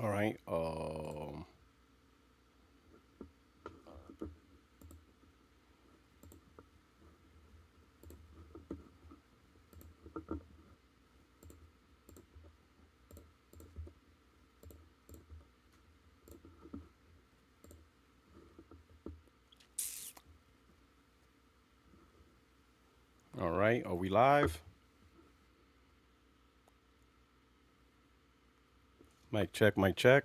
All right. All right. Are we live? Mic check. Mic check.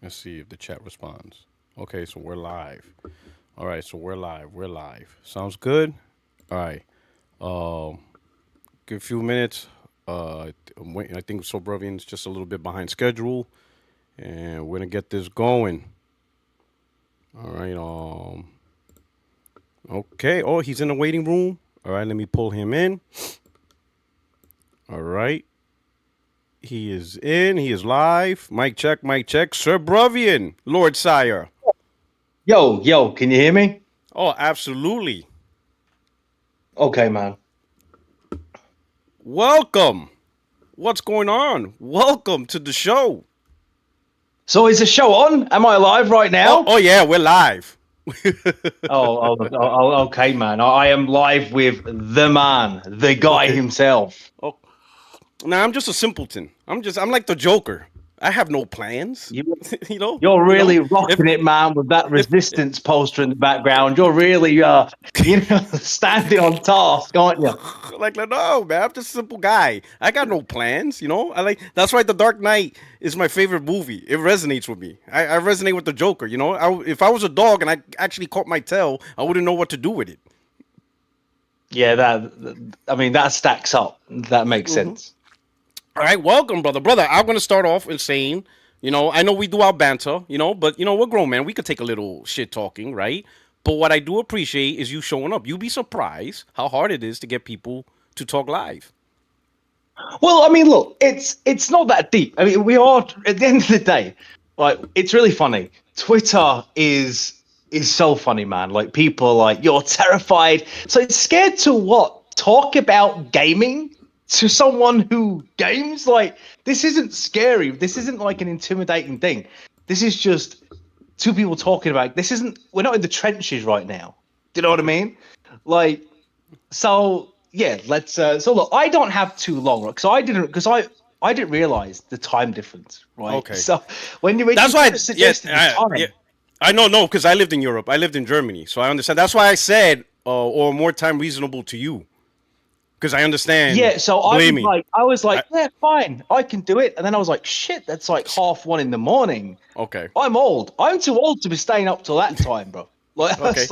Let's see if the chat responds. Okay, so we're live. All right, so we're live. We're live. Sounds good. All right. Um, Give a few minutes. I'm waiting. I think so. Bruvian's just a little bit behind schedule, and we're gonna get this going. All right. Okay. Oh, he's in the waiting room. All right. Let me pull him in. All right. He is in. He is live. Mic check. Mic check. Sir Bruvian, Lord Sire. Yo, can you hear me? Oh, absolutely. Okay, man. Welcome. What's going on? Welcome to the show. So is the show on? Am I live right now? Oh yeah, we're live. Okay, man. I am live with the man, the guy himself. Oh, now I'm just a simpleton. I'm like the Joker. I have no plans. You, you know. you're really you know? rocking it, man, with that if resistance poster in the background. You're really, standing on task, aren't you? like no man, I'm just a simple guy. I got no plans. I like that's why The Dark Knight is my favorite movie. It resonates with me. I resonate with the Joker. If I was a dog and I actually caught my tail, I wouldn't know what to do with it. Yeah, that stacks up. That makes sense. All right, welcome, brother. I'm gonna start off in saying, I know we do our banter, but we're grown man. We could take a little shit talking, right? But what I do appreciate is you showing up. You'd be surprised how hard it is to get people to talk live. Well, I mean, look, it's not that deep. I mean, we are at the end of the day, like it's really funny. Twitter is so funny, man. Like people are like, you're terrified. So it's scared to what? Talk about gaming to someone who games? Like this isn't scary. This isn't like an intimidating thing. This is just two people talking about this isn't we're not in the trenches right now. Do you know what I mean? Like so yeah, let's so look, I don't have too long, right? I didn't realize the time difference, right? Okay. So when you That's why suggested the time, yeah, I know no, because I lived in Europe. I lived in Germany, so I understand. That's why I said or more time reasonable to you. Because I understand. yeah, so Believe me. I was like, yeah, fine, I can do it. And then I was like, shit, that's like 1:30 in the morning. Okay. I'm old. I'm too old to be staying up till that time, bro. Like, Okay.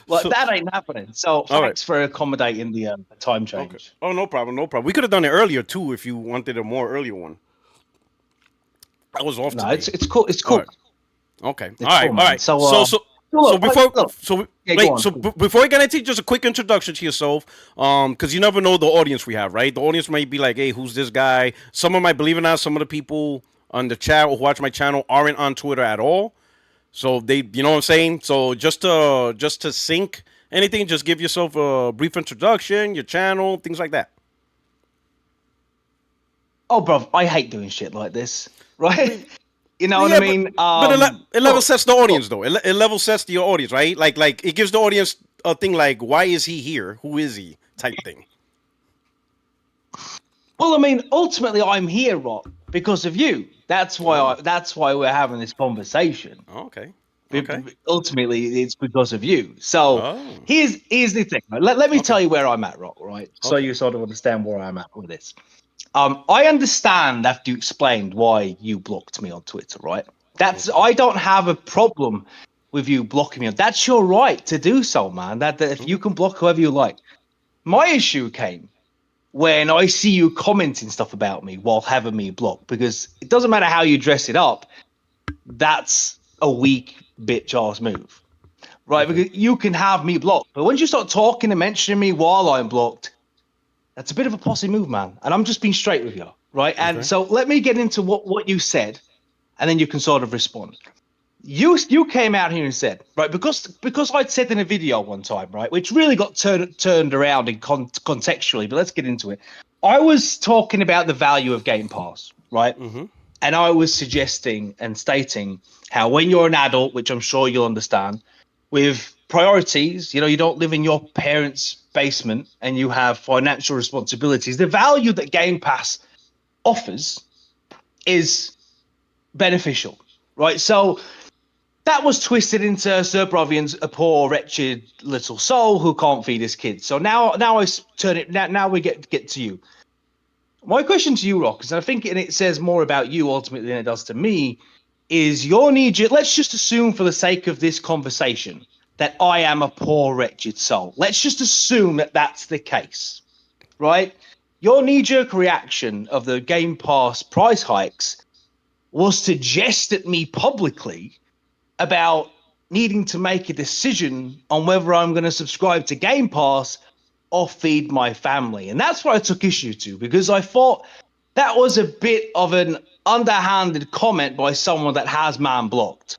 like that ain't happening. So All right. thanks for accommodating the time change. Okay. Oh, no problem. No problem. We could have done it earlier too if you wanted a more earlier one. I was off today. It's cool. It's cool. All right. Okay. It's All right. cool, All right. Before we get into just a quick introduction to yourself, because you never know the audience we have, right? The audience might be like, "Hey, who's this guy?" Some of my believe it or not, some of the people on the chat who watch my channel aren't on Twitter at all. So you know what I'm saying? So just to sync anything, just give yourself a brief introduction, your channel, things like that. Oh, bro, I hate doing shit like this, right? You know what I mean? But it level sets the audience, though. It level sets your audience, right? Like it gives the audience a thing like, why is he here? Who is he? Type thing. Well, I mean, ultimately, I'm here, Rock, because of you. That's why we're having this conversation. Okay. Ultimately, it's because of you. So here's the thing. Right? Let me tell you where I'm at, Rock. Right, so you sort of understand where I'm at with this. I understand after you explained why you blocked me on Twitter, right? I don't have a problem with you blocking me. That's your right to do so, man. That if you can block whoever you like. My issue came when I see you commenting stuff about me while having me blocked, because it doesn't matter how you dress it up. That's a weak bitch ass move, right? Because you can have me blocked, but once you start talking and mentioning me while I'm blocked, that's a bit of a posse move, man. And I'm just being straight with you, right? And so let me get into what you said, and then you can sort of respond. You came out here and said, right, because I'd said in a video one time, right, which really got turned around in contextually, but let's get into it. I was talking about the value of Game Pass, right? Mm-hmm. And I was suggesting and stating how when you're an adult, which I'm sure you'll understand, with priorities, you don't live in your parents' basement and you have financial responsibilities, the value that Game Pass offers is beneficial, right? So that was twisted into Sir Bruvian's a poor, wretched little soul who can't feed his kids. So now I turn it. Now we get to you. My question to you, Rock, is I think it says more about you ultimately than it does to me. Is your knee-jerk? Let's just assume, for the sake of this conversation, that I am a poor, wretched soul. Let's just assume that that's the case, right? Your knee-jerk reaction of the Game Pass price hikes was to jest at me publicly about needing to make a decision on whether I'm going to subscribe to Game Pass or feed my family. And that's what I took issue to, because I thought that was a bit of an underhanded comment by someone that has man blocked.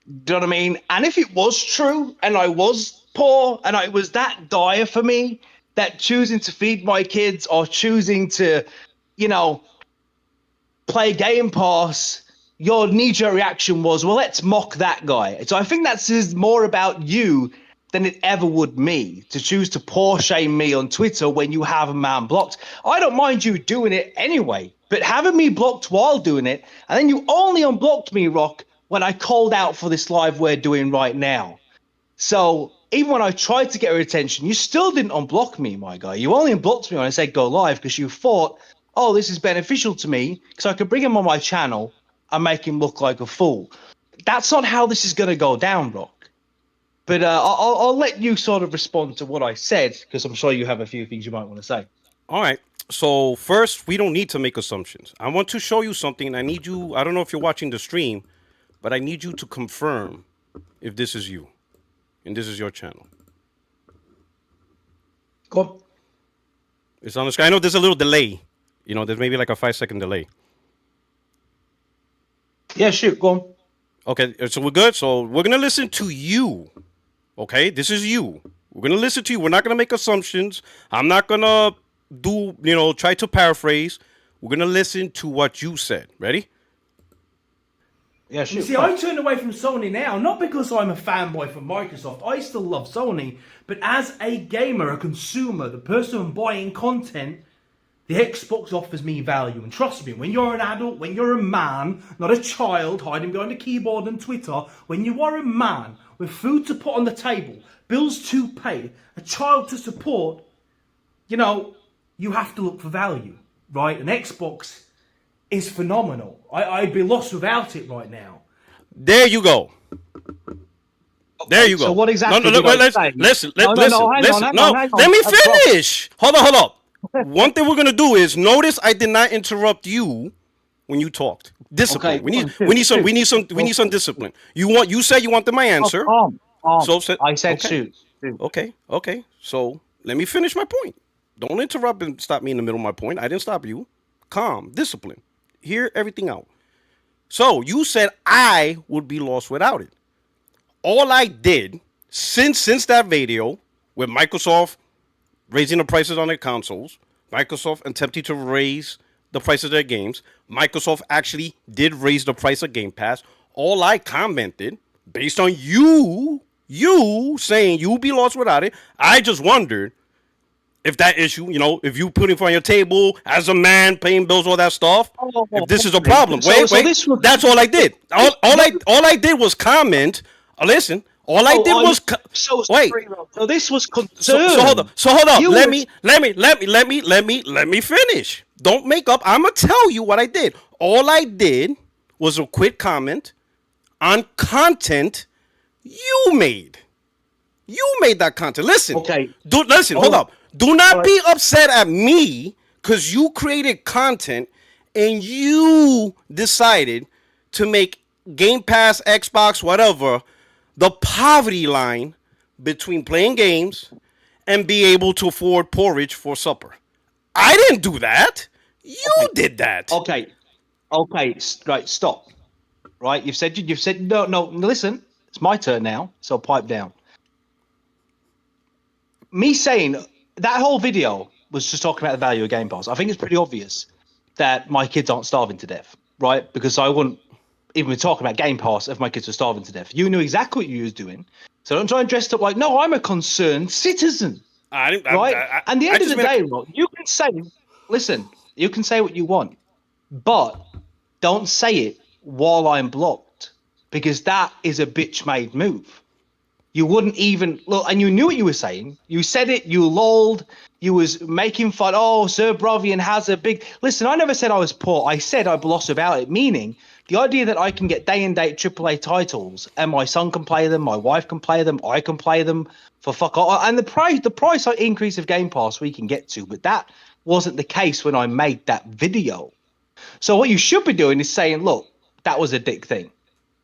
Do you know what I mean? And if it was true and I was poor and it was that dire for me, that choosing to feed my kids or choosing to, play Game Pass, your knee-jerk reaction was, well, let's mock that guy. So I think that says more about you than it ever would me to choose to poor shame me on Twitter when you have a man blocked. I don't mind you doing it anyway, but having me blocked while doing it, and then you only unblocked me, Rock, when I called out for this live we're doing right now. So even when I tried to get your attention, you still didn't unblock me, my guy. You only unblocked me when I said go live because you thought, oh, this is beneficial to me because I could bring him on my channel and make him look like a fool. That's not how this is going to go down, Rock. But I'll let you sort of respond to what I said, because I'm sure you have a few things you might want to say. All right. So first, we don't need to make assumptions. I want to show you something. I need you. I don't know if you're watching the stream, but I need you to confirm if this is you and this is your channel. Go on. It's on the screen. I know there's a little delay. There's maybe like a 5-second delay. Yeah, shoot. Go on. Okay, so we're good. So we're going to listen to you. Okay, this is you. We're going to listen to you. We're not going to make assumptions. I'm not going to try to paraphrase. We're going to listen to what you said. Ready? Yeah, shoot. You see, I turned away from Sony now, not because I'm a fanboy for Microsoft. I still love Sony. But as a gamer, a consumer, the person buying content, the Xbox offers me value. And trust me, when you're an adult, when you're a man, not a child hiding behind a keyboard and Twitter, when you are a man with food to put on the table, bills to pay, a child to support, you have to look for value, right? And Xbox is phenomenal. I'd be lost without it right now. There you go. There you go. So what exactly? No, listen. Let me finish. Hold on. One thing we're gonna do is notice I did not interrupt you when you talked. Discipline. Okay, we need some discipline. You said you wanted my answer. I said okay. shoot. Okay. So let me finish my point. Don't interrupt and stop me in the middle of my point. I didn't stop you. Calm, discipline. Hear everything out. So you said I would be lost without it. All I did since that video with Microsoft raising the prices on their consoles, Microsoft attempting to raise the price of their games, Microsoft actually did raise the price of Game Pass. All I commented, based on you saying you'll be lost without it, I just wondered if that issue, if you put it on your table as a man, paying bills, all that stuff, if this is a problem. Wait, that's all I did. All I did was comment. Listen. All I did was wait. So this was concern. So hold on. Let me finish. Don't make up. I'm gonna tell you what I did. All I did was a quick comment on content you made. You made that content. Listen. Okay. Hold up. Do not be upset at me because you created content and you decided to make Game Pass, Xbox, whatever, the poverty line between playing games and be able to afford porridge for supper. I didn't do that. You did that. Okay. Right. Stop. right? You've said no. Listen, it's my turn now, so pipe down. Me saying that whole video was just talking about the value of Game Pass. I think it's pretty obvious that my kids aren't starving to death, right? Because I wouldn't even be talking about Game Pass if my kids were starving to death. You knew exactly what you was doing, so don't try and dress up like, no, I'm a concerned citizen, right? And the end of the day, you can say, listen, you can say what you want, but don't say it while I'm blocked, because that is a bitch-made move. You wouldn't even look, and you knew what you were saying. You said it, you lolled, you was making fun. Oh, Sir Bruvian has a big... Listen, I never said I was poor. I said I gloss about it, meaning the idea that I can get day-and-date AAA titles and my son can play them, my wife can play them, I can play them for fuck all. And the price increase of Game Pass we can get to, but that wasn't the case when I made that video. So what you should be doing is saying, look, that was a dick thing.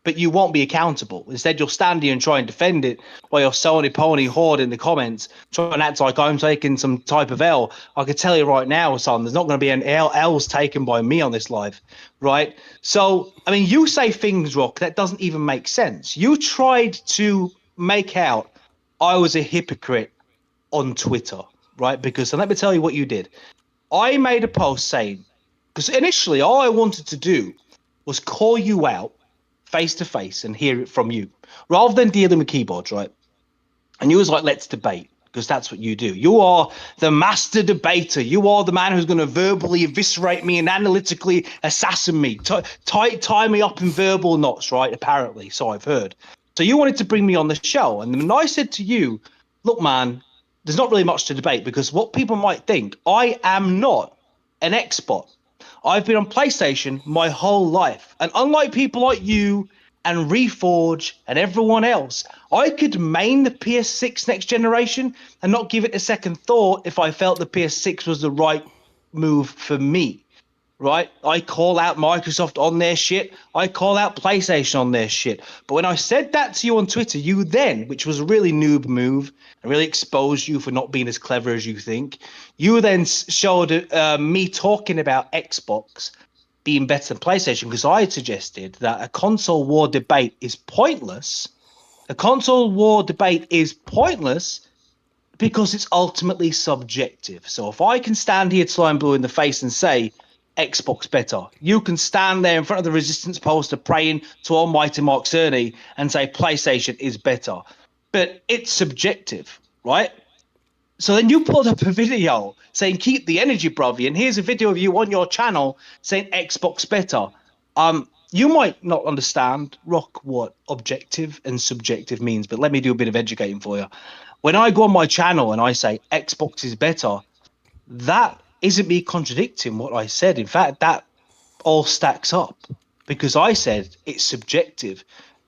But you won't be accountable. Instead, you'll stand here and try and defend it while you're Sony Pony Horde in the comments, trying to act like I'm taking some type of L. I can tell you right now, son, there's not going to be an L's taken by me on this live, right? So, I mean, you say things, Rock, that doesn't even make sense. You tried to make out I was a hypocrite on Twitter, right? Because, and let me tell you what you did. I made a post saying, because initially all I wanted to do was call you out face to face and hear it from you, rather than dealing with keyboards, right? And you was like, let's debate, because that's what you do. You are the master debater. You are the man who's going to verbally eviscerate me and analytically assassin me, tie me up in verbal knots, right? Apparently, so I've heard. So you wanted to bring me on the show, and then I said to you, look, man, there's not really much to debate, because what people might think, I am not an expert. I've been on PlayStation my whole life. And unlike people like you and Reforge and everyone else, I could main the PS6 next generation and not give it a second thought if I felt the PS6 was the right move for me, right? I call out Microsoft on their shit. I call out PlayStation on their shit. But when I said that to you on Twitter, you then, which was a really noob move, and really exposed you for not being as clever as you think, you then showed me talking about Xbox being better than PlayStation, because I had suggested that a console war debate is pointless. A console war debate is pointless because it's ultimately subjective. So if I can stand here till I'm blue in the face and say Xbox better, you can stand there in front of the Resistance poster praying to Almighty Mark Cerny and say PlayStation is better. But it's subjective, right? So then you pulled up a video saying, keep the energy, brother. And here's a video of you on your channel saying Xbox better. You might not understand, Rock, what objective and subjective means, but let me do a bit of educating for you. When I go on my channel and I say Xbox is better, that isn't me contradicting what I said. In fact, that all stacks up, because I said it's subjective.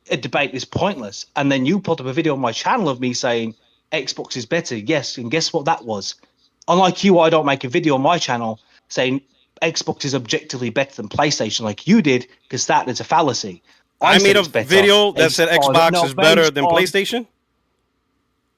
A debate is pointless. And then you put up a video on my channel of me saying Xbox is better. Yes, and guess what that was? Unlike you, I don't make a video on my channel saying Xbox is objectively better than PlayStation like you did, because that is a fallacy. I made a video that said Xbox is better than PlayStation?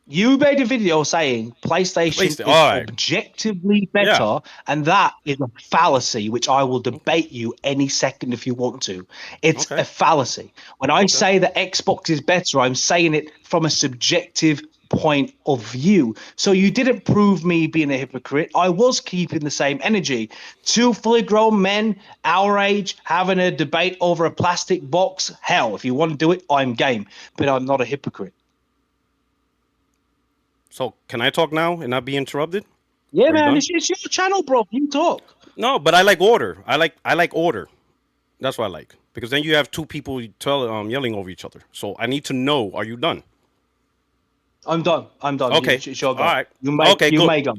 You made a video saying PlayStation is objectively better, and that is a fallacy, which I will debate you any second if you want to. It's a fallacy. When I say that Xbox is better, I'm saying it from a subjective point of view. So you didn't prove me being a hypocrite. I was keeping the same energy. Two fully grown men our age having a debate over a plastic box. Hell, if you want to do it, I'm game. But I'm not a hypocrite. So can I talk now and not be interrupted? Yeah, man, it's your channel, bro. You talk. No, but I like order. I like order. That's what I like, because then you have two people yelling over each other. So I need to know: are you done? I'm done. Okay. Sure, all right. You may go.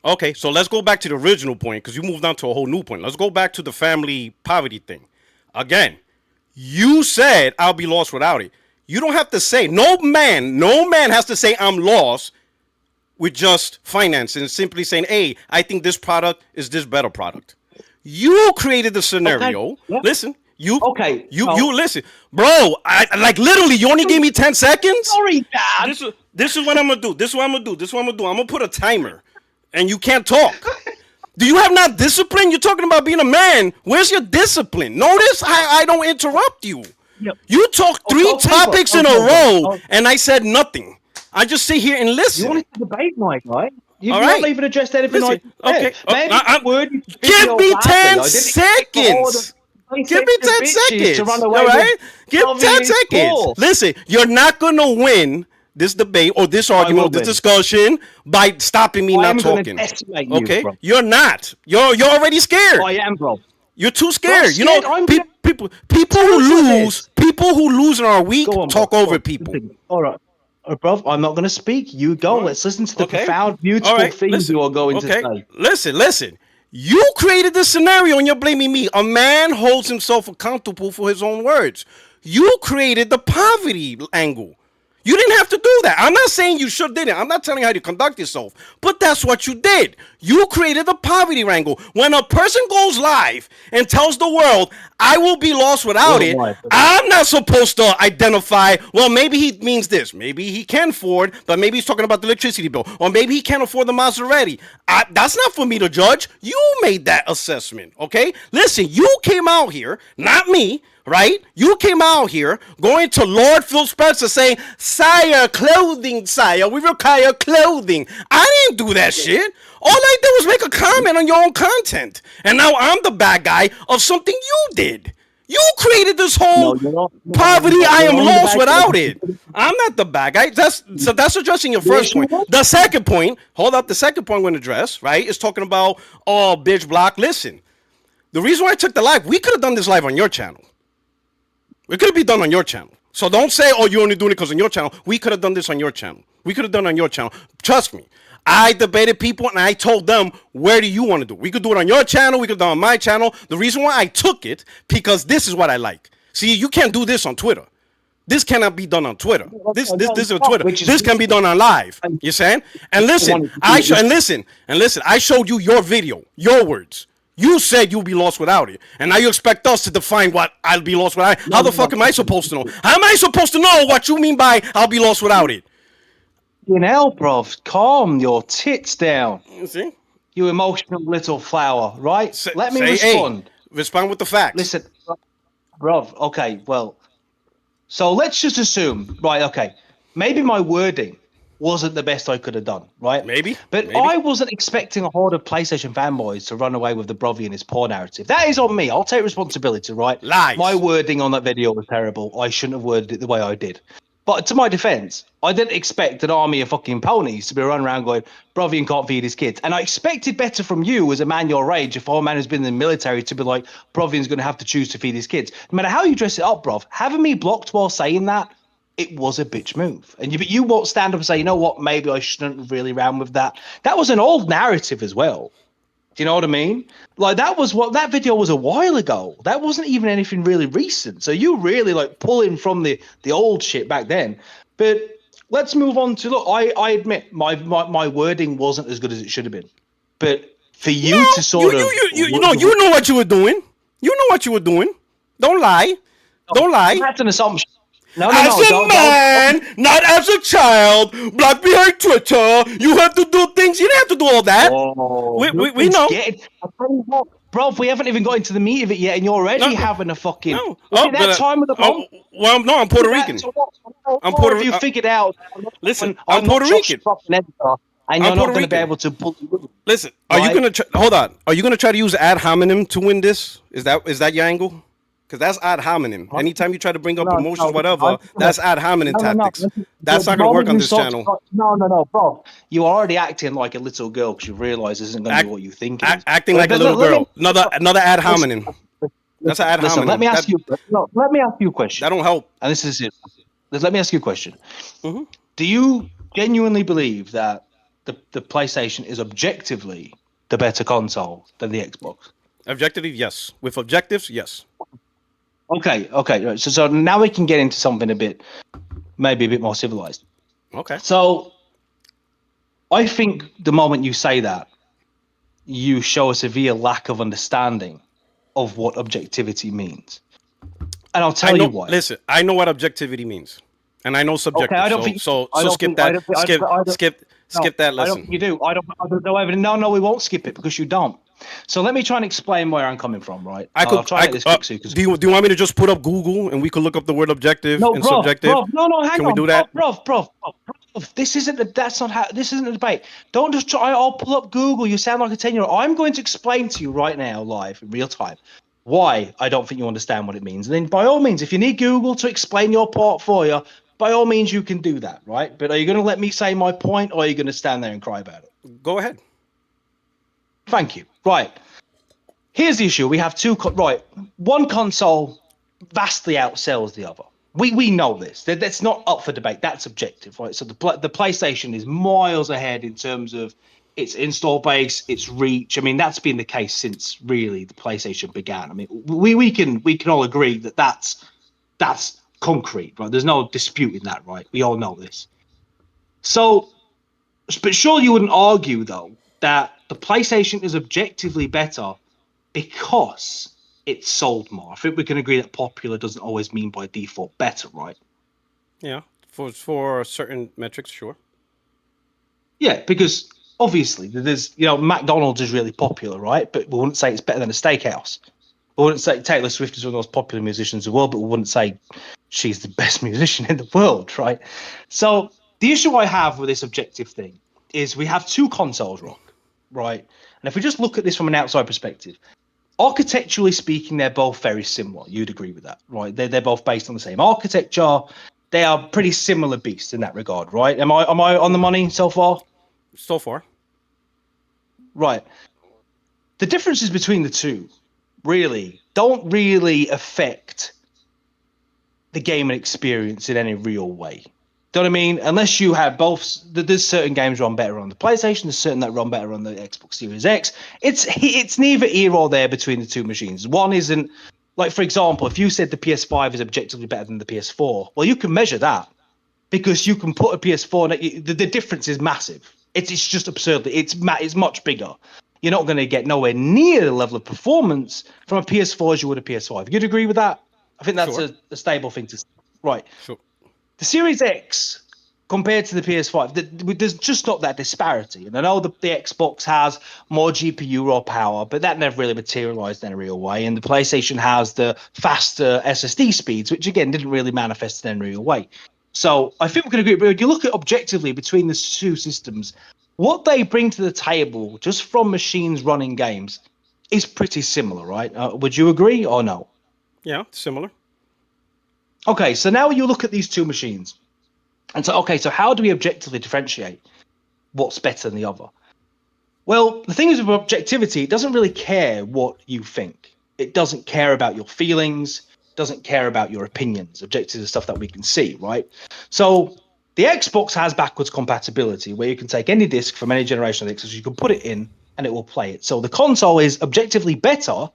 Okay, so let's go back to the original point, because you moved on to a whole new point. Let's go back to the family poverty thing. Again, you said I'll be lost without it. You don't have to say, no man has to say I'm lost with just finance and simply saying, hey, I think this product is this better product. You created the scenario. Okay. Yeah. Listen, you listen. Bro, I like literally you only gave me 10 seconds. Sorry, Dad. This is what I'm gonna do. I'm gonna put a timer and you can't talk. Do you have not discipline? You're talking about being a man. Where's your discipline? Notice I don't interrupt you. Yep. You talked three okay, topics in a row, and I said nothing. I just sit here and listen. You wanted to debate, my guy. You've All not right. even addressed anything Listen, I okay. said. Maybe Give me 10 seconds. Give me 10 seconds. All right? Give 10 seconds. Listen, you're not going to win this debate or this argument or this discussion by stopping me not talking. Okay? You're not. You're already scared. I am, bro. You're too scared. You know, people who lose and are weak talk over people. All right. Bro, I'm not going to speak. You go. Right. Let's listen to the profound, beautiful things you are going to say. Listen. You created this scenario and you're blaming me. A man holds himself accountable for his own words. You created the poverty angle. You didn't have to do that. I'm not saying you should did it. I'm not telling you how to conduct yourself. But that's what you did. You created the poverty angle. When a person goes live and tells the world, I will be lost without it, I'm not supposed to identify, well, maybe he means this. Maybe he can afford, but maybe he's talking about the electricity bill. Or maybe he can't afford the Maserati. That's not for me to judge. You made that assessment, okay? Listen, you came out here, not me, right? You came out here going to Lord Phil Spencer saying, Sire, clothing, sire. We require clothing. I didn't do that shit. All I did was make a comment on your own content. And now I'm the bad guy of something you did. You created this whole poverty. I am lost without it. I'm not the bad guy. That's addressing your first point. The second point, hold up. The second point we're going to address, right, is talking about, oh, bitch, block. Listen, the reason why I took the live, we could have done this live on your channel. It could be done on your channel. So don't say, oh, you're only doing it because on your channel. We could have done this on your channel. We could have done it on your channel. Trust me. I debated people and I told them, where do you want to do? We could do it on your channel. We could do it on my channel. The reason why I took it, because this is what I like. See, you can't do this on Twitter. This cannot be done on Twitter. This is on Twitter. This can be done on live. You saying? And listen, I showed you your video, your words. You said you'll be lost without it. And now you expect us to define what I'll be lost without it. How the fuck am I supposed to know? How am I supposed to know what you mean by I'll be lost without it? Bro, calm your tits down. You see? You emotional little flower, right? Let me respond. Hey, respond with the facts. Listen, bro, okay, well, so let's just assume, right, okay, maybe my wording wasn't the best I could have done, right? Maybe. But I wasn't expecting a horde of PlayStation fanboys to run away with the Bruvian his poor narrative. That is on me. I'll take responsibility, right? Lies. My wording on that video was terrible. I shouldn't have worded it the way I did. But to my defense, I didn't expect an army of fucking ponies to be running around going, Bruvian can't feed his kids. And I expected better from you as a man your age, if a man who's been in the military, to be like, Bruvian's going to have to choose to feed his kids. No matter how you dress it up, bruv, having me blocked while saying that, it was a bitch move. And you won't stand up and say, you know what, maybe I shouldn't really ran with that. That was an old narrative as well. Do you know what I mean? Like, that video was a while ago. That wasn't even anything really recent. So you really like pulling from the old shit back then. But let's move on to, look, I admit my wording wasn't as good as it should have been. But for you to sort of... You know what you were doing. You know what you were doing. Don't lie. Don't lie. That's an assumption. No, as a man, not as a child, block behind Twitter, you have to do things. You didn't have to do all that. We know. I'll tell you what, bro, we haven't even got into the meat of it yet, and you're already having a fucking... No. that time of the month? Well, no, I'm Puerto Rican. I'm Puerto Rican. You figured out... Listen, I'm Puerto Rican. And you're not going to be able to pull... Listen, are you going to... Hold on. Are you going to try to use ad hominem to win this? Is that your angle? Because that's ad hominem. Anytime you try to bring up emotions, whatever, that's ad hominem tactics. That's not going to work on this channel. No, bro. You're already acting like a little girl because you realize this isn't going to be what you think. Acting like a little girl. Another ad hominem. That's an ad hominem. Let me ask you a question. That don't help. And this is it. Let me ask you a question. Mm-hmm. Do you genuinely believe that the PlayStation is objectively the better console than the Xbox? Objectively, yes. With objectives, yes. Okay. Right. So now we can get into something maybe a bit more civilized. Okay. So I think the moment you say that, you show a severe lack of understanding of what objectivity means. And I'll tell you why. Listen, I know what objectivity means, and I know subjective. Okay, so skip that. Skip that lesson. You do. I don't. No, we won't skip it because you don't. So let me try and explain where I'm coming from, right? I'll try and make this quick, Sue. Do you want me to just put up Google and we could look up the word objective No, and bro, subjective? no, hang Can on, we do that? bro. This isn't a debate. Don't just try. I'll pull up Google. You sound like a 10-year-old. I'm going to explain to you right now, live in real time, why I don't think you understand what it means. And then, by all means, if you need Google to explain your part for you, by all means, you can do that, right? But are you going to let me say my point, or are you going to stand there and cry about it? Go ahead. Thank you. Right. Here's the issue. We have one console vastly outsells the other. We know this. That's not up for debate. That's objective, right? So the PlayStation is miles ahead in terms of its install base, its reach. I mean, that's been the case since really the PlayStation began. I mean, we can all agree that that's concrete, right? There's no disputing that, right? We all know this. So, but sure, you wouldn't argue though that the PlayStation is objectively better because it's sold more. I think we can agree that popular doesn't always mean by default better, right? Yeah, for certain metrics, sure. Yeah, because obviously there's, McDonald's is really popular, right? But we wouldn't say it's better than a steakhouse. We wouldn't say Taylor Swift is one of the most popular musicians in the world, but we wouldn't say she's the best musician in the world, right? So the issue I have with this objective thing is we have two consoles, Rock, right? And if we just look at this from an outside perspective, architecturally speaking, they're both very similar. You'd agree with that, right? They're both based on the same architecture. They are pretty similar beasts in that regard, right? Am I on the money so far? So far. Right. The differences between the two really don't really affect the gaming experience in any real way. Do you know what I mean? Unless you have both, there's certain games run better on the PlayStation, there's certain that run better on the Xbox Series X. It's neither here or there between the two machines. One isn't, like, for example, if you said the PS5 is objectively better than the PS4, well, you can measure that because you can put a PS4, the difference is massive. It's just absurd. It's much bigger. You're not going to get nowhere near the level of performance from a PS4 as you would a PS5. You'd agree with that? I think that's a stable thing to say. Right. Sure. The Series X compared to the PS5, there's just not that disparity. And I know the Xbox has more GPU raw power, but that never really materialized in a real way. And the PlayStation has the faster SSD speeds, which again didn't really manifest in a real way. So I think we can agree. But if you look at objectively between the two systems, what they bring to the table just from machines running games is pretty similar, right? Would you agree or no? Yeah, similar. Okay, so now you look at these two machines and so, so how do we objectively differentiate what's better than the other? Well, the thing is with objectivity, it doesn't really care what you think. It doesn't care about your feelings, doesn't care about your opinions. Objectives are stuff that we can see, right? So the Xbox has backwards compatibility where you can take any disc from any generation of Xbox, you can put it in and it will play it. So the console is objectively better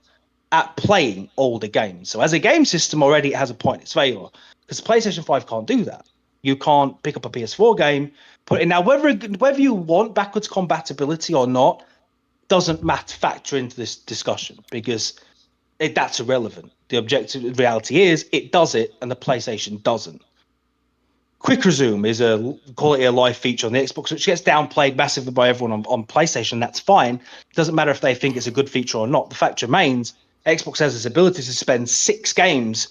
at playing older games. So as a game system already, it has a point in its favor because PlayStation 5 can't do that. You can't pick up a PS4 game, put it in. Now, whether you want backwards compatibility or not doesn't factor into this discussion because that's irrelevant. The objective reality is it does it and the PlayStation doesn't. Quick resume is a quality of life feature on the Xbox, which gets downplayed massively by everyone on PlayStation. That's fine. It doesn't matter if they think it's a good feature or not. The fact remains, Xbox has this ability to suspend 6 games,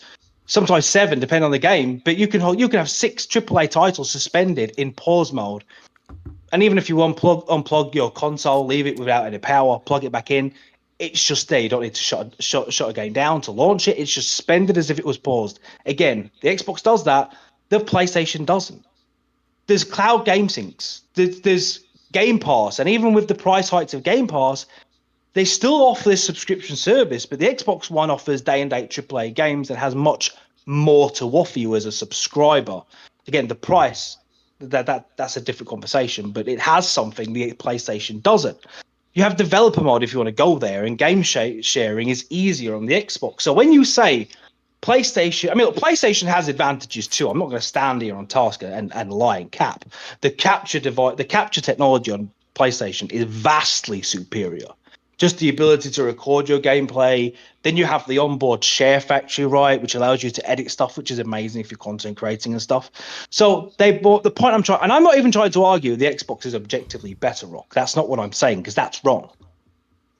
sometimes 7, depending on the game. But you can have 6 AAA titles suspended in pause mode. And even if you unplug your console, leave it without any power, plug it back in, it's just there. You don't need to shut a game down to launch it. It's just suspended as if it was paused. Again, the Xbox does that. The PlayStation doesn't. There's cloud game syncs. There's Game Pass. And even with the price hikes of Game Pass, they still offer this subscription service. But the Xbox One offers day-and-date AAA games that has much more to offer you as a subscriber. Again, the price, that's a different conversation. But it has something the PlayStation doesn't. You have developer mode if you want to go there. And game sharing is easier on the Xbox. So when you say PlayStation, PlayStation has advantages too. I'm not going to stand here on task and lie and cap. The capture technology on PlayStation is vastly superior. Just the ability to record your gameplay. Then you have the onboard share factory, right, which allows you to edit stuff, which is amazing if you're content creating and stuff. So they bought the point I'm trying, and I'm not even trying to argue the Xbox is objectively better, Rock. That's not what I'm saying because that's wrong.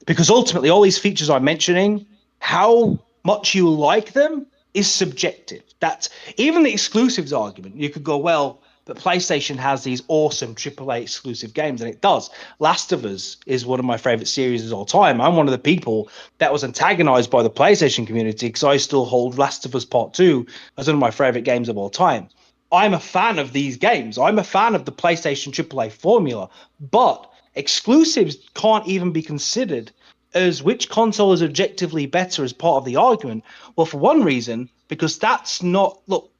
Because ultimately, all these features I'm mentioning, how much you like them is subjective. That's even the exclusives argument. You could go, well, but PlayStation has these awesome AAA exclusive games, and it does. Last of Us is one of my favorite series of all time. I'm one of the people that was antagonized by the PlayStation community because I still hold Last of Us Part 2 as one of my favorite games of all time. I'm a fan of these games. I'm a fan of the PlayStation AAA formula, but exclusives can't even be considered as which console is objectively better as part of the argument. Well, for one reason, because that's not, look,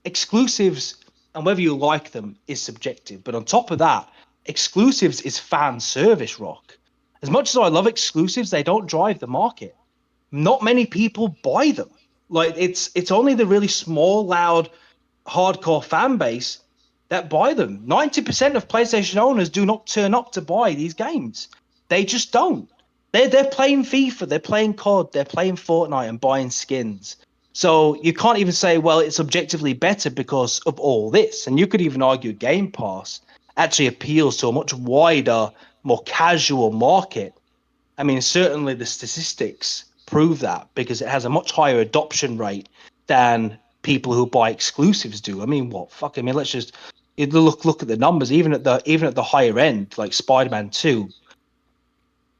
exclusives and whether you like them is subjective. But on top of that, exclusives is fan service, Rock. As much as I love exclusives, they don't drive the market. Not many people buy them. Like it's only the really small, loud, hardcore fan base that buy them. 90% of PlayStation owners do not turn up to buy these games. They just don't. They're playing FIFA, they're playing COD, they're playing Fortnite and buying skins. So you can't even say, well, it's objectively better because of all this. And you could even argue Game Pass actually appeals to a much wider, more casual market. I mean, certainly the statistics prove that because it has a much higher adoption rate than people who buy exclusives do. I mean, let's just look at the numbers. Even at the higher end, like Spider-Man 2,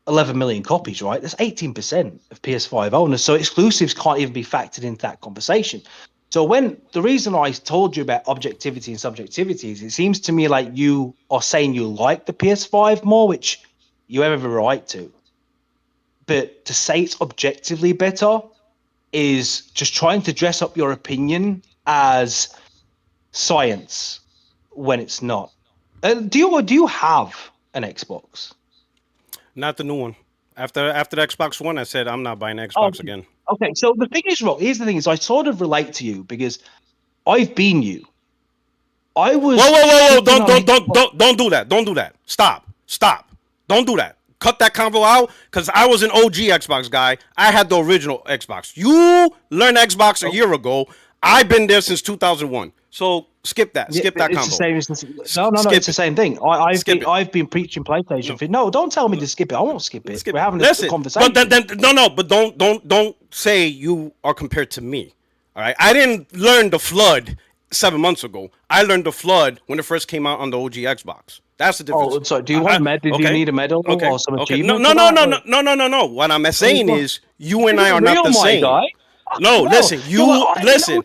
11 million copies, right? That's 18% of PS5 owners. So exclusives can't even be factored into that conversation. So the reason I told you about objectivity and subjectivity is it seems to me like you are saying you like the PS5 more, which you have every right to. But to say it's objectively better is just trying to dress up your opinion as science when it's not. Do you have an Xbox? Not the new one. After the Xbox One, I said I'm not buying Xbox again. Okay, so the thing is, Rob, here's the thing: is I sort of relate to you because I've been you. I was. Whoa! Don't do that! Don't do that! Stop! Don't do that! Cut that convo out because I was an OG Xbox guy. I had the original Xbox. You learned Xbox a year ago. I've been there since 2001. So skip that. Skip that convo. No. It's the same thing. I've been preaching PlayStation. No, don't tell me to skip it. I won't skip it. We're having this conversation. But don't say you are compared to me. All right. I didn't learn the flood 7 months ago. I learned the flood when it first came out on the OG Xbox. That's the difference. Oh, sorry. Do you want a medal? Did you need a medal or some achievement? No. What I'm saying is you and I are not the same. No, listen. Listen.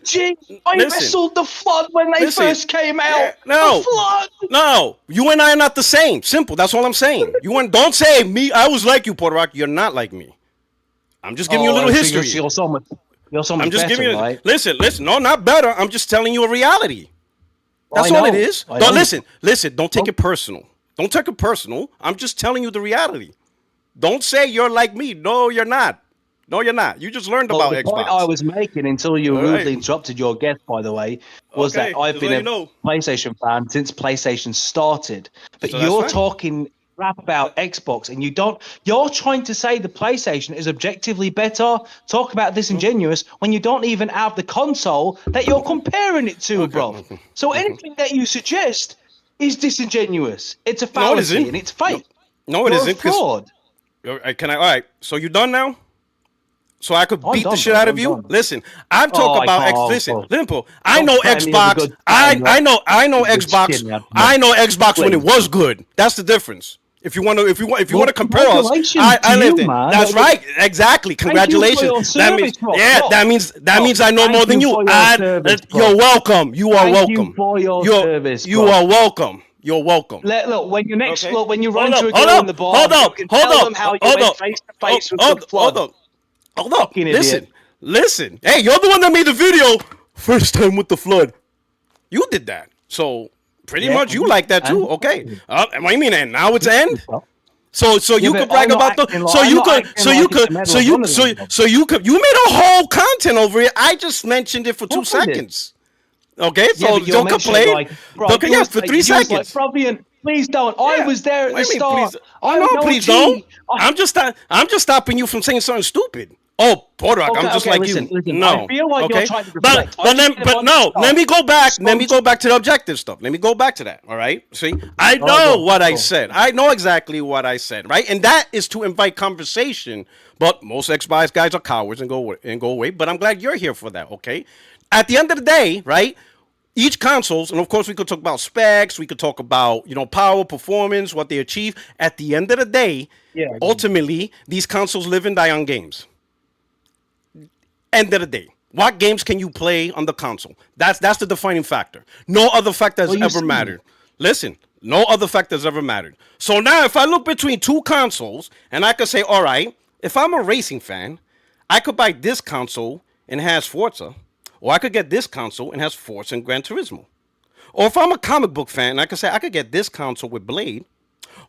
I wrestled the flood when they first came out. The flood. No, you and I are not the same. Simple. That's all I'm saying. Don't say me. I was like you, Puertorock. You're not like me. I'm just giving you a little history. You're so much I'm just giving you. Right? Listen. No, not better. I'm just telling you a reality. That's all it is. Don't listen. Don't take it personal. Don't take it personal. I'm just telling you the reality. Don't say you're like me. No, you're not. No, you're not. You just learned about Xbox. The point I was making until you rudely interrupted your guest, by the way, was that I've been a PlayStation fan since PlayStation started. But you're talking crap about Xbox, and you're trying to say the PlayStation is objectively better. Talk about disingenuous when you don't even have the console that you're comparing it to, bro. So anything that you suggest is disingenuous. It's a fallacy and it's fake. No, it isn't. Fraud. All right. So you done now? So I could beat the shit out of you. Listen, I'm talking about listen, Limpo. I know Xbox. I know Xbox. I know Xbox when it was good. That's the difference. If you want to compare us, I lived it. That's right. Exactly. Congratulations. That means I know more than you. You're welcome. You are welcome. You are welcome. You're welcome. Look, when you when you run into a girl in the bar, you can tell them how you went face to face with the flood. Hold up. Listen. Hey, you're the one that made the video first time with the flood. You did that. So pretty much you like that too. Okay. What do you mean? And now it's end? So you could brag about you made a whole content over it. I just mentioned it for 2 seconds. Okay, so don't complain. For 3 seconds. Bruvian, please don't. I was there at the start. Please don't. I'm just stopping you from saying something stupid. Oh, Puertorock, I'm just like listen, you. listen, No, I feel like okay. you're trying to reflect. But no. Let me go back. Let me go back to the objective stuff. Let me go back to that. All right. See, I know what I said. I know exactly what I said. Right, and that is to invite conversation. But most Xbox guys are cowards and go away. But I'm glad you're here for that. Okay. At the end of the day, right? Each consoles, and of course we could talk about specs, we could talk about, power, performance, what they achieve. At the end of the day, ultimately, these consoles live and die on games. End of the day, what games can you play on the console? That's the defining factor. No other factor has ever mattered. Listen, no other factor has ever mattered. So now if I look between two consoles, and I could say, all right, if I'm a racing fan, I could buy this console and it has Forza. Or I could get this console and has Forza and Gran Turismo. Or if I'm a comic book fan, I could say I could get this console with Blade.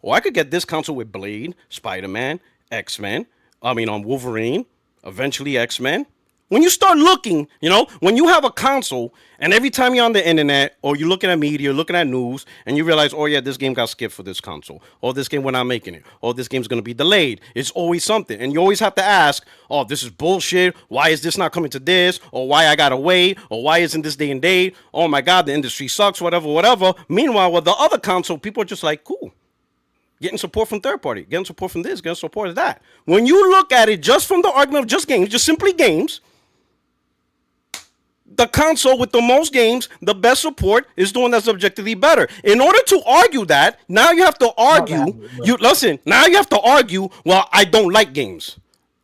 Or I could get this console with Blade, Spider-Man, X-Men, Wolverine, eventually X-Men. When you start looking, when you have a console and every time you're on the internet or you're looking at media, looking at news, and you realize, oh yeah, this game got skipped for this console, or this game we're not making it, or this game's going to be delayed. It's always something. And you always have to ask, oh, this is bullshit. Why is this not coming to this? Or why I got to wait? Or why isn't this day and date? Oh my God, the industry sucks, whatever. Meanwhile, with the other console, people are just like, cool. Getting support from third party, getting support from this, getting support of that. When you look at it just from the argument of just games, just simply games, the console with the most games, the best support, is the one that's objectively better. In order to argue that, now you have to argue. Now you have to argue. Well, I don't like games,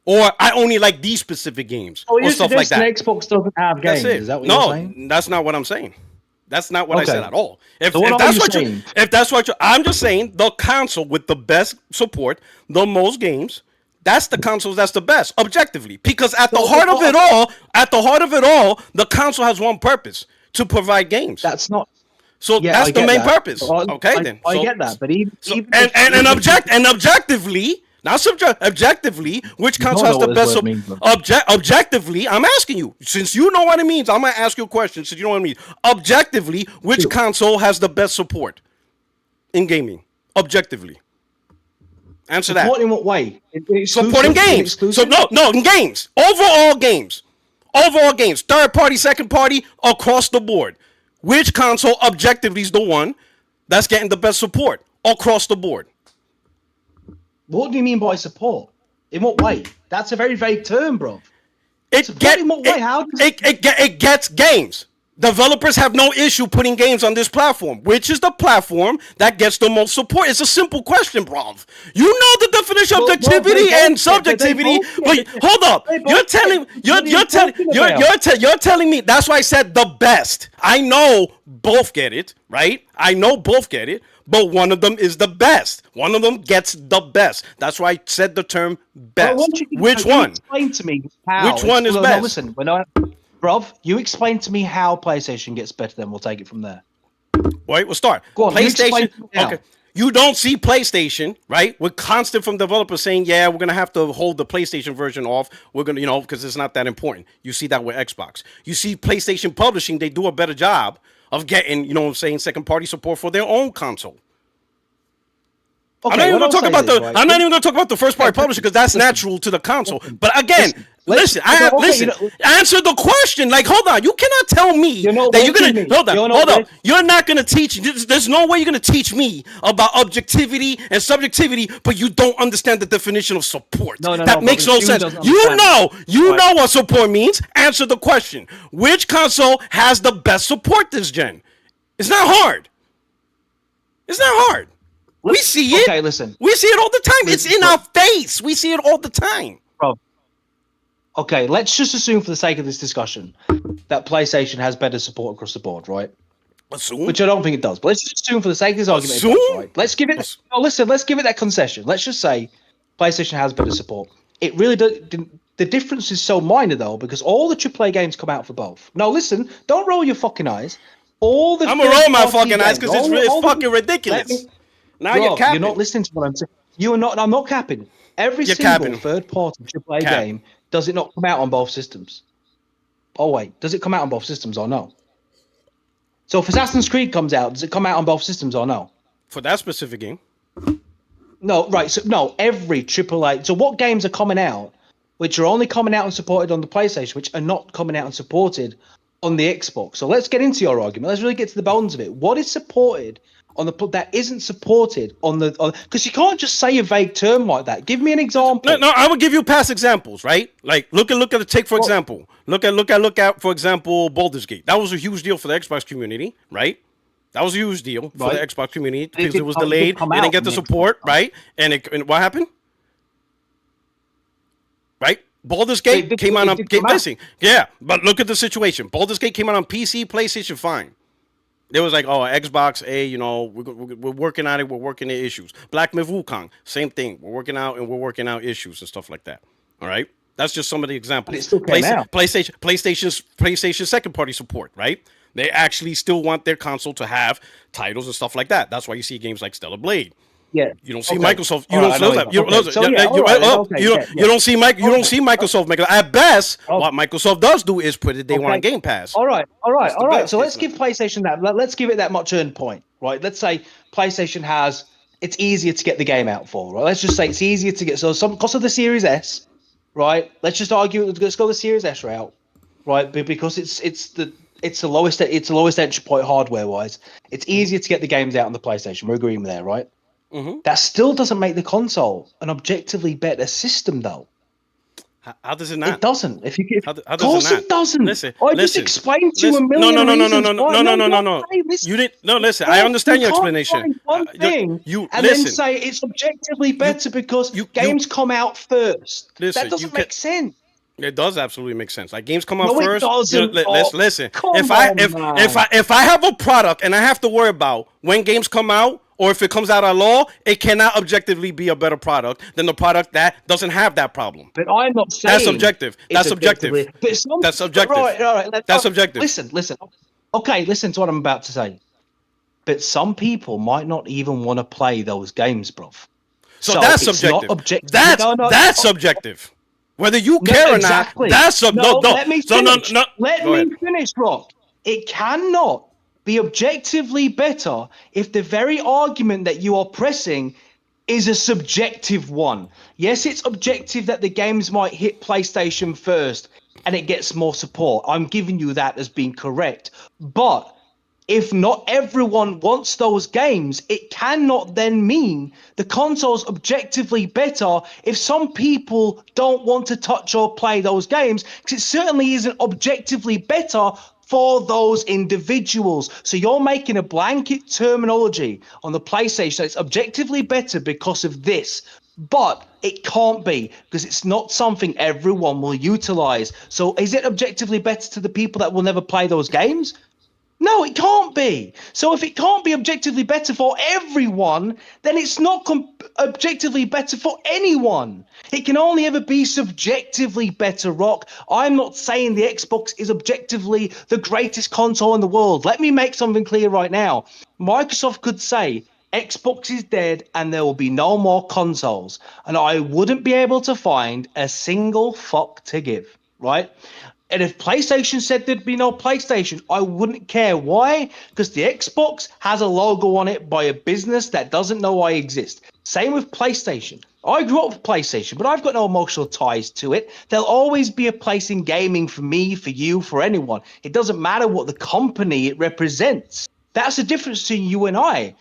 or I only like these specific games, or stuff like that. Xbox doesn't have games. Is that what you're saying? No, that's not what I'm saying. That's not what I said at all. If that's what I'm just saying, the console with the best support, the most games. That's the console that's the best, objectively. Because at the heart of it all, the console has one purpose: to provide games. That's not. So that's the main purpose. Okay, then. I get that, but objectively, not objectively, which console has the best? Objectively, I'm asking you, since you know what it means, I'm gonna ask you a question. Since you know what it means, objectively, which console has the best support in gaming? Objectively. Answer that. Support in what way? Supporting games. So no, in games. Overall games. Third party, second party, across the board. Which console objectively is the one that's getting the best support across the board? What do you mean by support? In what way? That's a very vague term, bro. In what way? How does it gets games. Developers have no issue putting games on this platform. Which is the platform that gets the most support? It's a simple question, bro. You know the definition of objectivity and subjectivity. But hold up, you're telling me. That's why I said the best. I know both get it, right? I know both get it, but one of them is the best. One of them gets the best. That's why I said the term best. Which one? Explain to me how. Which one is best? No, listen, Rob, you explain to me how PlayStation gets better, then we'll take it from there. Wait, we'll start. Go on, PlayStation. Okay. You don't see PlayStation, right? We're constant from developers saying, yeah, we're going to have to hold the PlayStation version off. We're going to, because it's not that important. You see that with Xbox. You see PlayStation Publishing, they do a better job of getting, second party support for their own console. Okay, I'm not even going to talk about the first party publisher because that's natural to the console. But again, listen. Answer the question. Like, hold on. You cannot tell me that you're going to hold on. You're not going to teach. There's no way you're going to teach me about objectivity and subjectivity, but you don't understand the definition of support. That makes no sense. You know what support means. Answer the question. Which console has the best support this gen? It's not hard. We see it. Okay, listen. We see it all the time. It's in our face. We see it all the time. Bro. Okay, let's just assume for the sake of this discussion that PlayStation has better support across the board, right? Assume? Which I don't think it does. But let's just assume for the sake of this argument it does, right? Let's give it let's give it that concession. Let's just say PlayStation has better support. It really does. The difference is so minor though, because all the AAA games come out for both. No, listen, don't roll your fucking eyes. I'm gonna roll my fucking eyes because it's fucking ridiculous. Now Rob, you're capping. You're not listening to what I'm saying. You are not. I'm not capping. Every single third-party AAA game, does it not come out on both systems? Oh wait, does it come out on both systems or no? So if Assassin's Creed comes out, does it come out on both systems or no? For that specific game? No, right. So no, every AAA. So what games are coming out which are only coming out and supported on the PlayStation, which are not coming out and supported on the Xbox. So let's get into your argument. Let's really get to the bones of it. What is supported on the that isn't supported on the because you can't just say a vague term like that. Give me an example. No, I would give you past examples, right? Like look at the take for example. Look at for example Baldur's Gate. That was a huge deal for the Xbox community, right? That was a huge deal for the Xbox community because it was delayed. It didn't get the support, right? And what happened? Right? Baldur's Gate came out on listen, yeah, but look at the situation. Baldur's Gate came out on PC, PlayStation, fine. It was like, oh, Xbox, we're working on it. We're working the issues. Black Myth Wukong, same thing. We're working out issues and stuff like that. All right, that's just some of the examples. But it still came out. PlayStation's second party support, right? They actually still want their console to have titles and stuff like that. That's why you see games like Stellar Blade. Yeah, you don't see Microsoft. You don't see Microsoft make it. At best, what Microsoft does do is put it day one on Game Pass. All right. So let's give PlayStation that. Let's give it that much earned point, right? Let's say PlayStation has. It's easier to get the game out for, right? Let's just say it's easier to get. So some because of the Series S, right? Let's just argue. Let's go the Series S route, right? Because it's the lowest entry point hardware wise. It's easier to get the games out on the PlayStation. We're agreeing with that, right? Mm-hmm. That still doesn't make the console an objectively better system, though. How does it not? It doesn't. Of course it doesn't. Listen, I just explained to you a million reasons. No. You didn't. No, listen. I understand your explanation. One thing, then say it's objectively better because games come out first. That doesn't make sense. It does absolutely make sense. Like games come out first. It doesn't. Listen. If I have a product and I have to worry about when games come out. Or if it comes out of law, it cannot objectively be a better product than the product that doesn't have that problem. But I'm not saying that's subjective. That's subjective. That's subjective. Right. That's subjective. Listen. Okay, listen to what I'm about to say. But some people might not even want to play those games, bruv. So that's subjective. That's subjective. Whether you care or not, that's Let me finish. Let me finish, Rock. It cannot be objectively better if the very argument that you are pressing is a subjective one. Yes, it's objective that the games might hit PlayStation first and it gets more support. I'm giving you that as being correct. But if not everyone wants those games, it cannot then mean the console's objectively better if some people don't want to touch or play those games, because it certainly isn't objectively better for those individuals. So you're making a blanket terminology on the PlayStation. It's objectively better because of this, but it can't be because it's not something everyone will utilize. So is it objectively better to the people that will never play those games? No, it can't be. So if it can't be objectively better for everyone, then it's not objectively better for anyone. It can only ever be subjectively better, Rock. I'm not saying the Xbox is objectively the greatest console in the world. Let me make something clear right now. Microsoft could say Xbox is dead and there will be no more consoles, and I wouldn't be able to find a single fuck to give, right? And if PlayStation said there'd be no PlayStation, I wouldn't care. Why? Because the Xbox has a logo on it by a business that doesn't know I exist. Same with PlayStation. I grew up with PlayStation, but I've got no emotional ties to it. There'll always be a place in gaming for me, for you, for anyone. It doesn't matter what the company it represents. That's the difference between you and I.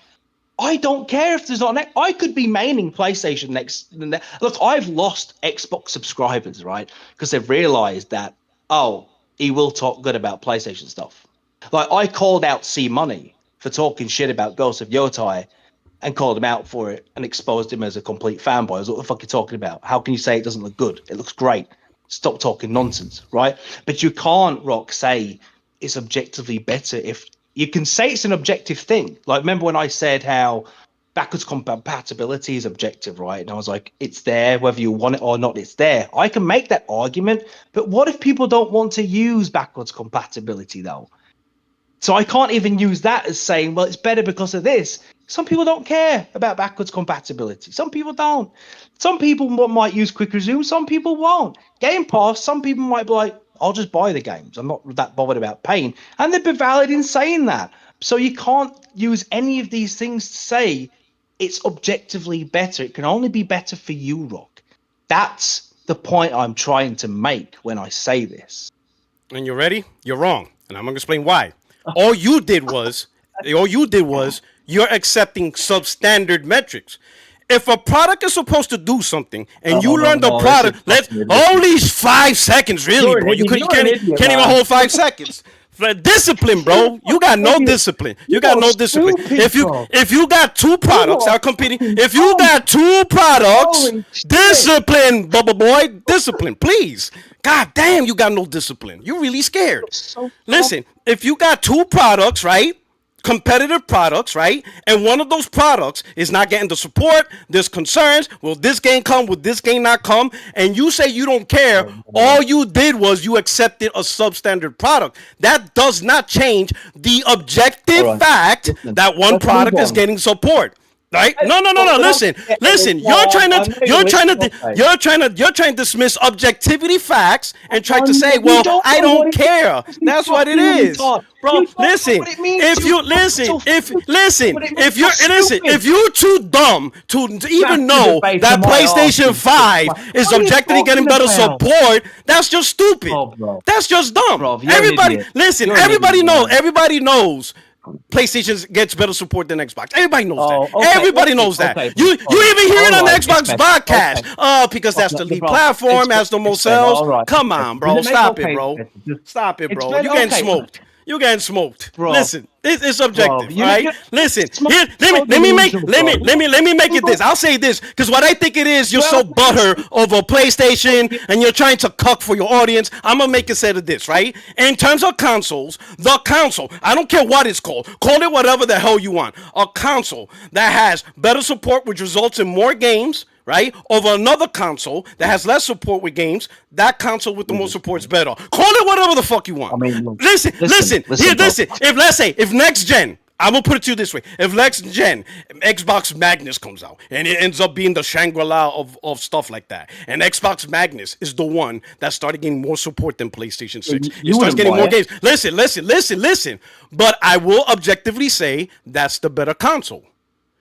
I don't care if there's not an... I could be maining PlayStation next... Look, I've lost Xbox subscribers, right? Because they've realized that he will talk good about PlayStation stuff. Like, I called out C-Money for talking shit about Ghost of Yotai and called him out for it and exposed him as a complete fanboy. I was, what the fuck are you talking about? How can you say it doesn't look good? It looks great. Stop talking nonsense, right? But you can't, Rock, say it's objectively better if... You can say it's an objective thing. Like, remember when I said how backwards compatibility is objective, right? And I was like, it's there, whether you want it or not, it's there. I can make that argument, but what if people don't want to use backwards compatibility, though? So I can't even use that as saying, well, it's better because of this. Some people don't care about backwards compatibility. Some people don't. Some people might use quick resume, some people won't. Game Pass, some people might be like, I'll just buy the games. I'm not that bothered about paying. And they'd be valid in saying that. So you can't use any of these things to say it's objectively better. It can only be better for you, Rock. That's the point I'm trying to make when I say this. And you're ready? You're wrong. And I'm going to explain why. All you did was you're accepting substandard metrics. If a product is supposed to do something and you learn the product, only 5 seconds, really, bro. You can't even hold 5 seconds. Discipline, bro. You got no discipline. You got no discipline. If you got 2 products that are competing, if you got 2 products, discipline, bubba boy, discipline, please. God damn, you got no discipline. You're really scared. Listen, if you got 2 products, right? Competitive products, right? And one of those products is not getting the support. There's concerns. Will this game come? Will this game not come? And you say you don't care. All you did was you accepted a substandard product. That does not change the objective fact that one product is getting support. Right? No. Listen. You're trying to dismiss objectivity facts and try to say, well, I don't care. That's what it is, bro. Listen. If you're too dumb to even know that PlayStation 5 is objectively getting better support, that's just stupid. That's just dumb. Everybody knows. PlayStation gets better support than Xbox. Everybody knows that. Everybody knows that. You even hear it on the Xbox podcast. Because that's the lead platform, has the most sales. Come on, bro. Stop it, bro. You're getting smoked. You're getting smoked. Bro. Listen, it's objective, right? Listen, here, let me make it this. I'll say this, because what I think it is, you're so butthurt over PlayStation and you're trying to cuck for your audience. I'm gonna make it say to this, right? In terms of consoles, the console, I don't care what it's called. Call it whatever the hell you want. A console that has better support, which results in more games, right, over another console that has less support with games, that console with the most support is better. Call it whatever the fuck you want. I mean, listen. If next gen, I'm gonna put it to you this way: if next gen Xbox Magnus comes out and it ends up being the Shangri-La of stuff like that, and Xbox Magnus is the one that started getting more support than PlayStation 6, it starts getting more games. Listen. But I will objectively say that's the better console.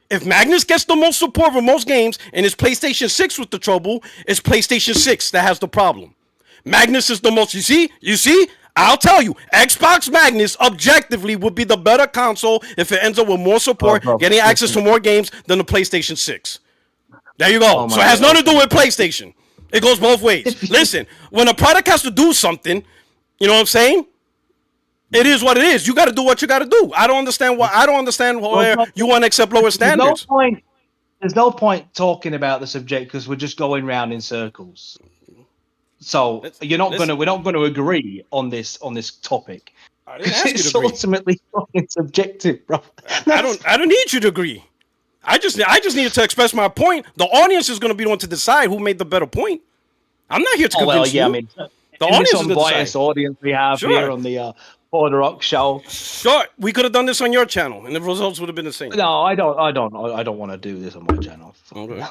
If Magnus gets the most support for most games and it's PlayStation 6 with the trouble, it's PlayStation 6 that has the problem. Magnus is the most, you see? I'll tell you, Xbox Magnus objectively would be the better console if it ends up with more support, getting access to more games than the PlayStation 6. There you go. So it has nothing to do with PlayStation. It goes both ways. Listen, when a product has to do something, you know what I'm saying? It is what it is. You got to do what you got to do. I don't understand why you want to accept lower standards. There's no point talking about the subject because we're just going round in circles. So we're not going to agree on this topic. I didn't ask you to it's agree. Ultimately fucking subjective, bro. I don't need you to agree. I just needed to express my point. The audience is going to be the one to decide who made the better point. I'm not here to convince you. I mean, the audience is the biased audience we have here on the Puertorock show. Sure, we could have done this on your channel, and the results would have been the same. No, I don't want to do this on my channel. Okay.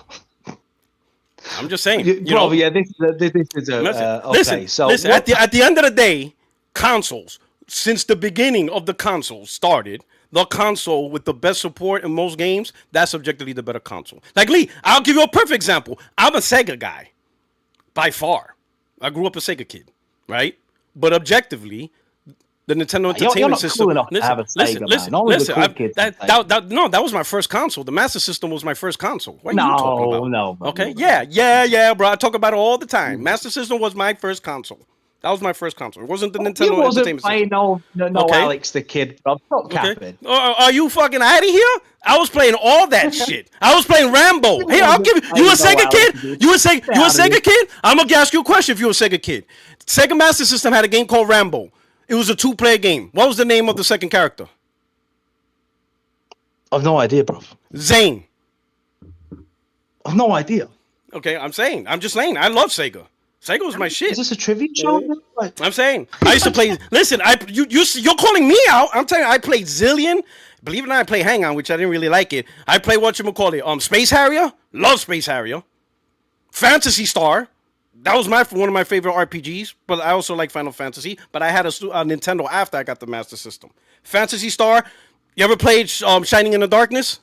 I'm just saying, this is a listen. So listen. At the end of the day, consoles. Since the beginning of the console started, the console with the best support in most games, that's objectively the better console. Like Lee, I'll give you a perfect example. I'm a Sega guy, by far. I grew up a Sega kid, right? But objectively, the Nintendo Entertainment System. That was my first console. The Master System was my first console. What are you talking about? No. Okay, yeah, bro. I talk about it all the time. Master System was my first console. That was my first console. It wasn't the Nintendo Entertainment System. No, Alex the Kid, bro. Stop capping. Are you fucking out of here? I was playing all that shit. I was playing Rambo. Hey, I'll give you. You a Sega kid? You a Sega kid? I'm gonna ask you a question. If you a Sega kid, Sega Master System had a game called Rambo. It was a 2-player game. What was the name of the second character? I've no idea, bro. Zane. I've no idea. Okay, I'm just saying. I love Sega. Sega was my shit. Is this a trivia show? I'm saying. I used to play. Listen, you're calling me out. I'm telling you, I played Zillion. Believe it or not, I play Hang On, which I didn't really like it. I play Space Harrier. Love Space Harrier. Phantasy Star. That was one of my favorite RPGs, but I also like Final Fantasy. But I had a Nintendo after I got the Master System. Phantasy Star. You ever played Shining in the Darkness?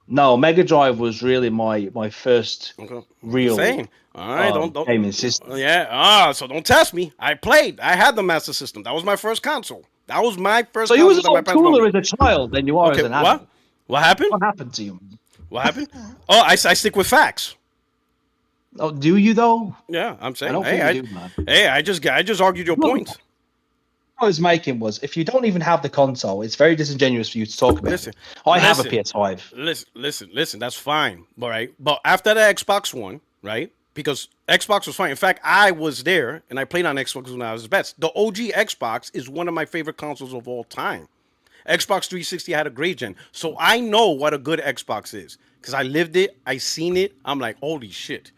No, Mega Drive was really my first real Saying. All right, don't gaming system. Yeah, so don't test me. I played. I had the Master System. That was my first console. That was my first So you console was that a my lot parents bought cooler me. as a child than you are Okay, as an adult. what happened? What happened to you? What happened? Oh, I stick with facts. Oh, do you though? Yeah, I'm saying. I don't think you do, man. Hey, I just argued your points. I was making was if you don't even have the console, it's very disingenuous for you to talk about it. I have a PS5. Listen. That's fine, all right. But after the Xbox One, right? Because Xbox was fine. In fact, I was there and I played on Xbox when I was best. The OG Xbox is one of my favorite consoles of all time. Xbox 360 had a great gen, so I know what a good Xbox is because I lived it, I seen it. I'm like, holy shit.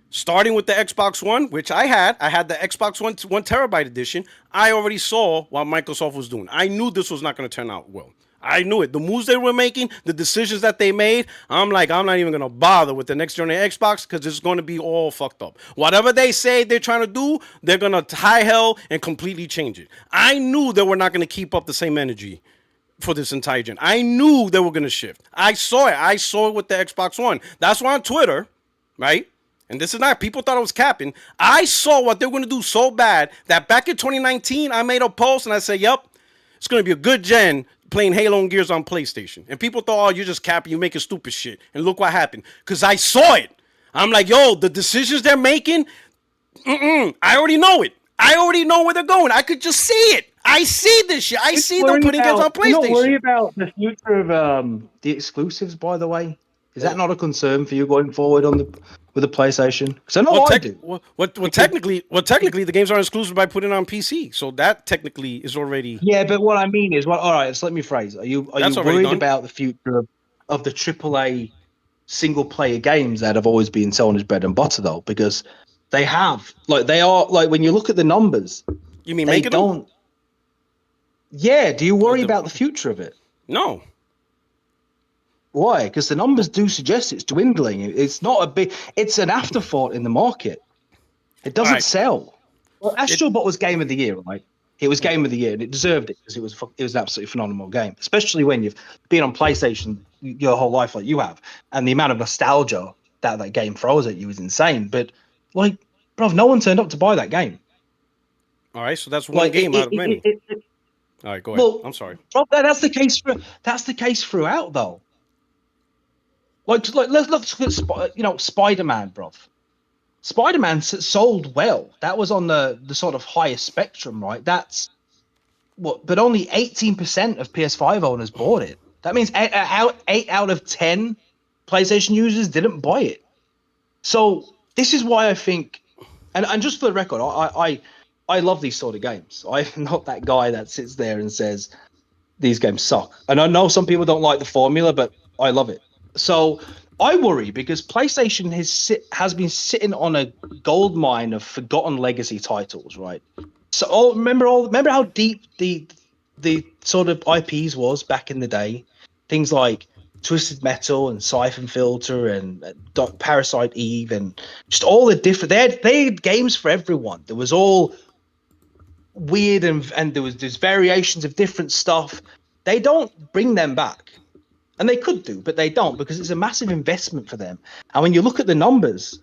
Starting with the Xbox One, which I had the Xbox One 1 terabyte edition. I already saw what Microsoft was doing. I knew this was not going to turn out well. I knew it. The moves they were making, the decisions that they made, I'm like, I'm not even going to bother with the next generation Xbox because it's going to be all fucked up. Whatever they say they're trying to do, they're going to high hell and completely change it. I knew they were not going to keep up the same energy for this entire gen. I knew they were going to shift. I saw it. I saw it with the Xbox One. That's why on Twitter, right? And this is not, people thought I was capping. I saw what they were going to do so bad that back in 2019, I made a post and I said, yep, it's going to be a good gen playing Halo and Gears on PlayStation. And people thought, oh, you're just capping, you're making stupid shit. And look what happened. Because I saw it. I'm like, yo, the decisions they're making, I already know it. I already know where they're going. I could just see it. I see this shit. I see them putting games on PlayStation. You're not worried about the future of the exclusives, by the way? Is that not a concern for you going forward with the PlayStation? Because I know I do. Technically, the games are exclusive by putting it on PC. So that technically is already. Yeah, but what I mean is, all right. So let me phrase. Are you worried about the future of the AAA single player games that have always been Sony's bread and butter, though? Because they have, they are when you look at the numbers. You mean making them? Yeah. Do you worry about the future of it? No. Why? Because the numbers do suggest it's dwindling. It's not it's an afterthought in the market. It doesn't sell. Well, Astrobot was Game of the Year, right? It was Game of the Year, and it deserved it because it was an absolutely phenomenal game. Especially when you've been on PlayStation your whole life, like you have, and the amount of nostalgia that game throws at you is insane. But bro, no one turned up to buy that game. All right, so that's one game out of many. All right, go ahead. Well, I'm sorry. Bro, that's the case throughout, though. Let's look at Spider-Man, bro. Spider-Man sold well. That was on the sort of highest spectrum, right? That's but only 18% of PS5 owners bought it. That means 8 out of 10 PlayStation users didn't buy it. So this is why I think, and just for the record, I love these sort of games. I'm not that guy that sits there and says these games suck. And I know some people don't like the formula, but I love it. So I worry because PlayStation has been sitting on a gold mine of forgotten legacy titles, right? So remember how deep the sort of IPs was back in the day. Things like Twisted Metal and Siphon Filter and Parasite Eve and just all the different. They had games for everyone. There was all weird and there's variations of different stuff. They don't bring them back. And they could do, but they don't because it's a massive investment for them. And when you look at the numbers,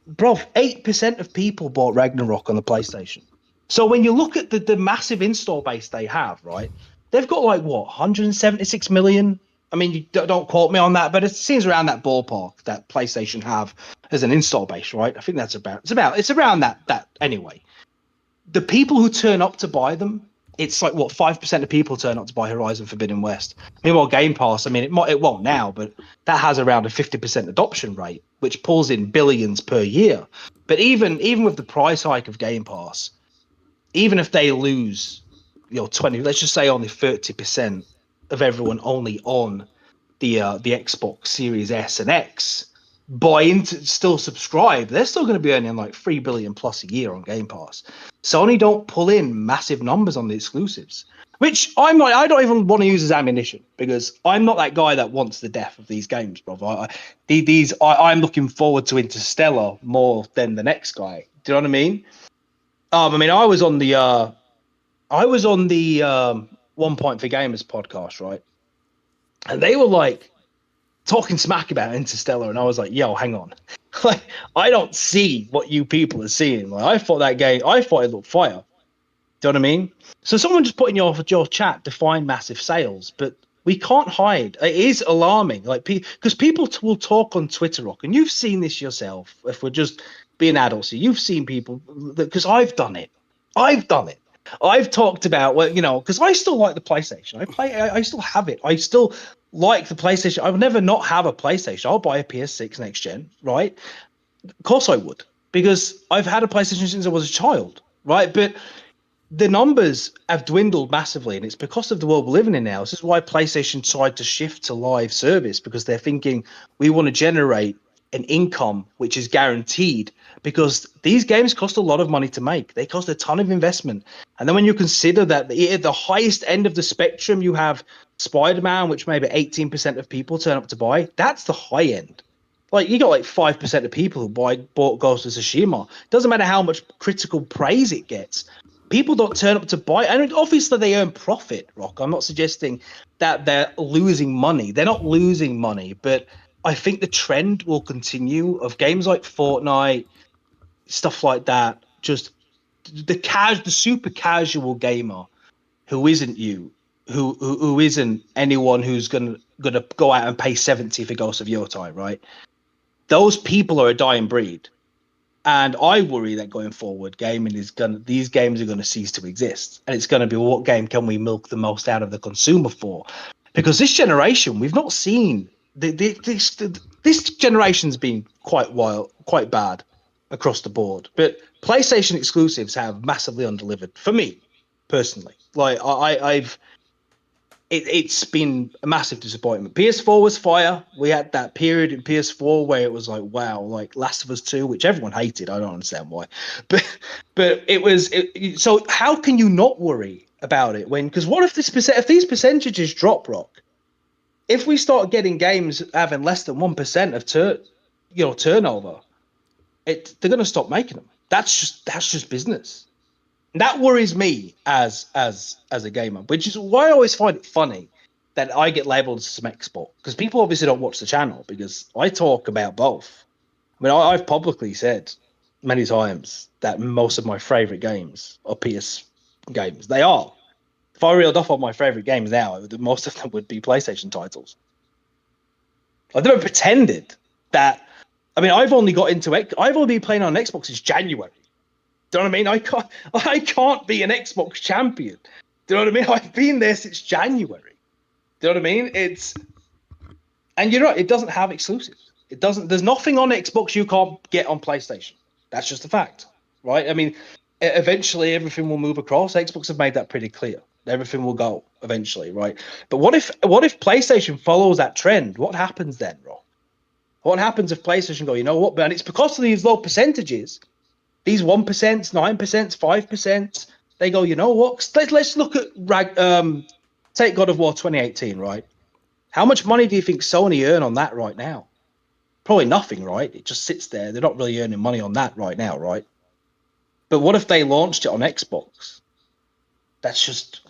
bro, 8% of people bought Ragnarok on the PlayStation. So when you look at the massive install base they have, right, they've got 176 million. I mean, you don't quote me on that, but it seems around that ballpark that PlayStation have as an install base, right? I think it's around that anyway. The people who turn up to buy them, it's 5% of people turn up to buy Horizon Forbidden West. Meanwhile, Game Pass, I mean, it won't now, but that has around a 50% adoption rate, which pulls in billions per year. But even with the price hike of Game Pass, even if they lose, 20, let's just say only 30% of everyone only on the Xbox Series S and X buy into still subscribe, they're still going to be earning $3 billion plus a year on Game Pass. Sony don't pull in massive numbers on the exclusives, which I don't even want to use as ammunition because I'm not that guy that wants the death of these games, bro. I'm looking forward to Interstellar more than the next guy. Do you know what I mean? I was on the 1 Point for Gamers podcast, right? And they were like, talking smack about Interstellar, and I was like, yo, hang on. Like, I don't see what you people are seeing. Like, I thought it looked fire. Do you know what I mean? So someone just put in your chat, define massive sales, but we can't hide. It is alarming, like, because people will talk on Twitter, Rock, and you've seen this yourself. If we're just being adults, you've seen people, because I've done it. I've talked about, well, because I still like the PlayStation. I still have it. I still like the PlayStation. I would never not have a PlayStation. I'll buy a PS6 next gen, right? Of course I would, because I've had a PlayStation since I was a child, right? But the numbers have dwindled massively, and it's because of the world we're living in now. This is why PlayStation tried to shift to live service, because they're thinking we want to generate an income which is guaranteed, because these games cost a lot of money to make. They cost a ton of investment. And then when you consider that at the highest end of the spectrum, you have Spider-Man, which maybe 18% of people turn up to buy. That's the high end. Like, you got like 5% of people who bought Ghost of Tsushima. Doesn't matter how much critical praise it gets. People don't turn up to buy, and obviously they earn profit, Rock. I'm not suggesting that they're losing money. They're not losing money, but I think the trend will continue of games like Fortnite, stuff like that. Just the super casual gamer who isn't you, who isn't anyone who's gonna go out and pay 70 for Ghost of Your Time, right? Those people are a dying breed. And I worry that going forward, these games are going to cease to exist. And it's going to be, what game can we milk the most out of the consumer for? Because this generation, we've not seen this generation's been quite bad across the board. But PlayStation exclusives have massively undelivered for me personally. Like, it's been a massive disappointment. PS4 was fire. We had that period in PS4 where it was like, wow, like Last of Us 2, which everyone hated. I don't understand why, but it was. So how can you not worry about it because what if if these percentages drop, Rock? If we start getting games having less than 1% of turnover, they're going to stop making them. That's just business. That worries me as a gamer, which is why I always find it funny that I get labelled as some export, because people obviously don't watch the channel, because I talk about both. I mean, I've publicly said many times that most of my favourite games are PS games. They are. If I reeled off on my favourite games now, most of them would be PlayStation titles. I've never pretended that. I mean, I've only been playing on Xbox since January. Do you know what I mean? I can't be an Xbox champion. Do you know what I mean? I've been there since January. Do you know what I mean? And you're right, it doesn't have exclusives. There's nothing on Xbox you can't get on PlayStation. That's just a fact, right? I mean, eventually everything will move across. Xbox have made that pretty clear. Everything will go eventually, right? But what if PlayStation follows that trend? What happens then, Rob? What happens if PlayStation go, you know what, man, it's because of these low percentages. These 1%, 9%, 5%, they go, you know what? Let's look at take God of War 2018, right? How much money do you think Sony earn on that right now? Probably nothing, right? It just sits there. They're not really earning money on that right now, right? But what if they launched it on Xbox? That's just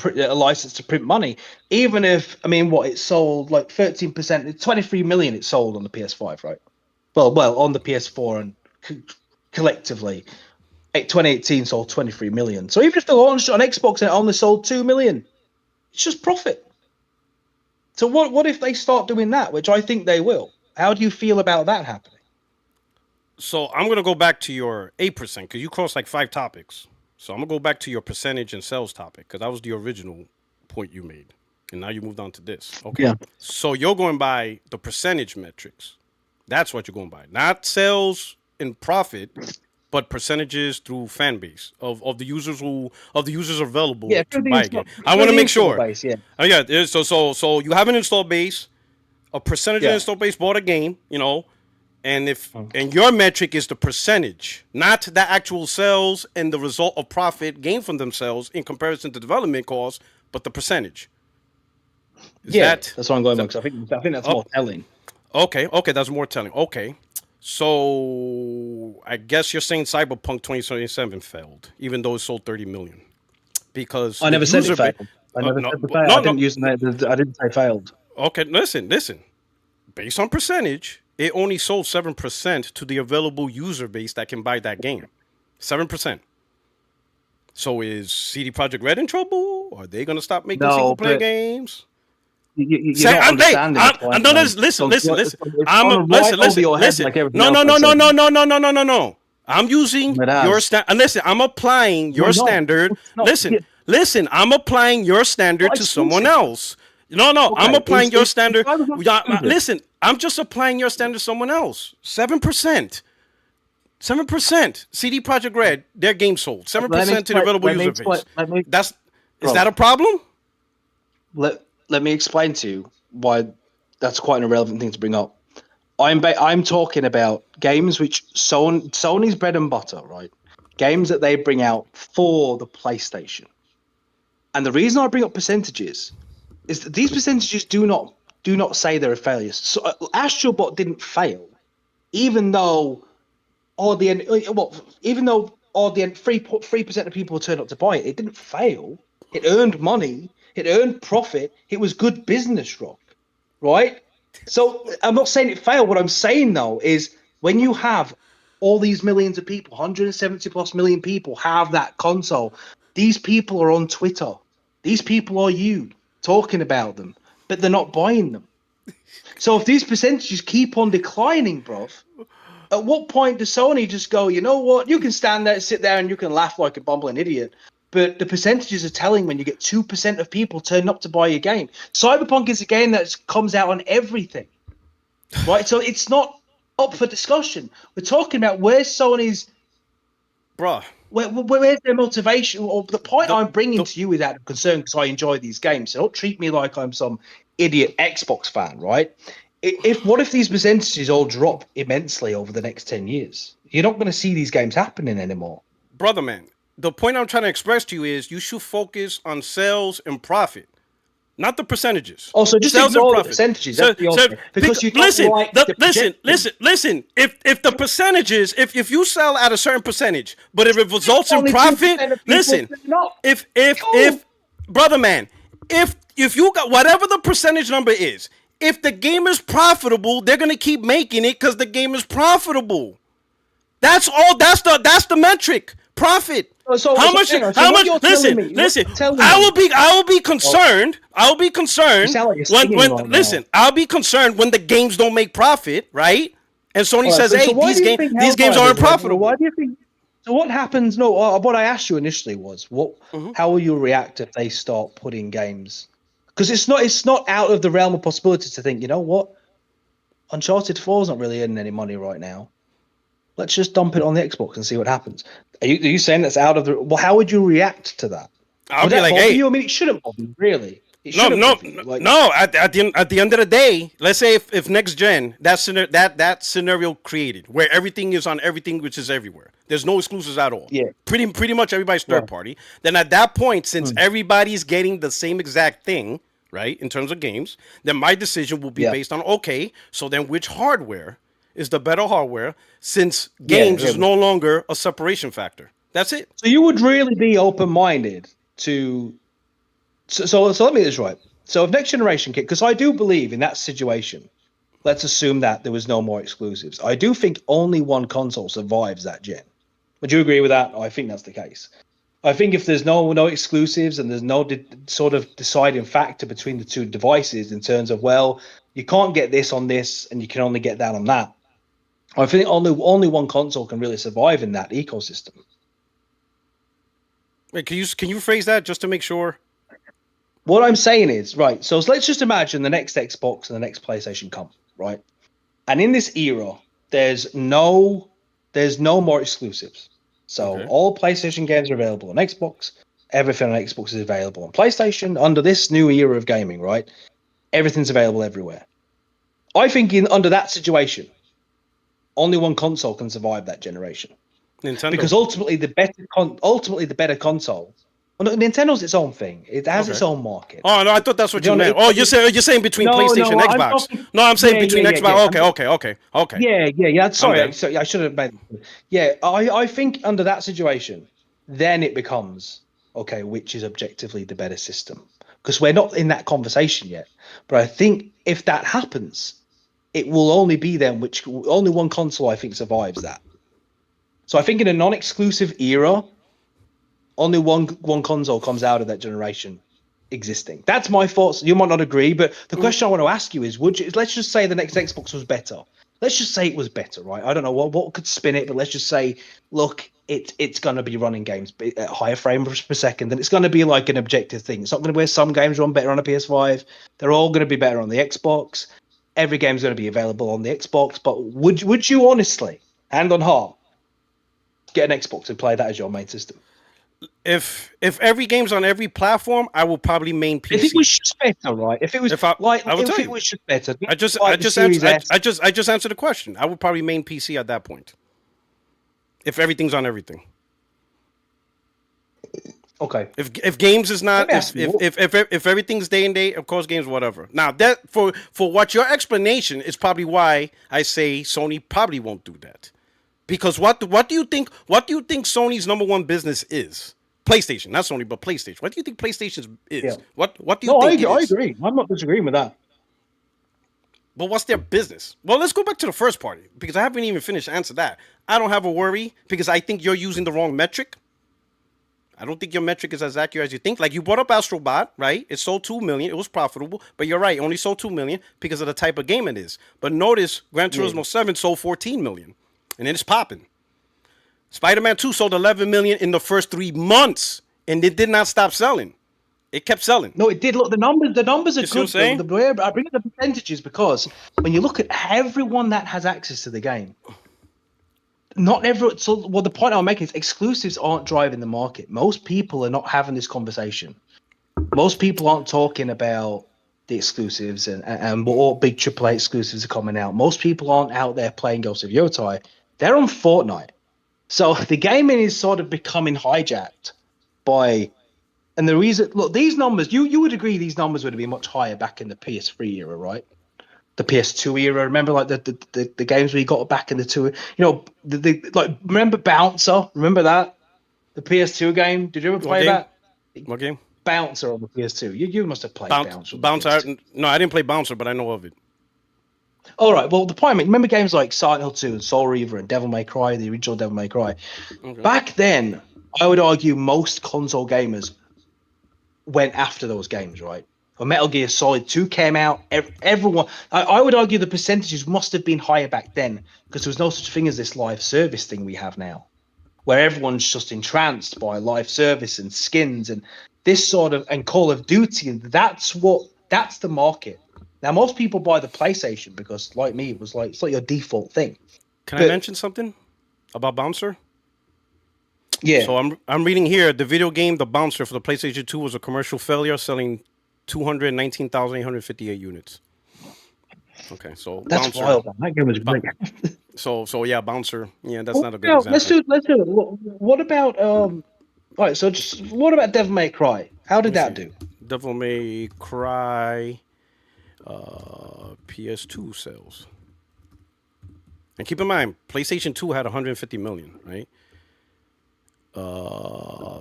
a license to print money. Even if, I mean, it sold like 13%, 23 million it sold on the PS5, right? Well, on the PS4 and collectively, 2018 sold 23 million. So even if they launched it on Xbox and it only sold 2 million, it's just profit. So what if they start doing that, which I think they will? How do you feel about that happening? So I'm going to go back to your 8%, because you crossed like 5 topics. So I'm going to go back to your percentage and sales topic, because that was the original point you made. And now you moved on to this. Okay. Yeah. So you're going by the percentage metrics. That's what you're going by. Not sales and profit, but percentages through fan base of the users available to buy again. I want to make sure. Base, yeah. Yeah. So you have an install base, a percentage of install base bought a game, and and your metric is the percentage, not the actual sales and the result of profit gained from themselves in comparison to development costs, but the percentage. That's what I'm going with. I think that's more telling. Okay, that's more telling. Okay. So I guess you're saying Cyberpunk 2077 failed, even though it sold 30 million. Because I never said it failed. I didn't say failed. Okay, listen. based on percentage, it only sold 7% to the available user base that can buy that game. 7%. So is CD Projekt Red in trouble? Are they going to stop making No, single-player but games? you're not understanding the point. No, listen. It's Listen. gone right over your head like everything else I said. No. I'm using It has. your standard. Listen, I'm applying your No, standard. it's not. Listen. I'm applying your standard Not to someone exclusive. else. No. Okay, I'm applying your it's standard. not exclusive. Listen, I'm just applying your standard to someone else. 7%. 7%. CD Projekt Red, their game sold. 7% to the available user base. Is that a problem? Let me explain to you why that's quite an irrelevant thing to bring up. I'm talking about games which Sony's bread and butter, right? Games that they bring out for the PlayStation. And the reason I bring up percentages is that these percentages do not say they're a failure. So Astrobot didn't fail, even though even though 3% of people turned up to buy it. It didn't fail. It earned money. It earned profit. It was good business, Rock. Right? So I'm not saying it failed. What I'm saying, though, is when you have all these millions of people, 170 plus million people have that console, these people are on Twitter. These people are you talking about them, but they're not buying them. So if these percentages keep on declining, bruv, at what point does Sony just go, you know what, you can stand there, sit there, and you can laugh like a bumbling idiot, but the percentages are telling when you get 2% of people turning up to buy your game. Cyberpunk is a game that comes out on everything, right? So it's not up for discussion. We're talking about where's Sony's... Bruh. Where's their motivation? Or the point I'm bringing to you is out of concern because I enjoy these games. So don't treat me like I'm some idiot Xbox fan, right? What if these percentages all drop immensely over the next 10 years? You're not going to see these games happening anymore. Brother, man, the point I'm trying to express to you is you should focus on sales and profit, not the percentages. Also, just sales ignore the percentages. Because you listen. If the percentages, if you sell at a certain percentage, but if it results in profit, listen. If brother, man, if you got whatever the percentage number is, if the game is profitable, they're gonna keep making it because the game is profitable. That's all. That's the metric. Profit. How much? Listen. I will be concerned. I'll be concerned when I'll be concerned when the games don't make profit, right? And Sony says, "Hey, these games aren't profitable." Why do you think? So what happens? No, what I asked you initially was, how will you react if they start putting games? Because it's not out of the realm of possibility to think, you know what, Uncharted 4 is not really earning any money right now. Let's just dump it on the Xbox and see what happens. Are you saying that's out of the... Well, how would you react to that? I'll be like, hey... I mean, it shouldn't bother you, really. No. At the end of the day, let's say if next gen, that scenario created, where everything is on everything, which is everywhere. There's no exclusives at all. Yeah. Pretty much everybody's third party. Then at that point, since everybody's getting the same exact thing, right, in terms of games, then my decision will be based on, okay, so then which hardware is the better hardware, since games is no longer a separation factor. That's it. So you would really be open-minded to... So let me get this right. So if next generation kit, because I do believe in that situation, let's assume that there was no more exclusives. I do think only one console survives that gen. Would you agree with that? I think that's the case. I think if there's no exclusives and there's no sort of deciding factor between the two devices in terms of, well, you can't get this on this and you can only get that on that, I think only one console can really survive in that ecosystem. Wait, can you phrase that just to make sure? What I'm saying is, right, so let's just imagine the next Xbox and the next PlayStation come, right? And in this era, there's no more exclusives. So all PlayStation games are available on Xbox. Everything on Xbox is available on PlayStation. Under this new era of gaming, right, everything's available everywhere. I think under that situation, only one console can survive that generation. Nintendo. Because ultimately the better console. Well, Nintendo's its own thing. It has its own market. Oh no, I thought that's what you meant. Oh, you're saying between PlayStation and Xbox. I'm saying between Xbox. Yeah. Okay. Yeah. Sorry, I should have made. Yeah, I think under that situation, then it becomes okay, which is objectively the better system? Because we're not in that conversation yet. But I think if that happens, it will only be them, which only one console I think survives that. So I think in a non-exclusive era, only one console comes out of that generation existing. That's my thoughts. You might not agree, but the question I want to ask you is: let's just say the next Xbox was better. Let's just say it was better, right? I don't know what could spin it, but let's just say, look, it's going to be running games at higher frames per second, and it's going to be like an objective thing. It's not going to be where some games run better on a PS5. They're all going to be better on the Xbox. Every game's going to be available on the Xbox. But would you honestly, hand on heart, get an Xbox and play that as your main system? If every game's on every platform, I will probably main PC. If it was just better, right? If it was If it was just better, I just answered the question. I would probably main PC at that point. If everything's on everything. Okay. If games is not if everything's day and date, of course games whatever. Now that for what your explanation is probably why I say Sony probably won't do that. Because what do you think Sony's number one business is? PlayStation, not Sony, but PlayStation. What do you think PlayStation is? Yeah. What do you think? I agree. I'm not disagreeing with that. But what's their business? Well, let's go back to the first party because I haven't even finished to answer that. I don't have a worry because I think you're using the wrong metric. I don't think your metric is as accurate as you think. Like you brought up Astrobot, right? It sold 2 million. It was profitable, but you're right. It only sold 2 million because of the type of game it is. But notice Gran Turismo 7 sold 14 million. And then it's popping. Spider-Man 2 sold 11 million in the first 3 months, and it did not stop selling. It kept selling. No, it did. Look, the numbers are good. The way I bring up the percentages because when you look at everyone that has access to the game, not everyone. So, well, the point I'm making is exclusives aren't driving the market. Most people are not having this conversation. Most people aren't talking about the exclusives and what big AAA exclusives are coming out. Most people aren't out there playing Ghost of Yotei. They're on Fortnite. So the gaming is sort of becoming hijacked by, and the reason, look, these numbers, you would agree these numbers would have been much higher back in the PS3 era, right? The PS2 era. Remember like the games we got back in the two, remember Bouncer? Remember that? The PS2 game? Did you ever play that? What game? Bouncer on the PS2. You must have played Bouncer. Bouncer. No, I didn't play Bouncer, but I know of it. All right. Well, the point. Remember games like Silent Hill 2 and Soul Reaver and Devil May Cry, the original Devil May Cry. Okay. Back then, I would argue most console gamers went after those games, right? When Metal Gear Solid 2 came out, everyone. I would argue the percentages must have been higher back then because there was no such thing as this live service thing we have now, where everyone's just entranced by live service and skins and this sort of and Call of Duty, and that's the market. Now, most people buy the PlayStation because, like me, it's like your default thing. Can I mention something about Bouncer? Yeah. So I'm reading here the video game The Bouncer for the PlayStation 2 was a commercial failure, selling 219,858 units. Okay, so that's Bouncer. Wild. That game was great. So yeah, Bouncer. Yeah, that's not a good example. Let's do it. What about all right? So what about Devil May Cry? How did that do? Devil May Cry. PS2 sales. And keep in mind, PlayStation 2 had 150 million, right?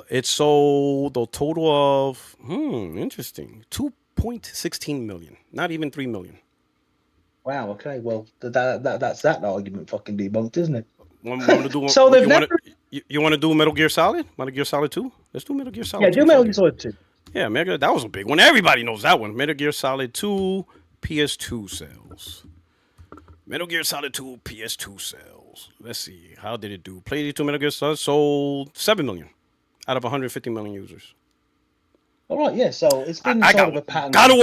It sold a total of interesting 2.16 million, not even 3 million. Wow. Okay. Well, that's that argument fucking debunked, isn't it? You want to do Metal Gear Solid? Metal Gear Solid 2? Let's do Metal Gear Solid. Yeah, do Metal Gear Solid 2. Yeah, that was a big one. Everybody knows that one. Metal Gear Solid 2 PS2 sales. Metal Gear Solid 2 PS2 sales. Let's see. How did it do? PlayStation 2 Metal Gear Solid sold 7 million out of 150 million users. All right, yeah. So it's been sort of a pattern. God of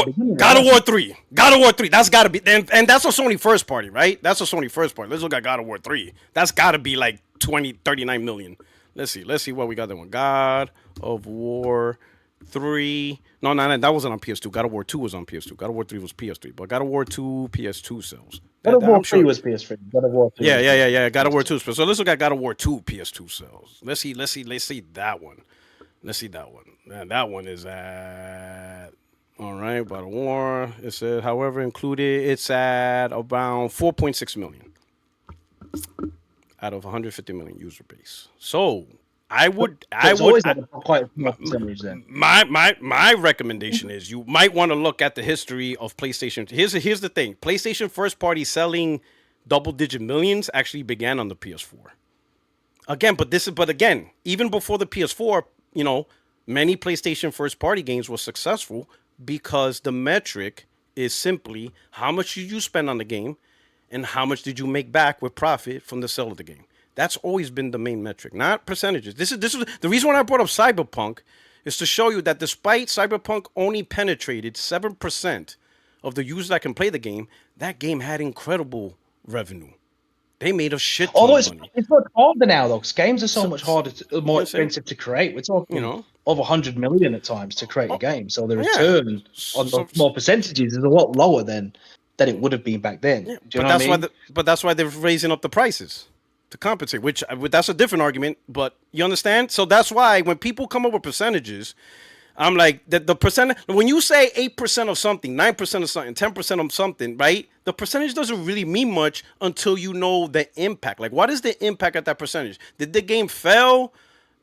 War 3. God of War 3. That's got to be. And that's a Sony first party, right? That's a Sony first party. Let's look at God of War 3. That's got to be like 39 million. Let's see what we got there. God of War 3. No, that wasn't on PS2. God of War 2 was on PS2. God of War 3 was PS3. But God of War 2 PS2 sales. God of War 3 was PS3. God of War 3. Yeah. God of War 2. So let's look at God of War 2 PS2 sales. Let's see that one. Let's see that one. And that one is at all right. God of War. It says, however, included. It's at around 4.6 million out of 150 million user base. So It's always quite a small percentage then. My recommendation is you might want to look at the history of PlayStation. Here's the thing: PlayStation first party selling double-digit millions actually began on the PS4. But again, even before the PS4, many PlayStation first party games were successful because the metric is simply how much did you spend on the game and how much did you make back with profit from the sale of the game. That's always been the main metric, not percentages. This is the reason why I brought up Cyberpunk is to show you that despite Cyberpunk only penetrated 7% of the users that can play the game, that game had incredible revenue. They made a shit ton of money. It's much harder now, though, because games are so much harder, more expensive to create. We're talking over 100 million at times to create a game. So the return on the more percentages is a lot lower than it would have been back then. Yeah, Do you know what I mean? But that's why they're raising up the prices to compensate, which that's a different argument. But you understand? So that's why when people come up with percentages, I'm like, the percent, when you say 8% of something, 9% of something, 10% of something, right? The percentage doesn't really mean much until you know the impact. Like, what is the impact at that percentage? Did the game fail?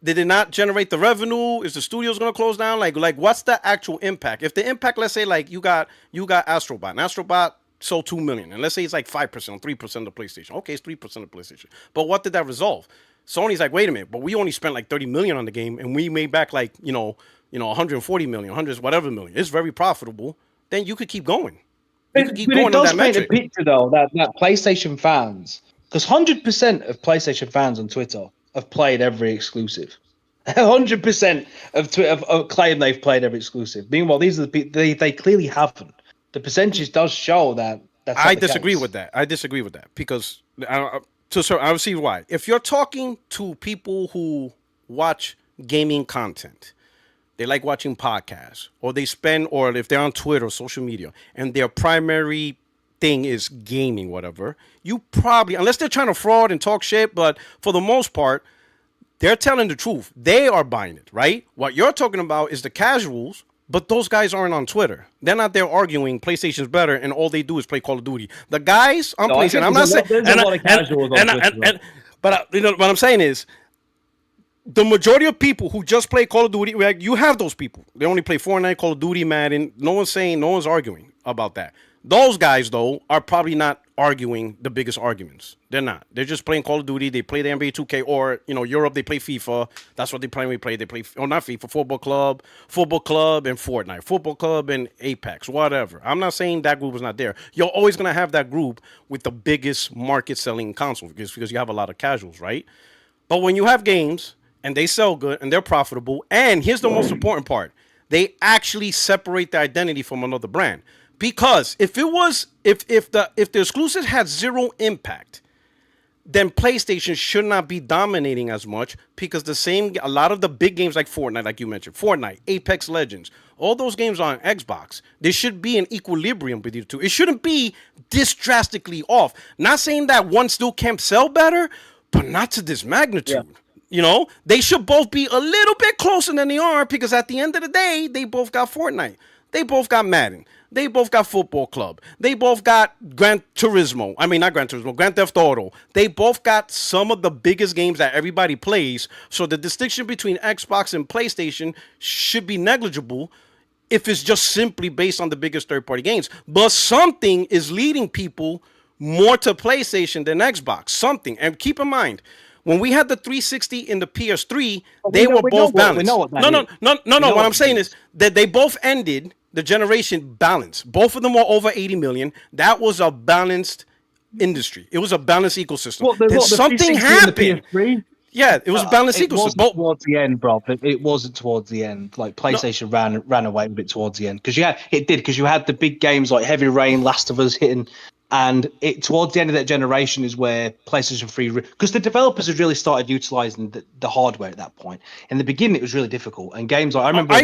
Did it not generate the revenue? Is the studio's going to close down? Like, what's the actual impact? If the impact, let's say, like, you got Astrobot, and Astrobot sold 2 million, and let's say it's like 5%, 3% of PlayStation. Okay, it's 3% of PlayStation. But what did that resolve? Sony's like, wait a minute, but we only spent like 30 million on the game, and we made back like, 140 million, 100 whatever million. It's very profitable. Then you could keep going. You could keep going it on does that paint metric. a picture, though, that PlayStation fans, because 100% of PlayStation fans on Twitter have played every exclusive. 100% of claim they've played every exclusive. Meanwhile, these are the people, they clearly haven't. The percentage does show that. I disagree with that. I disagree with that because I'll see why. If you're talking to people who watch gaming content, they like watching podcasts, or or if they're on Twitter or social media, and their primary thing is gaming, whatever, you probably, unless they're trying to fraud and talk shit, but for the most part, they're telling the truth. They are buying it, right? What you're talking about is the casuals, but those guys aren't on Twitter. They're not there arguing PlayStation's better, and all they do is play Call of Duty. The guys on PlayStation, I'm not saying, but what I'm saying is, the majority of people who just play Call of Duty, like, you have those people. They only play Fortnite, Call of Duty, Madden. No one's arguing about that. Those guys, though, are probably not arguing the biggest arguments. They're not. They're just playing Call of Duty. They play the NBA 2K, or, Europe, they play FIFA. That's what they primarily play. They play, not FIFA, Football Club, and Fortnite, Football Club and Apex, whatever. I'm not saying that group is not there. You're always going to have that group with the biggest market-selling consoles because you have a lot of casuals, right? But when you have games and they sell good and they're profitable, and here's the most important part, they actually separate the identity from another brand. Because if the exclusive had zero impact, then PlayStation should not be dominating as much, because a lot of the big games like Fortnite, like you mentioned, Fortnite, Apex Legends, all those games on Xbox, there should be an equilibrium between the two. It shouldn't be this drastically off. Not saying that one still can't sell better, but not to this magnitude. Yeah. They should both be a little bit closer than they are, because at the end of the day, they both got Fortnite. They both got Madden. They both got Football Club. They both got Grand Theft Auto. They both got some of the biggest games that everybody plays. So the distinction between Xbox and PlayStation should be negligible if it's just simply based on the biggest third-party games. But something is leading people more to PlayStation than Xbox. Something. And keep in mind, when we had the 360 and the PS3, they were both balanced. No. What I'm saying is that they both ended the generation balanced. Both of them were over 80 million. That was a balanced industry. It was a balanced ecosystem. Well, then something happened. Yeah, it was a balanced ecosystem. It wasn't towards the end, bro. It wasn't towards the end. Like, PlayStation ran away with it towards the end. Because you had the big games like Heavy Rain, Last of Us hitting. And towards the end of that generation is where PlayStation 3, because the developers had really started utilizing the hardware at that point. In the beginning, it was really difficult. And games like, I remember,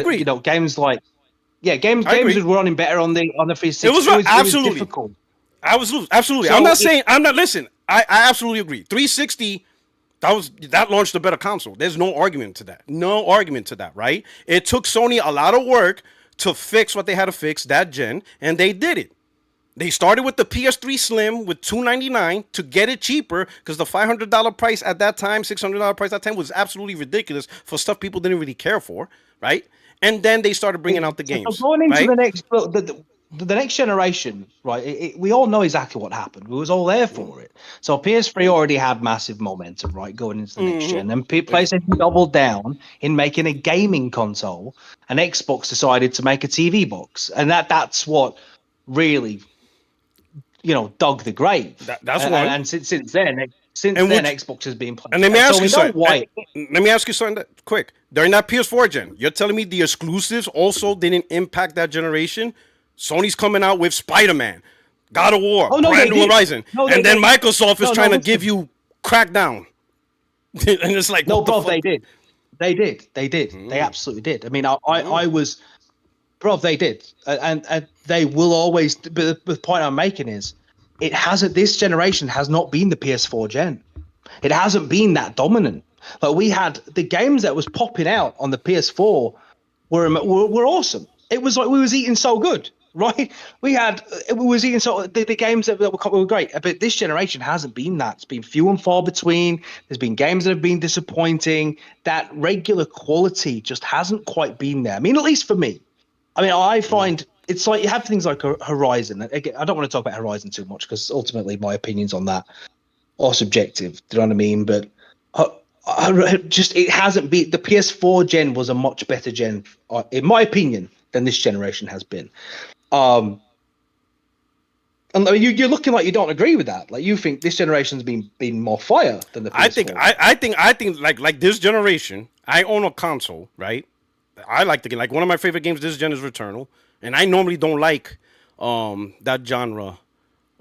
games like, games were running better on the 360. It was absolutely difficult. Absolutely. So listen, I absolutely agree. 360, that launched a better console. There's no argument to that. Right? It took Sony a lot of work to fix what they had to fix that gen, and they did it. They started with the PS3 Slim with $299 to get it cheaper because the $500 price at that time, $600 price at that time was absolutely ridiculous for stuff people didn't really care for, right? And then they started bringing out the games. So going into right? the next, the next generation, right? We all know exactly what happened. We was all there for it. So PS3 already had massive momentum, right, going into the next gen. And PlayStation doubled down in making a gaming console, and Xbox decided to make a TV box, and that's what really, dug the grave. That's one. And since then. Xbox has been playing. And let me ask you something. Why. Let me ask you something quick. During that PS4 gen, you're telling me the exclusives also didn't impact that generation? Sony's coming out with Spider-Man, God of War, Brand New Horizon, and then Microsoft is trying to give you Crackdown. And it's like, no, bro, they did. They absolutely did. I mean, I was, bro, they did, and they will always. But the point I'm making is, this generation has not been the PS4 gen. It hasn't been that dominant. Like, we had the games that was popping out on the PS4 were awesome. It was like we was eating so good, right? We was eating so the games that were great. But this generation hasn't been that. It's been few and far between. There's been games that have been disappointing. That regular quality just hasn't quite been there. I mean, at least for me. I mean, I find it's like you have things like Horizon. Again, I don't want to talk about Horizon too much because ultimately my opinions on that are subjective. Do you know what I mean? But it hasn't been. The PS4 gen was a much better gen, in my opinion, than this generation has been. And I mean, you're looking like you don't agree with that. Like, you think this generation's been more fire than the PS4. I think like this generation. I own a console, right? I like the game. Like, one of my favorite games this gen is Returnal, and I normally don't like that genre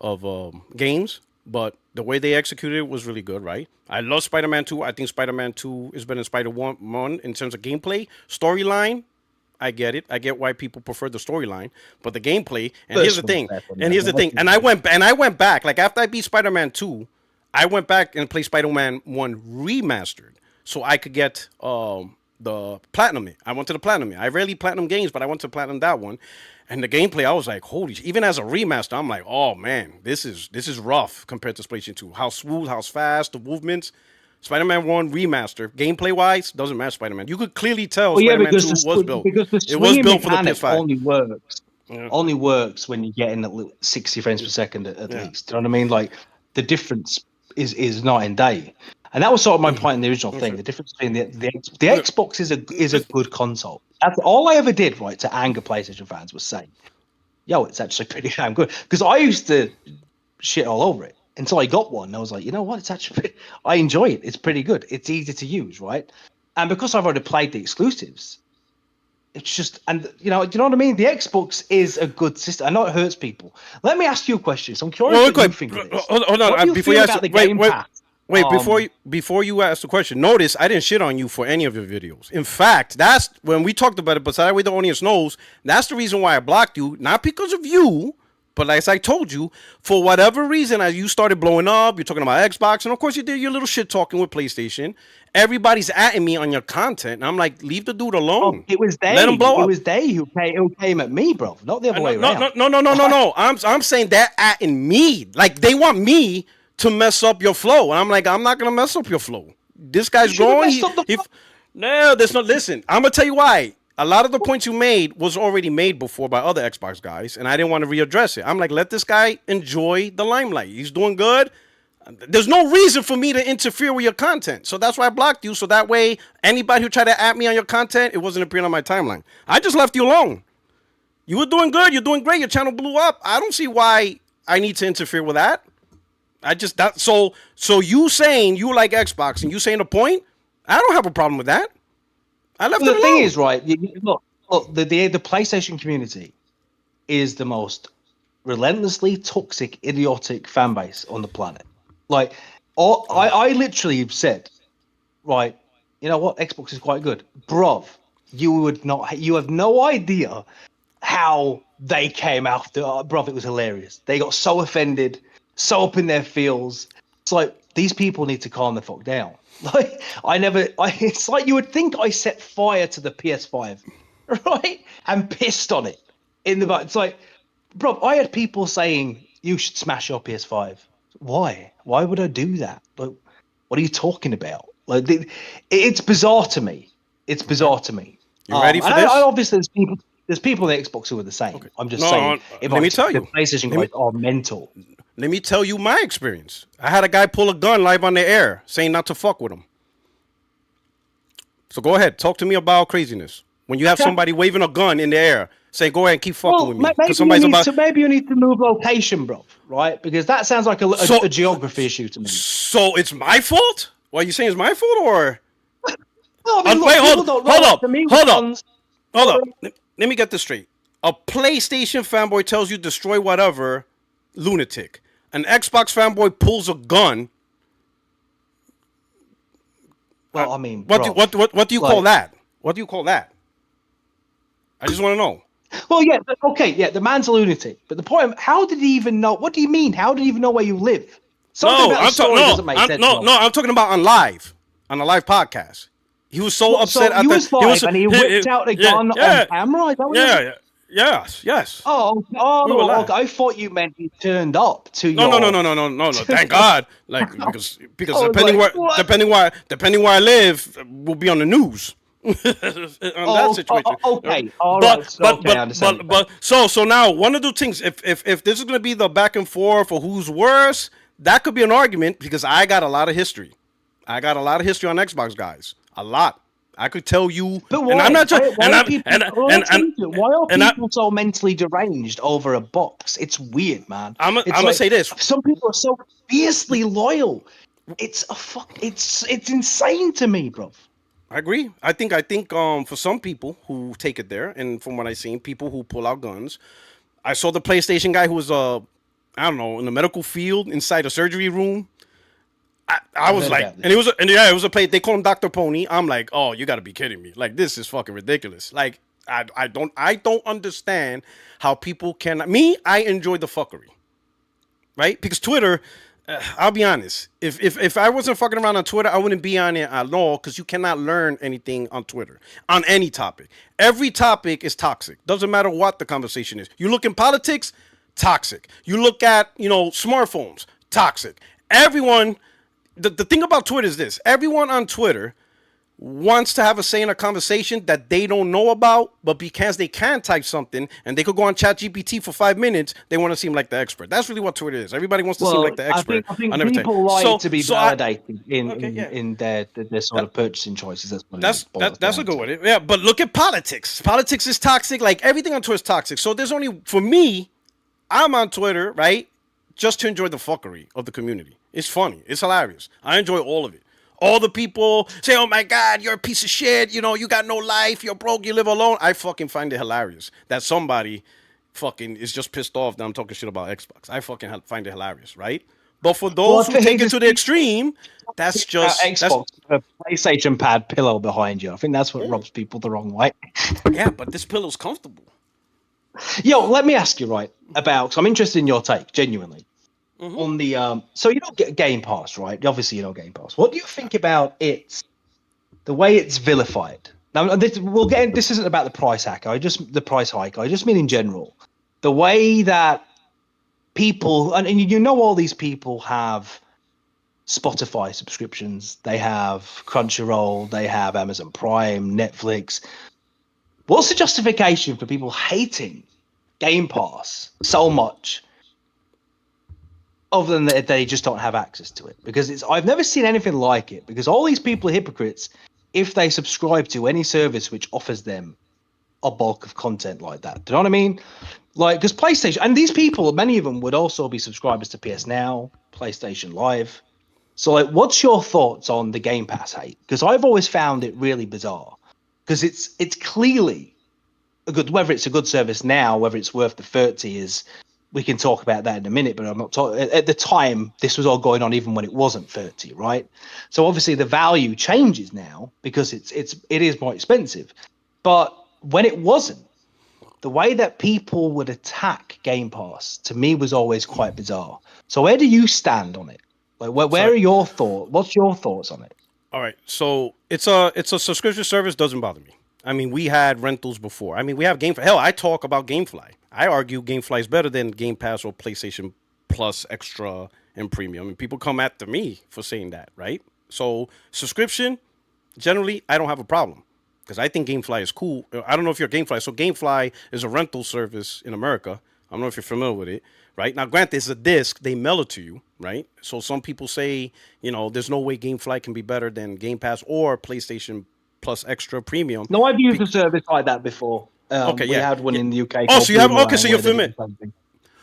of games, but the way they executed it was really good, right? I love Spider-Man 2. I think Spider-Man 2 is better than Spider-Man in terms of gameplay. Storyline, I get it. I get why people prefer the storyline, but the gameplay. And here's the thing. And I went back. Like, after I beat Spider-Man 2, I went back and played Spider-Man 1 remastered, so I could get the platinum. I went to the platinum. I rarely platinum games, but I went to platinum that one. And the gameplay, I was like, holy shit. Even as a remaster, I'm like, oh man, this is rough compared to PlayStation 2. How smooth, how fast, the movements. Spider-Man 1 remaster, gameplay wise, doesn't match Spider-Man. You could clearly tell Spider-Man 2 was built. Because it was built for the PS5. Only works when you get in at 60 frames per second at least. Do you know what I mean? Like, the difference is night and day. And that was sort of my point in the original thing. The difference between the Xbox is a good console. That's all I ever did, right, to anger PlayStation fans was say, yo, it's actually pretty damn good. Because I used to shit all over it until I got one. And I was like, you know what? It's actually I enjoy it. It's pretty good. It's easy to use, right? And because I've already played the exclusives, it's just, and do you know what I mean? The Xbox is a good system. I know it hurts people. Let me ask you a question. So I'm curious what you think of this. Hold on. Before you ask, before you ask the question, notice I didn't shit on you for any of your videos. In fact, that's when we talked about it, but that way the audience knows, that's the reason why I blocked you, not because of you, but as I told you, for whatever reason, as you started blowing up, you're talking about Xbox, and of course you did your little shit talking with PlayStation. Everybody's atting me on your content, and I'm like, leave the dude alone. It was they. Let him blow up. It was they who came at me, bro, not the other way around. No. I'm saying they're atting me. Like, they want me to mess up your flow. And I'm like, I'm not going to mess up your flow. This guy's growing. No, there's no, listen, I'm going to tell you why. A lot of the points you made was already made before by other Xbox guys, and I didn't want to readdress it. I'm like, let this guy enjoy the limelight. He's doing good. There's no reason for me to interfere with your content. So that's why I blocked you. So that way, anybody who tried to at me on your content, it wasn't appearing on my timeline. I just left you alone. You were doing good. You're doing great. Your channel blew up. I don't see why I need to interfere with that. So you saying you like Xbox and you saying the point, I don't have a problem with that. I left it alone. The thing is, right, look, the PlayStation community is the most relentlessly toxic, idiotic fan base on the planet. Like, I literally said, right, you know what, Xbox is quite good. Bruv, you have no idea how they came after, bruv, it was hilarious. They got so offended, so up in their feels. It's like, these people need to calm the fuck down. Like, it's like you would think I set fire to the PS5, right? And pissed on it in the back. It's like, bro, I had people saying you should smash your PS5. Why? Why would I do that? Like, what are you talking about? Like, it's bizarre to me. It's bizarre to me. You ready for and this? I obviously, there's people on the Xbox who are the same. Okay. I'm just saying. Let me tell you. The PlayStation guys are mental. Let me tell you my experience. I had a guy pull a gun live on the air saying not to fuck with him. So go ahead. Talk to me about craziness. When you have somebody waving a gun in the air, say, go ahead and keep fucking with me. Maybe you need to move location, bro, right? Because that sounds like a geography issue to me. So it's my fault? What, are you saying it's my fault or? No, I mean, Wait, hold up. Hold up. Let me get this straight. A PlayStation fanboy tells you destroy whatever, lunatic. An Xbox fanboy pulls a gun. Well, I mean, what do you call that? What do you call that? I just want to know. Well, yeah, okay, yeah, the man's a lunatic. But the point, how did he even know? What do you mean? How did he even know where you live? Something about the story doesn't make sense. I'm talking about on a live podcast. He was so upset. He was live and he whipped out a gun on camera. Is that what Yes. Oh, okay. I thought you meant he turned up to your. No. Thank God. Like because depending where I live, we'll be on the news. On that situation. Okay. All right. But so now one of the things, if this is gonna be the back and forth for who's worse, that could be an argument because I got a lot of history. I got a lot of history on Xbox, guys. A lot. I could tell you, but why? And I'm not trying. Why are people so mentally deranged over a box? It's weird, man. I'm gonna say this: some people are so fiercely loyal. It's insane to me, bro. I agree. I think for some people who take it there, and from what I've seen, people who pull out guns. I saw the PlayStation guy who was I don't know, in the medical field inside a surgery room. I was like, and it was a play. They call him Dr. Pony. I'm like, oh, you got to be kidding me! Like, this is fucking ridiculous. Like, I don't understand how people can. Me, I enjoy the fuckery, right? Because Twitter, I'll be honest. If I wasn't fucking around on Twitter, I wouldn't be on it at all. Because you cannot learn anything on Twitter on any topic. Every topic is toxic. Doesn't matter what the conversation is. You look in politics, toxic. You look at smartphones, toxic. Everyone. The thing about Twitter is this. Everyone on Twitter wants to have a say in a conversation that they don't know about, but because they can type something and they could go on ChatGPT for 5 minutes, they want to seem like the expert. That's really what Twitter is. Everybody wants to seem like the expert. I think people like to be validated in their sort of purchasing choices. That's a good one. Yeah, but look at politics. Politics is toxic. Like, everything on Twitter is toxic. So there's only, for me, I'm on Twitter, right, just to enjoy the fuckery of the community. It's funny. It's hilarious. I enjoy all of it. All the people say, oh my God, you're a piece of shit. You got no life. You're broke. You live alone. I fucking find it hilarious that somebody fucking is just pissed off that I'm talking shit about Xbox. I fucking find it hilarious, right? But for those who take it to the extreme, that's just Xbox, a PlayStation pad pillow behind you. I think that's what rubs people the wrong way. Yeah, but this pillow's comfortable. Yo, let me ask you, right, about, because I'm interested in your take, genuinely. Mm-hmm. On the so you don't get Game Pass, right? Obviously, you know Game Pass. What do you think about the way it's vilified? Now, this isn't about the price hike. I just mean in general, the way that people and all these people have Spotify subscriptions, they have Crunchyroll, they have Amazon Prime, Netflix. What's the justification for people hating Game Pass so much? Other than that, they just don't have access to it. Because I've never seen anything like it. Because all these people are hypocrites if they subscribe to any service which offers them a bulk of content like that. Do you know what I mean? Like, because PlayStation, and these people, many of them would also be subscribers to PS Now, PlayStation Live. So, like, what's your thoughts on the Game Pass hate? Because I've always found it really bizarre. Because it's clearly a good, whether it's a good service now, whether it's worth the 30 is. We can talk about that in a minute, but I'm not talking. At the time, this was all going on even when it wasn't 30, right? So obviously the value changes now because it is more expensive. But when it wasn't, the way that people would attack Game Pass to me was always quite bizarre. So where do you stand on it? Like where are your thoughts? What's your thoughts on it? All right, so it's a subscription service. Doesn't bother me. I mean, we had rentals before. I mean, we have GameFly. Hell, I talk about GameFly. I argue GameFly is better than Game Pass or PlayStation Plus Extra and Premium. And people come after me for saying that, right? So subscription, generally, I don't have a problem because I think GameFly is cool. I don't know if you're GameFly. So GameFly is a rental service in America. I don't know if you're familiar with it, right? Now, granted, it's a disc. They mail it to you, right? So some people say, there's no way GameFly can be better than Game Pass or PlayStation Plus Extra Premium. No, I've used a service like that before. We had one in the UK. Oh, so you have, okay, so you're familiar.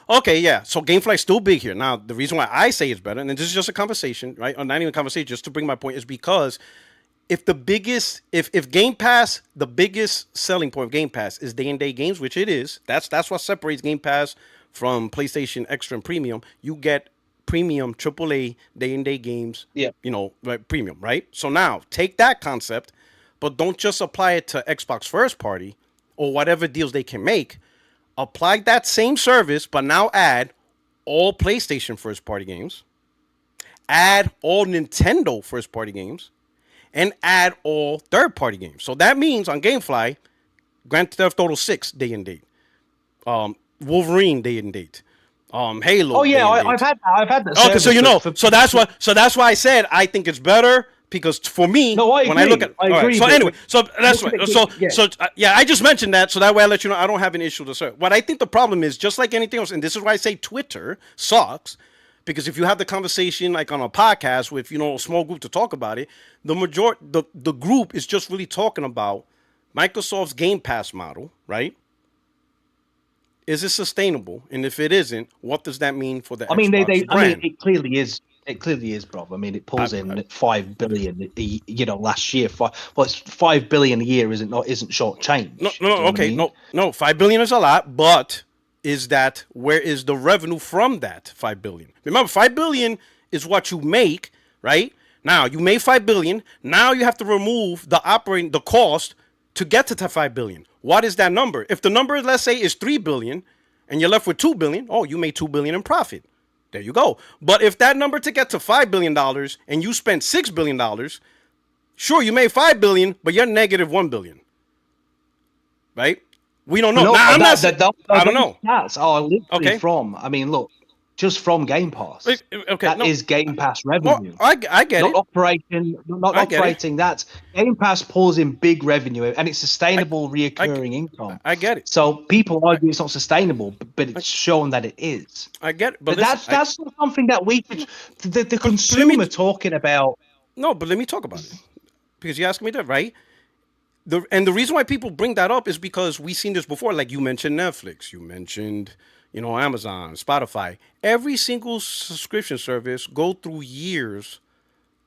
Okay, yeah. So GameFly is still big here. Now, the reason why I say it's better, and this is just a conversation, right? Or not even a conversation, just to bring my point, is because if Game Pass, the biggest selling point of Game Pass is day-and-day games, which it is, that's what separates Game Pass from PlayStation Extra and Premium. You get premium AAA day-and-day games, premium, right? So now, take that concept, but don't just apply it to Xbox first party or whatever deals they can make. Apply that same service, but now add all PlayStation first party games, add all Nintendo first party games, and add all third party games. So that means on GameFly, Grand Theft Auto 6 day and date, Wolverine day and date, Halo. Oh yeah, I've had that. Okay, so that's why I said I think it's better. Because for me, I agree. Right, so anyway, so that's right. I just mentioned that, so that way I let you know I don't have an issue to serve. What I think the problem is, just like anything else, and this is why I say Twitter sucks, because if you have the conversation like on a podcast with a small group to talk about it, the group is just really talking about Microsoft's Game Pass model, right? Is it sustainable? And if it isn't, what does that mean for the Xbox brand? It clearly is. It clearly is, bro. I mean, it pulls in $5 billion. Last year, it's $5 billion a year. Isn't short change. No. $5 billion is a lot, but where is the revenue from that $5 billion? Remember, $5 billion is what you make, right? Now you made $5 billion. Now you have to remove the cost to get to $5 billion. What is that number? If the number, let's say, is $3 billion, and you're left with $2 billion, you made $2 billion in profit. There you go. But if that number to get to $5 billion and you spent $6 billion, sure, you made $5 billion, but you're negative $1 billion. Right? We don't know. I don't know. That's literally from. I mean, look, just from Game Pass. Is Game Pass revenue. Well, I get not it. Not operating. That's Game Pass pulls in big revenue, and it's sustainable, reoccurring income. I get it. So people argue it's not sustainable, but it's shown that it is. I get it. But that's not something that we could, the consumer talking about. No, but let me talk about it. Because you asked me that, right? And the reason why people bring that up is because we've seen this before. Like you mentioned Netflix. You mentioned Amazon, Spotify. Every single subscription service go through years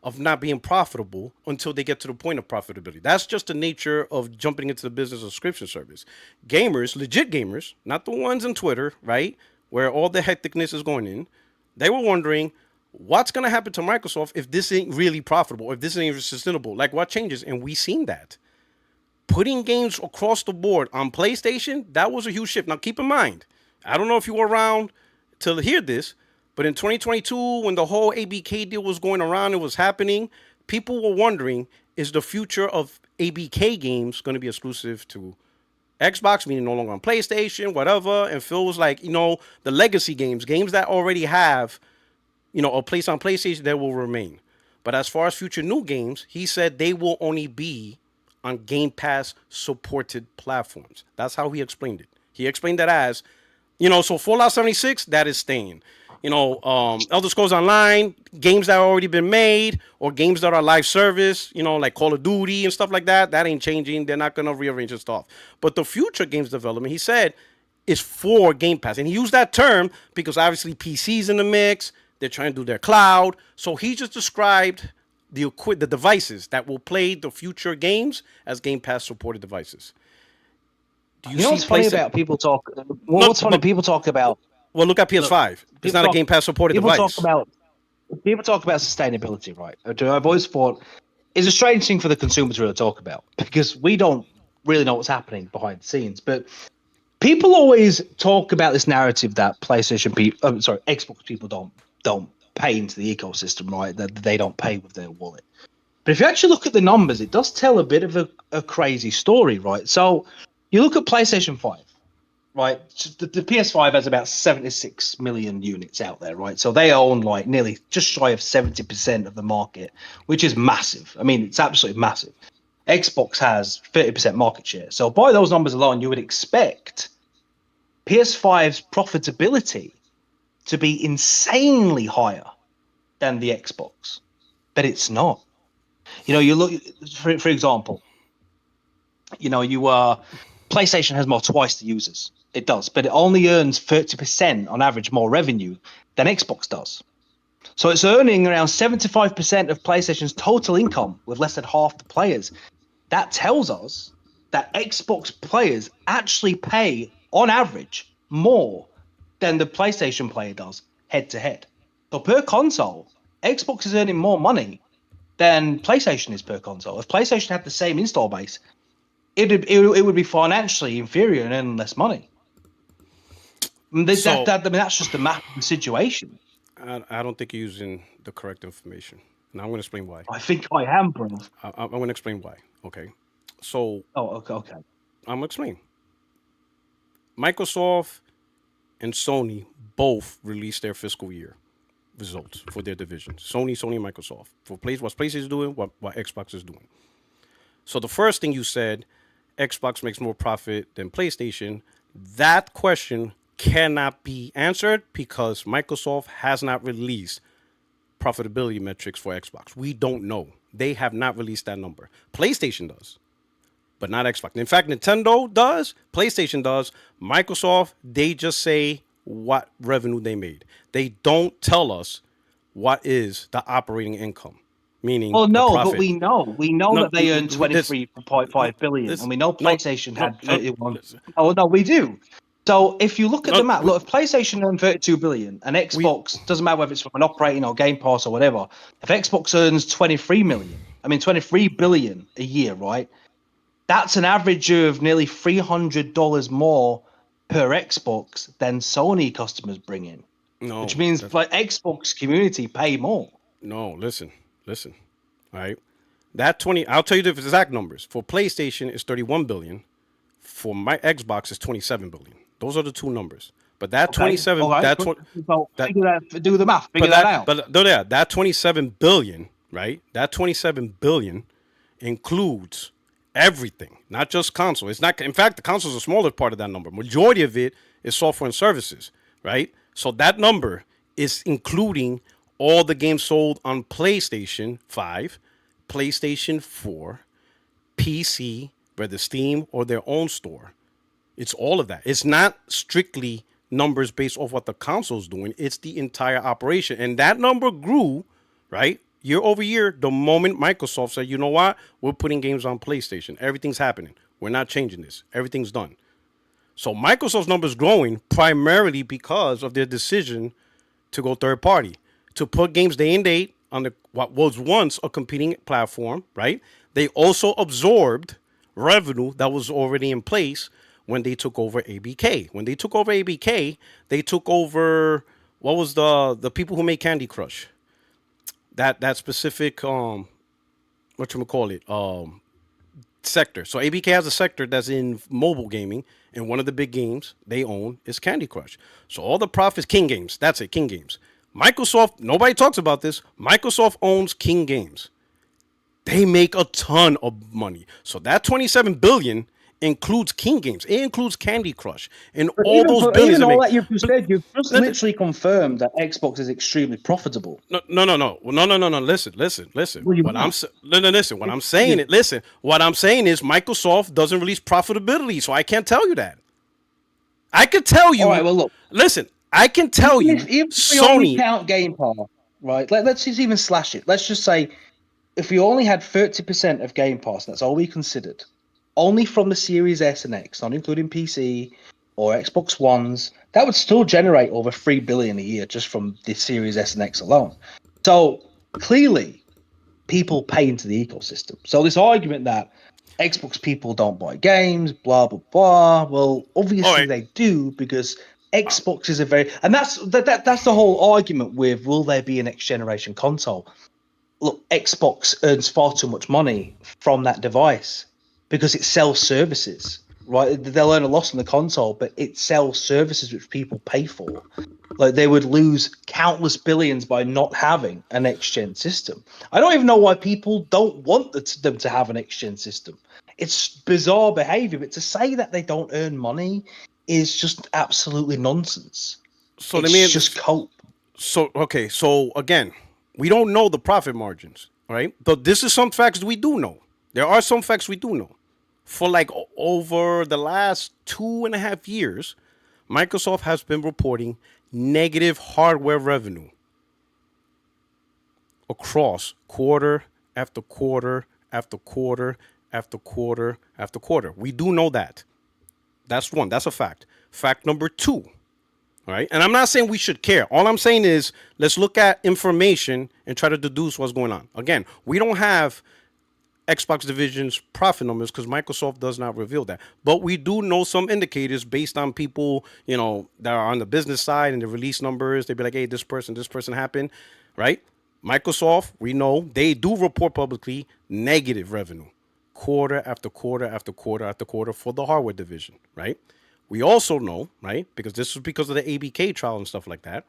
of not being profitable until they get to the point of profitability. That's just the nature of jumping into the business of subscription service. Gamers, legit gamers, not the ones on Twitter, right, where all the hecticness is going in, they were wondering what's going to happen to Microsoft if this ain't really profitable, if this ain't sustainable. Like, what changes? And we've seen that. Putting games across the board on PlayStation, that was a huge shift. Now, keep in mind, I don't know if you were around to hear this, but in 2022, when the whole ABK deal was going around, it was happening, people were wondering, is the future of ABK games going to be exclusive to Xbox, meaning no longer on PlayStation, whatever? And Phil was like, the legacy games that already have, a place on PlayStation, that will remain. But as far as future new games, he said they will only be on Game Pass supported platforms. That's how he explained it. He explained that as, so Fallout 76, that is staying. Elder Scrolls Online, games that have already been made, or games that are live service, like Call of Duty and stuff like that, that ain't changing. They're not going to rearrange the stuff. But the future games development, he said, is for Game Pass. And he used that term because obviously PC's in the mix. They're trying to do their cloud. So he just described the devices that will play the future games as Game Pass supported devices. Do you know what's funny about people talk? What's funny? People talk about. Well, look at PS5. It's not a Game Pass supported device. People talk about sustainability, right? I've always thought it's a strange thing for the consumer to really talk about because we don't really know what's happening behind the scenes. But people always talk about this narrative that Xbox people don't pay into the ecosystem, right? That they don't pay with their wallet. But if you actually look at the numbers, it does tell a bit of a crazy story, right? So you look at PlayStation 5, right? The PS5 has about 76 million units out there, right? So they own like nearly just shy of 70% of the market, which is massive. I mean, it's absolutely massive. Xbox has 30% market share. So by those numbers alone, you would expect PS5's profitability to be insanely higher than the Xbox, but it's not. You know, you look, for example, you know, PlayStation has twice the users. It does, but it only earns 30% on average more revenue than Xbox does. So it's earning around 75% of PlayStation's total income with less than half the players. That tells us that Xbox players actually pay, on average, more than the PlayStation player does head to head. So per console, Xbox is earning more money than PlayStation is per console. If PlayStation had the same install base, it would be financially inferior and earn less money. That's just the math of the situation. I don't think you're using the correct information. Now I'm going to explain why. I think I am, bro. I'm going to explain why. Okay. So. Oh, okay. I'm going to explain. Microsoft and Sony both released their fiscal year results for their divisions. Sony, and Microsoft. What PlayStation is doing, what Xbox is doing. So the first thing you said, Xbox makes more profit than PlayStation. That question cannot be answered because Microsoft has not released profitability metrics for Xbox. We don't know. They have not released that number. PlayStation does, but not Xbox. In fact, Nintendo does, PlayStation does. Microsoft, they just say what revenue they made. They don't tell us what is the operating income. Meaning, well, no, but we know that they earned 23.5 billion, and we know PlayStation had 31. Oh no, we do. So if you look at the map, look, if PlayStation earned 32 billion and Xbox, doesn't matter whether it's from an operating or Game Pass or whatever, if Xbox earns 23 billion a year, right? That's an average of nearly $300 more per Xbox than Sony customers bring in. No, which means like Xbox community pay more. No, listen. All right. I'll tell you the exact numbers. For PlayStation, it's 31 billion. For my Xbox, it's 27 billion. Those are the two numbers. But that 27, right. that's what. Do the math. Figure that out. But no, that 27 billion, right? That 27 billion includes everything, not just console. It's not. In fact, the console is a smaller part of that number. Majority of it is software and services, right? So that number is including all the games sold on PlayStation 5, PlayStation 4, PC, whether Steam or their own store. It's all of that. It's not strictly numbers based off what the console's doing. It's the entire operation. And that number grew, right, year over year, the moment Microsoft said, you know what, we're putting games on PlayStation. Everything's happening. We're not changing this. Everything's done. So Microsoft's number is growing primarily because of their decision to go third party, to put games day and date on what was once a competing platform, right? They also absorbed revenue that was already in place when they took over ABK. When they took over ABK, they took over, what was the people who made Candy Crush? That specific sector. So ABK has a sector that's in mobile gaming, and one of the big games they own is Candy Crush. So all the profits, King Games, that's it, King Games. Microsoft, nobody talks about this. Microsoft owns King Games. They make a ton of money. So that 27 billion includes King Games. It includes Candy Crush and but all those billions. Even all that you've said, you've just literally confirmed that Xbox is extremely profitable. No. Listen. What I'm saying is Microsoft doesn't release profitability, so I can't tell you that. I could tell you. All right. Well, look. Listen, I can tell you. If we only count Game Pass, right? Let's just even slash it. Let's just say if we only had 30% of Game Pass, that's all we considered. Only from the Series S and X, not including PC or Xbox Ones, that would still generate over $3 billion a year just from the Series S and X alone. So clearly, people pay into the ecosystem. So this argument that Xbox people don't buy games, blah blah blah. Well, obviously they do because Xbox is and that's the whole argument with will there be a next generation console? look, Xbox earns far too much money from that device because it sells services, right? They'll earn a loss on the console, but it sells services which people pay for. Like, they would lose countless billions by not having a next-gen system. I don't even know why people don't want them to have a next-gen system. It's bizarre behavior, but to say that they don't earn money is just absolutely nonsense. So It's just cope. So okay, so again, we don't know the profit margins, right? But this is some facts we do know. There are some facts we do know. For like over the last 2.5 years, Microsoft has been reporting negative hardware revenue across quarter after quarter after quarter after quarter after quarter. We do know that. That's one. That's a fact. Fact number two, right? And I'm not saying we should care. All I'm saying is let's look at information and try to deduce what's going on. Again, we don't have Xbox division's profit numbers because Microsoft does not reveal that. But we do know some indicators based on people, that are on the business side and the release numbers. They'd be like, hey, this person happened, right? Microsoft, we know they do report publicly negative revenue quarter after quarter after quarter after quarter for the hardware division, right? We also know, right, because this is because of the ABK trial and stuff like that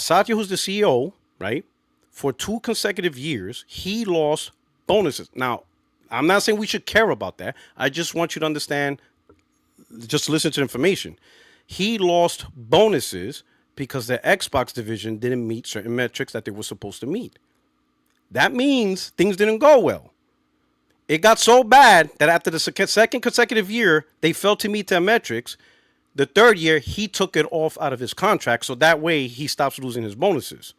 Satya, who's the CEO, right, for 2 consecutive years, he lost bonuses. Now, I'm not saying we should care about that. I just want you to understand, just listen to the information. He lost bonuses because the Xbox division didn't meet certain metrics that they were supposed to meet. That means things didn't go well. It got so bad that after the second consecutive year, they failed to meet their metrics. The third year, he took it off out of his contract, so that way he stops losing his bonuses.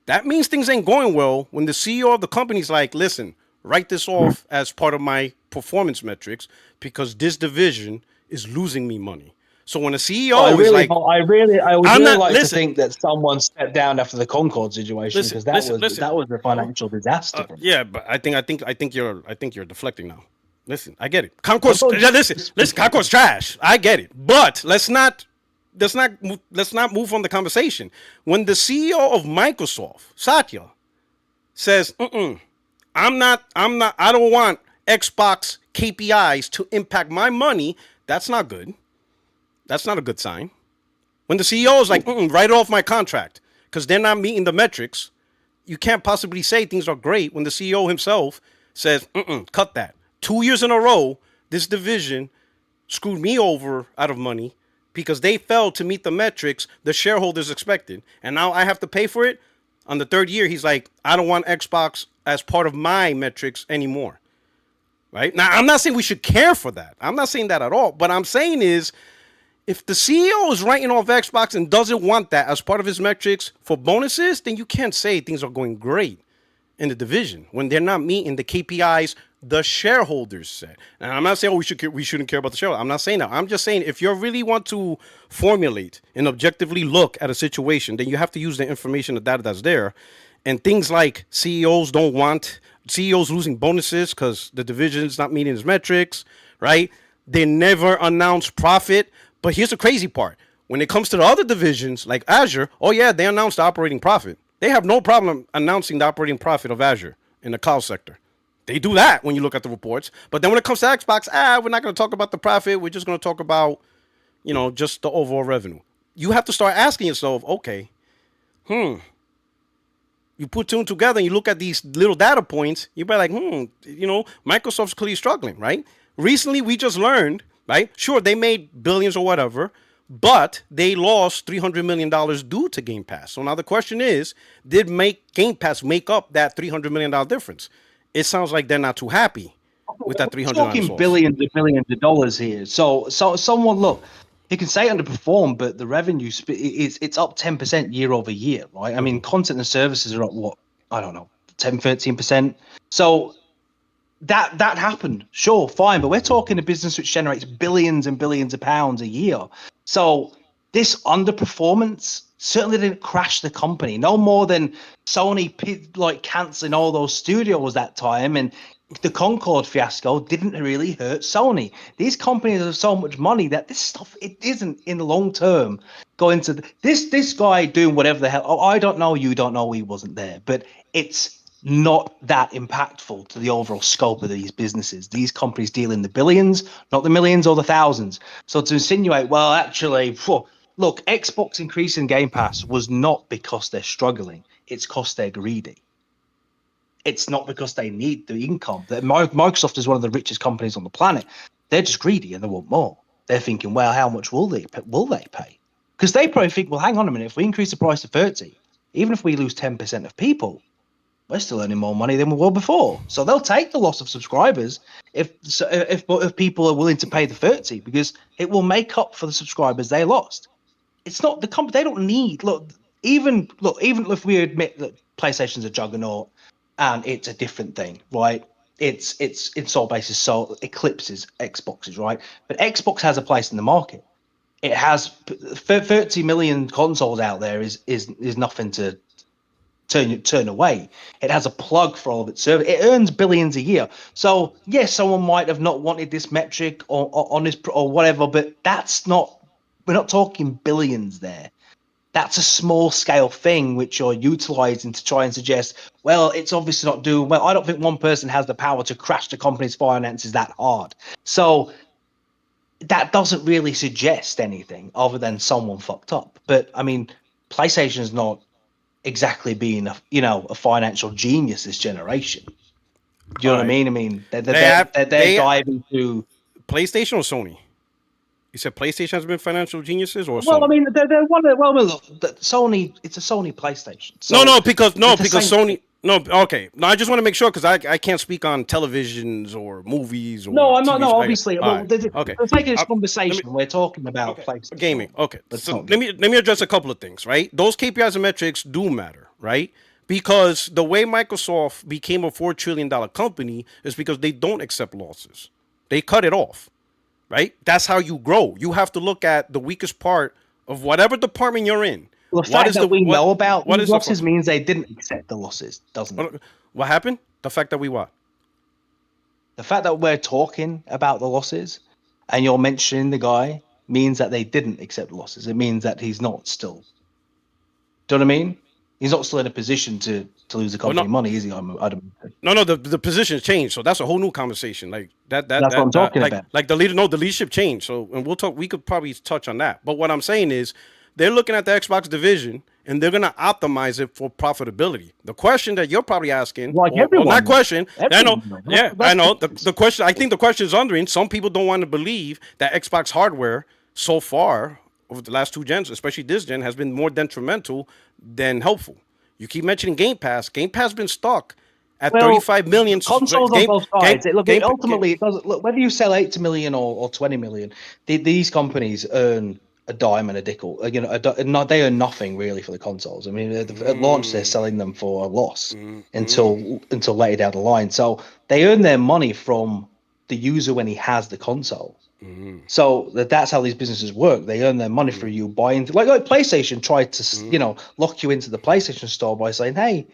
That means things ain't going well when the CEO of the company's like, listen, write this off as part of my performance metrics because this division is losing me money. So when the CEO is like, I would really like to think that someone stepped down after the Concord situation because that was a financial disaster. Yeah, but I think you're deflecting now. Listen, I get it. Concord's Concord's trash. I get it, but let's not move on the conversation. When the CEO of Microsoft, Satya, says, I don't want Xbox KPIs to impact my money, that's not good. That's not a good sign. When the CEO is like, write off my contract because they're not meeting the metrics, you can't possibly say things are great when the CEO himself says, cut that. 2 years in a row, this division screwed me over out of money because they failed to meet the metrics the shareholders expected. And now I have to pay for it. On the third year, he's like, I don't want Xbox as part of my metrics anymore. Right? Now, I'm not saying we should care for that. I'm not saying that at all. But I'm saying is, if the CEO is writing off Xbox and doesn't want that as part of his metrics for bonuses, then you can't say things are going great in the division when they're not meeting the KPIs the shareholders said. And I'm not saying we shouldn't care about the shareholders. I'm not saying that. I'm just saying if you really want to formulate and objectively look at a situation, then you have to use the information, the data that's there. And things like CEOs losing bonuses because the division is not meeting his metrics, right? They never announce profit. But here's the crazy part. When it comes to the other divisions like Azure, oh yeah, they announced the operating profit. They have no problem announcing the operating profit of Azure in the cloud sector. They do that when you look at the reports. But then when it comes to Xbox, we're not going to talk about the profit. We're just going to talk about, just the overall revenue. You have to start asking yourself, okay, you put two together and you look at these little data points, you're like, Microsoft's clearly struggling, right? Recently, we just learned, right? Sure, they made billions or whatever, but they lost $300 million due to Game Pass. So now the question is, did Game Pass make up that $300 million difference? It sounds like they're not too happy with that $300 million. We're talking billions and billions of dollars here. So someone, look, you can say underperformed, but the revenue it's up 10% year over year, right? I mean, content and services are up, 10, 13%. So that happened. Sure, fine. But we're talking a business which generates billions and billions of pounds a year. So this underperformance certainly didn't crash the company. No more than Sony canceling all those studios that time, and the Concord fiasco didn't really hurt Sony. These companies have so much money that this stuff, it isn't in the long term going to this guy doing whatever the hell. Oh, I don't know. You don't know. He wasn't there, but it's not that impactful to the overall scope of these businesses. These companies deal in the billions, not the millions or the thousands. So to insinuate, well, actually, look, Xbox increasing Game Pass was not because they're struggling. It's because they're greedy. It's not because they need the income. Microsoft is one of the richest companies on the planet. They're just greedy and they want more. They're thinking, well, how much will they pay? Because they probably think, well, hang on a minute. If we increase the price to 30, even if we lose 10% of people, we're still earning more money than we were before. So they'll take the loss of subscribers if people are willing to pay the 30, because it will make up for the subscribers they lost. It's not the company. They don't need even if we admit that PlayStation's a juggernaut and it's a different thing, right? Its install base is so eclipses Xbox's, right? But Xbox has a place in the market. It has 30 million consoles out there is nothing to turn away. It has a plug for all of its service. It earns billions a year. So yes, someone might have not wanted this metric or whatever, but we're not talking billions there. That's a small scale thing which you're utilizing to try and suggest, well, it's obviously not doing well. I don't think one person has the power to crash the company's finances that hard. So that doesn't really suggest anything other than someone fucked up. But I mean, PlayStation's not exactly being a financial genius this generation. Do you know what I mean? I mean, they're diving to PlayStation or Sony. You said PlayStation has been financial geniuses, or well, Sony? I mean, they're one of look, Sony. It's a Sony PlayStation. So because Sony. Thing. No, okay. No, I just want to make sure because I can't speak on televisions or movies. Or no, I'm TV not. No, obviously. Well, right. Okay. For the sake of this conversation, we're talking about PlayStation Gaming. Okay. So let me address a couple of things. Right. Those KPIs and metrics do matter. Right. Because the way Microsoft became a $4 trillion company is because they don't accept losses. They cut it off. Right. That's how you grow. You have to look at the weakest part of whatever department you're in. Well, the fact that we know about these losses means they didn't accept the losses, doesn't it? What happened? The fact that we what? The fact that we're talking about the losses and you're mentioning the guy means that they didn't accept the losses. It means that he's not still. Do you know what I mean? He's not still in a position to lose the company money, is he? No, the position's changed, so that's a whole new conversation. Like that's what I'm talking about. Like the leadership changed. So, and we'll talk. We could probably touch on that. But what I'm saying is, they're looking at the Xbox division and they're gonna optimize it for profitability. The question that you're probably asking, that question, I know. The question, I think the question is wondering. Some people don't want to believe that Xbox hardware so far over the last two gens, especially this gen, has been more detrimental than helpful. You keep mentioning Game Pass. Game Pass has been stuck at 35 million consoles on both sides. Ultimately, it doesn't look whether you sell 80 million or 20 million. These companies earn a dime and a nickel. They earn nothing really for the consoles. I mean, at launch they're selling them for a loss until later down the line. So they earn their money from the user when he has the console. So that's how these businesses work. They earn their money for you buying. Like PlayStation tried to lock you into the PlayStation store by saying, hey,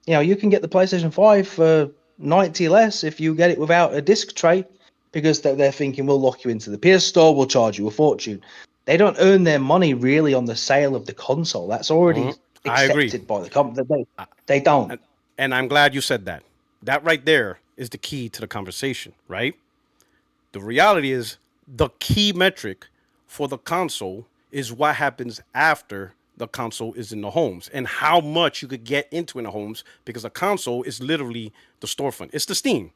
you can get the PlayStation 5 for 90 less if you get it without a disc tray, because they're thinking we'll lock you into the PS store, we'll charge you a fortune. They don't earn their money really on the sale of the console. That's already accepted by the company. They don't. And I'm glad you said that. That right there is the key to the conversation, right? The reality is the key metric for the console is what happens after the console is in the homes and how much you could get into in the homes, because a console is literally the storefront. It's the Steam.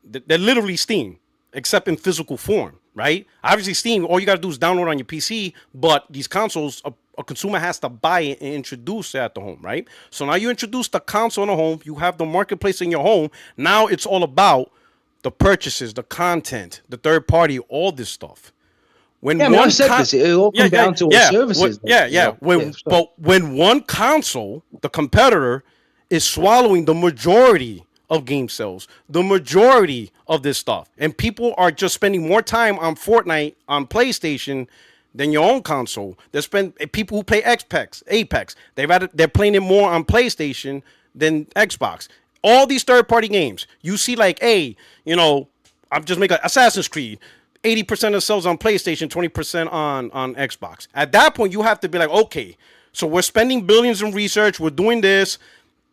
They're literally Steam, except in physical form, right? Obviously, Steam, all you got to do is download on your PC, but these consoles, a consumer has to buy it and introduce it at the home, right? So now you introduce the console in the home, you have the marketplace in your home. Now it's all about the purchases, the content, the third party, all this stuff. When it all comes down to services. But when one console, the competitor, is swallowing the majority of game sales, the majority of this stuff, and people are just spending more time on Fortnite on PlayStation than your own console. People who play Apex, they're playing it more on PlayStation than Xbox. All these third-party games, you see, like, I'm just making Assassin's Creed. 80% of sales on PlayStation, 20% on Xbox. At that point, you have to be like, okay, so we're spending billions in research, we're doing this,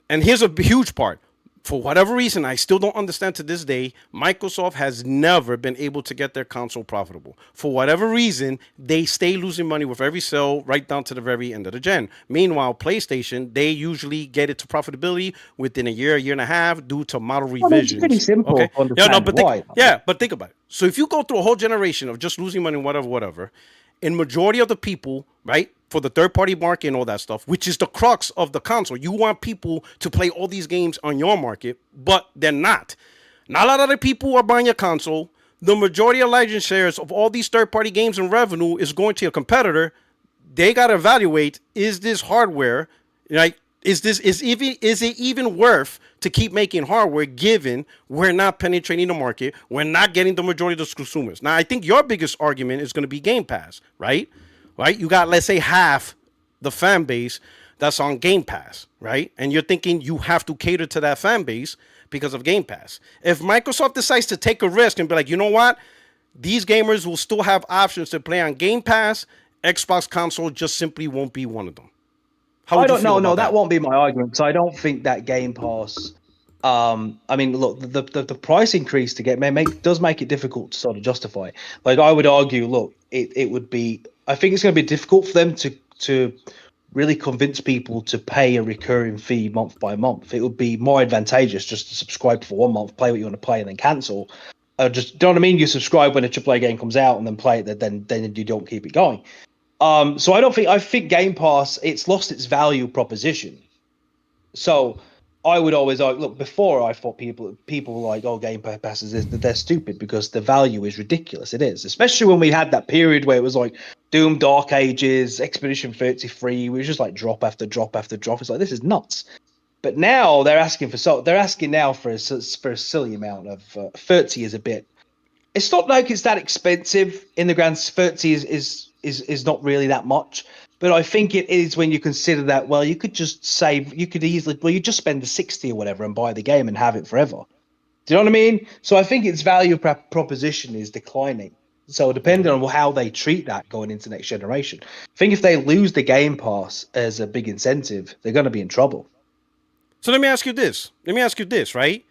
And here's a huge part. For whatever reason, I still don't understand to this day, Microsoft has never been able to get their console profitable. For whatever reason, they stay losing money with every sale right down to the very end of the gen. Meanwhile, PlayStation, they usually get it to profitability within a year and a half due to model revisions. It's pretty simple to understand but think about it. So if you go through a whole generation of just losing money, whatever, in majority of the people, right, for the third-party market and all that stuff, which is the crux of the console. You want people to play all these games on your market, but they're not. Not a lot of the people are buying your console. The majority of license shares of all these third-party games and revenue is going to your competitor. They got to evaluate, is this hardware, like, is it even worth to keep making hardware given we're not penetrating the market, we're not getting the majority of the consumers? Now, I think your biggest argument is going to be Game Pass, right? Right? You got, let's say, half the fan base that's on Game Pass, right? And you're thinking you have to cater to that fan base because of Game Pass. If Microsoft decides to take a risk and be like, you know what? These gamers will still have options to play on Game Pass, Xbox console just simply won't be one of them. I don't know. No, that won't be my argument, because I don't think that Game Pass. I mean, look, the price increase to get does make it difficult to sort of justify. Like, I would argue, look, it would be. I think it's going to be difficult for them to really convince people to pay a recurring fee month by month. It would be more advantageous just to subscribe for 1 month, play what you want to play, and then cancel. Just, do you know what I mean? You subscribe when a AAA game comes out and then play it, then you don't keep it going. So I think Game Pass, it's lost its value proposition. So I would always argue, look, before I thought people were like, oh, Game Pass they're stupid because the value is ridiculous. It is, especially when we had that period where it was like Doom Dark Ages, Expedition 33, we was just like drop after drop after drop. It's like, this is nuts. But now they're asking now for a silly amount of 30 is a bit. It's not like it's that expensive in the grand. 30 is not really that much. But I think it is when you consider that, well, you could just save, you could easily, well, you just spend the 60 or whatever and buy the game and have it forever. Do you know what I mean? So I think its value proposition is declining. So depending on how they treat that going into next generation, I think if they lose the Game Pass as a big incentive, they're going to be in trouble. So let me ask you this, right?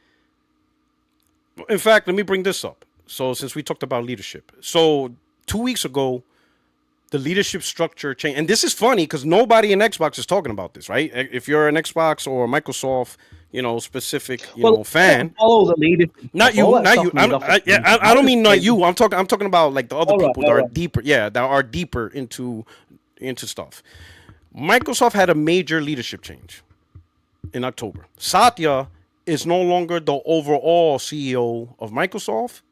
In fact, let me bring this up. So since we talked about leadership. So 2 weeks ago, the leadership structure changed. And this is funny because nobody in Xbox is talking about this, right? If you're an Xbox or Microsoft, specific, fan. Follow the leadership. Not you. I don't mean not you. I'm talking about like the other people that are deeper. Yeah, that are deeper into stuff. Microsoft had a major leadership change in October. Satya is no longer the overall CEO of Microsoft.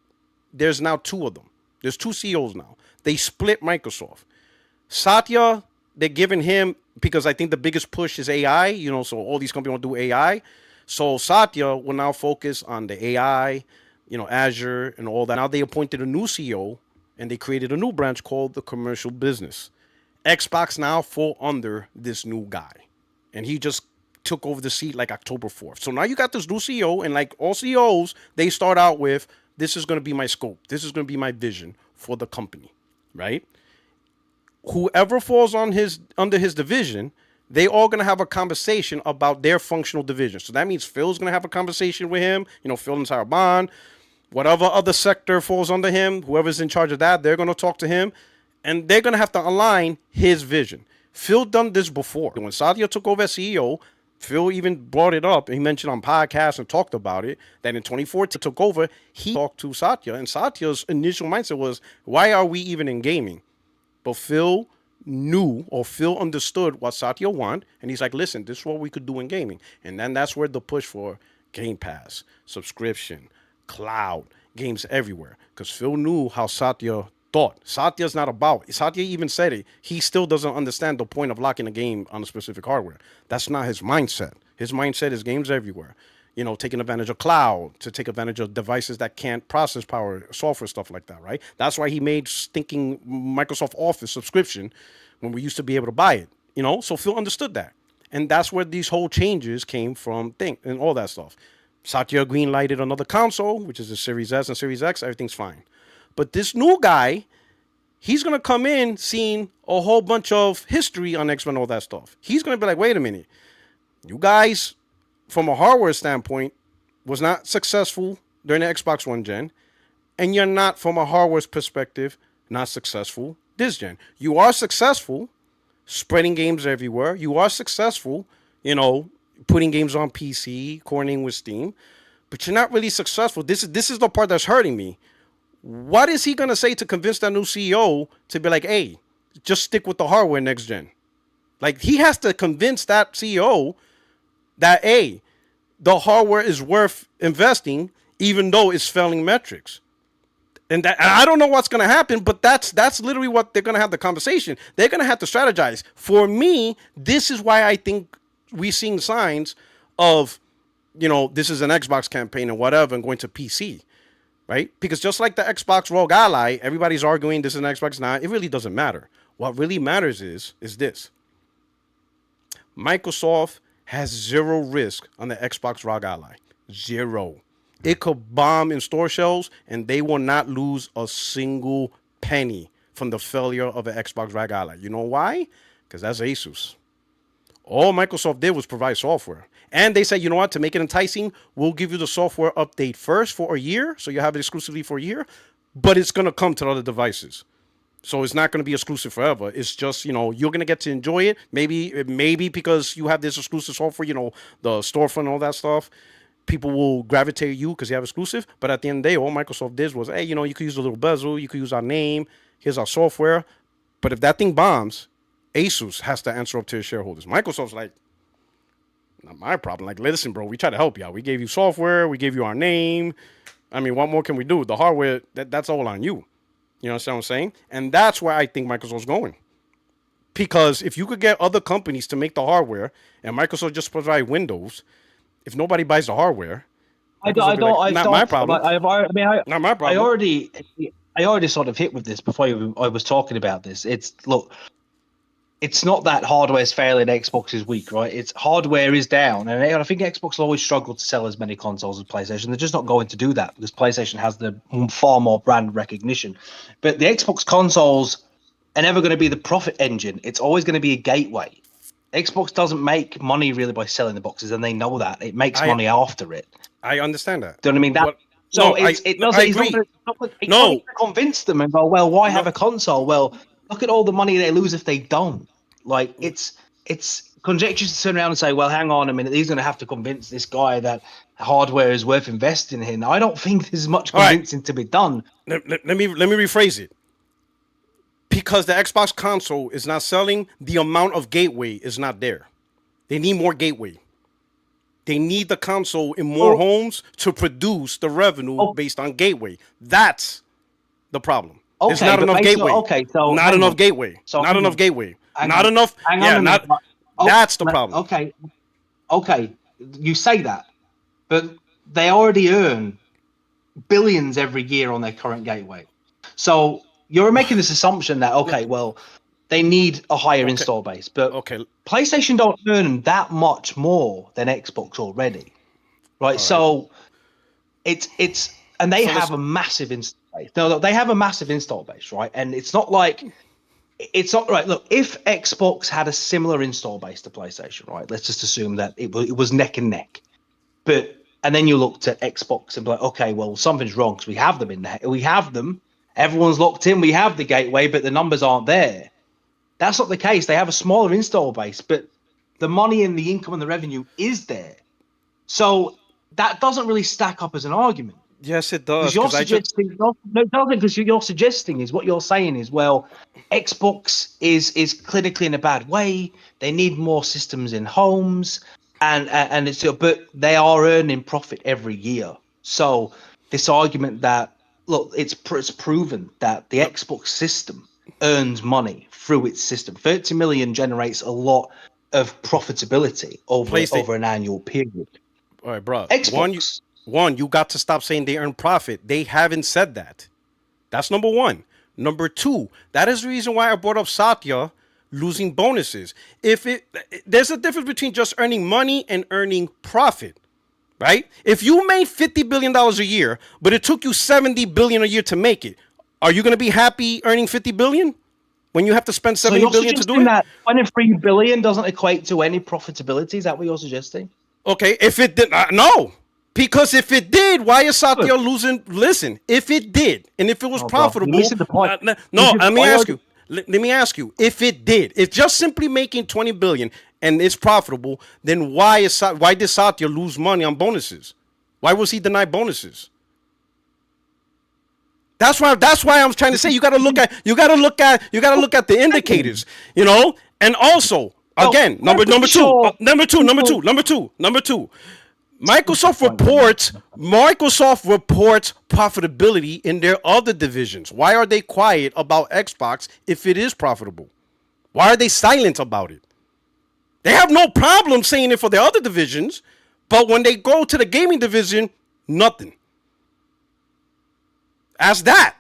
There's now two of them. There's two CEOs now. They split Microsoft. Satya, they're giving him, because I think the biggest push is AI, so all these companies want to do AI. So Satya will now focus on the AI, Azure and all that. Now they appointed a new CEO and they created a new branch called the commercial business. Xbox now fall under this new guy. And he just took over the seat like October 4th. So now you got this new CEO, and like all CEOs, they start out with, this is going to be my scope. This is going to be my vision for the company, right? Whoever falls under his division, they all going to have a conversation about their functional division. So that means Phil's going to have a conversation with him, Phil and Sarah Bond, whatever other sector falls under him, whoever's in charge of that, they're going to talk to him, and they're going to have to align his vision. Phil done this before. When Satya took over as CEO, Phil even brought it up. He mentioned on podcasts and talked about it, that in 2014 took over, he talked to Satya, and Satya's initial mindset was, why are we even in gaming? But Phil understood what Satya wanted, and he's like, listen, this is what we could do in gaming. And then that's where the push for Game Pass, subscription, cloud, games everywhere. Because Phil knew how Satya thought. Satya's not about. Satya even said it. He still doesn't understand the point of locking a game on a specific hardware. That's not his mindset. His mindset is games everywhere. Taking advantage of cloud, to take advantage of devices that can't process power, software, stuff like that, right? That's why he made stinking Microsoft Office subscription when we used to be able to buy it, So Phil understood that. And that's where these whole changes came from, and all that stuff. Satya green-lighted another console, which is the Series S and Series X. Everything's fine. But this new guy, he's going to come in seeing a whole bunch of history on X-Men and all that stuff. He's going to be like, wait a minute. You guys from a hardware standpoint, was not successful during the Xbox One gen, and you're not, from a hardware perspective, not successful this gen. You are successful spreading games everywhere. You are successful, putting games on PC, coordinating with Steam, but you're not really successful. This is the part that's hurting me. What is he gonna say to convince that new CEO to be like, hey, just stick with the hardware next gen? Like, he has to convince that CEO that, hey, the hardware is worth investing, even though it's failing metrics. And I don't know what's going to happen, but that's literally what they're going to have the conversation. They're going to have to strategize. For me, this is why I think we're seeing signs of, this is an Xbox campaign and whatever, and going to PC, right? Because just like the Xbox Rogue Ally, everybody's arguing this is an Xbox now. It really doesn't matter. What really matters is this. Microsoft has zero risk on the Xbox ROG Ally. Zero. It could bomb in store shelves, and they will not lose a single penny from the failure of an Xbox ROG Ally. You know why? Because that's Asus. All Microsoft did was provide software. And they said, you know what? To make it enticing, we'll give you the software update first for a year, so you have it exclusively for a year, but it's going to come to other devices. So it's not going to be exclusive forever. It's just, you're going to get to enjoy it. Maybe because you have this exclusive software, the storefront and all that stuff, people will gravitate you because you have exclusive. But at the end of the day, all Microsoft did was, hey, you could use a little bezel. You could use our name. Here's our software. But if that thing bombs, Asus has to answer up to his shareholders. Microsoft's like, not my problem. Like, listen, bro, we try to help you out. We gave you software. We gave you our name. I mean, what more can we do? The hardware, that's all on you. You know what I'm saying? And that's where I think Microsoft's going. Because if you could get other companies to make the hardware and Microsoft just provide Windows, if nobody buys the hardware, not my problem. Not my problem. I already sort of hit with this before I was talking about this. It's not that hardware is failing, Xbox is weak, right? It's hardware is down, and I think Xbox will always struggle to sell as many consoles as PlayStation. They're just not going to do that because PlayStation has the far more brand recognition. But the Xbox consoles are never going to be the profit engine. It's always going to be a gateway. Xbox doesn't make money really by selling the boxes, and they know that. It makes money after it. I understand that. Do you know what I mean? It's not convince them and go, well, why have a console? Well, look at all the money they lose if they don't. Like, it's conjectures to turn around and say, well, hang on a minute, he's going to have to convince this guy that hardware is worth investing in. I don't think there's much convincing to be done. Let me rephrase it. Because the Xbox console is not selling, the amount of gateway is not there. They need more gateway. They need the console in more homes to produce the revenue based on gateway. That's the problem. There's not enough gateway. Not enough gateway. Not enough gateway. Not enough. That's the problem. Okay. You say that, but they already earn billions every year on their current gateway. So you're making this assumption that they need a higher install base, but PlayStation don't earn that much more than Xbox already, right? So it's and they have a massive install base. No, they have a massive install base, right? And it's not right. Look, if Xbox had a similar install base to PlayStation, right? Let's just assume that it was neck and neck. And then you looked at Xbox and be like, okay, well, something's wrong because we have them in there. We have them. Everyone's locked in. We have the gateway, but the numbers aren't there. That's not the case. They have a smaller install base, but the money and the income and the revenue is there. So that doesn't really stack up as an argument. Yes, it does. Because you're suggesting is what you're saying is, well, Xbox is clinically in a bad way. They need more systems in homes, and it's but they are earning profit every year. So this argument that it's proven that the Xbox system earns money through its system. 30 million generates a lot of profitability over an annual period. All right, bro. Xbox. One, you got to stop saying they earn profit. They haven't said that. That's number one. Number two, that is the reason why I brought up Satya losing bonuses. There's a difference between just earning money and earning profit, right? If you made $50 billion a year, but it took you $70 billion a year to make it, are you going to be happy earning $50 billion when you have to spend $70 billion to do it? That $23 billion doesn't equate to any profitability? Is that what you're suggesting? Okay, if it did, no. Because if it did, why is Satya losing? Listen, if it did, and if it was profitable, missing the point. no. Let me ask you. Let me ask you. If it did, if just simply making 20 billion and it's profitable, then why did Satya lose money on bonuses? Why was he denied bonuses? That's why I'm trying to say you got to look at the indicators, you know, and also again number two. Microsoft reports profitability in their other divisions. Why are they quiet about Xbox if it is profitable? Why are they silent about it? They have no problem saying it for their other divisions, but when they go to the gaming division, nothing. Ask that.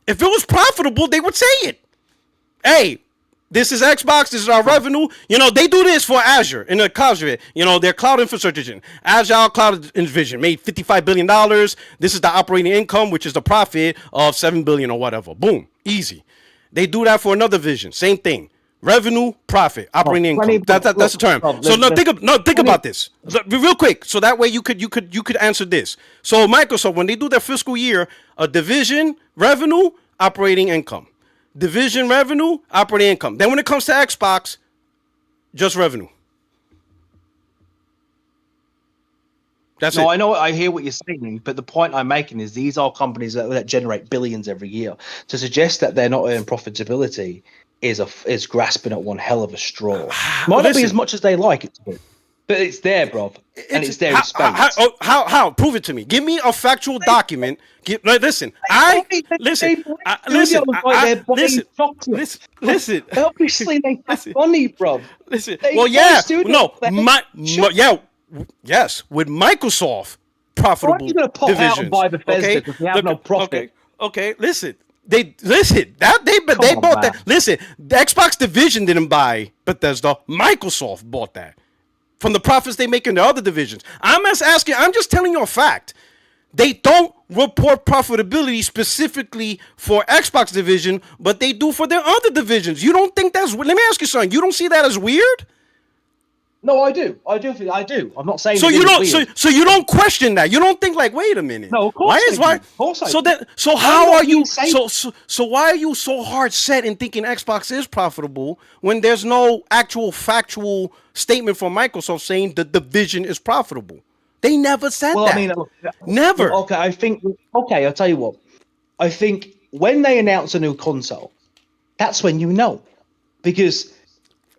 If it was profitable, they would say it. Hey, this is Xbox. This is our revenue. You know, they do this for Azure in the cloud. You know, their cloud infrastructure division. Azure Cloud Division made $55 billion. This is the operating income, which is the profit of $7 billion or whatever. Boom. Easy. They do that for another division. Same thing. Revenue, profit, operating income. That's the term. So think about this real quick. So that way you could answer this. So Microsoft, when they do their fiscal year, a division, revenue, operating income. Division revenue, operating income. Then when it comes to Xbox, just revenue. That's it. No, I know. I hear what you're saying, but the point I'm making is these are companies that generate billions every year. To suggest that they're not earning profitability is grasping at one hell of a straw. Might not be as much as they like it to be, but it's there, bro, and it's there in space. How? Prove it to me. Give me a factual document. Listen. Listen. Obviously, they have money, bro. Listen. Well, yeah. No. Yes. With Microsoft profitable divisions. Buy Bethesda because they have no profit. Okay. Listen. They bought that. Listen, the Xbox division didn't buy Bethesda. Microsoft bought that from the profits they make in the other divisions. I'm just telling you a fact. They don't report profitability specifically for Xbox division, but they do for their other divisions. You don't think that's? Let me ask you something. You don't see that as weird? No, I do. I do. I'm not saying so. You don't. So you don't question that. You don't think like, wait a minute. No, of course. Of course. So how are you? So why are you so hard set in thinking Xbox is profitable when there's no actual factual statement from Microsoft saying the division is profitable? They never said that. I mean, never. Okay, I'll tell you what. I think when they announce a new console, that's when you know, because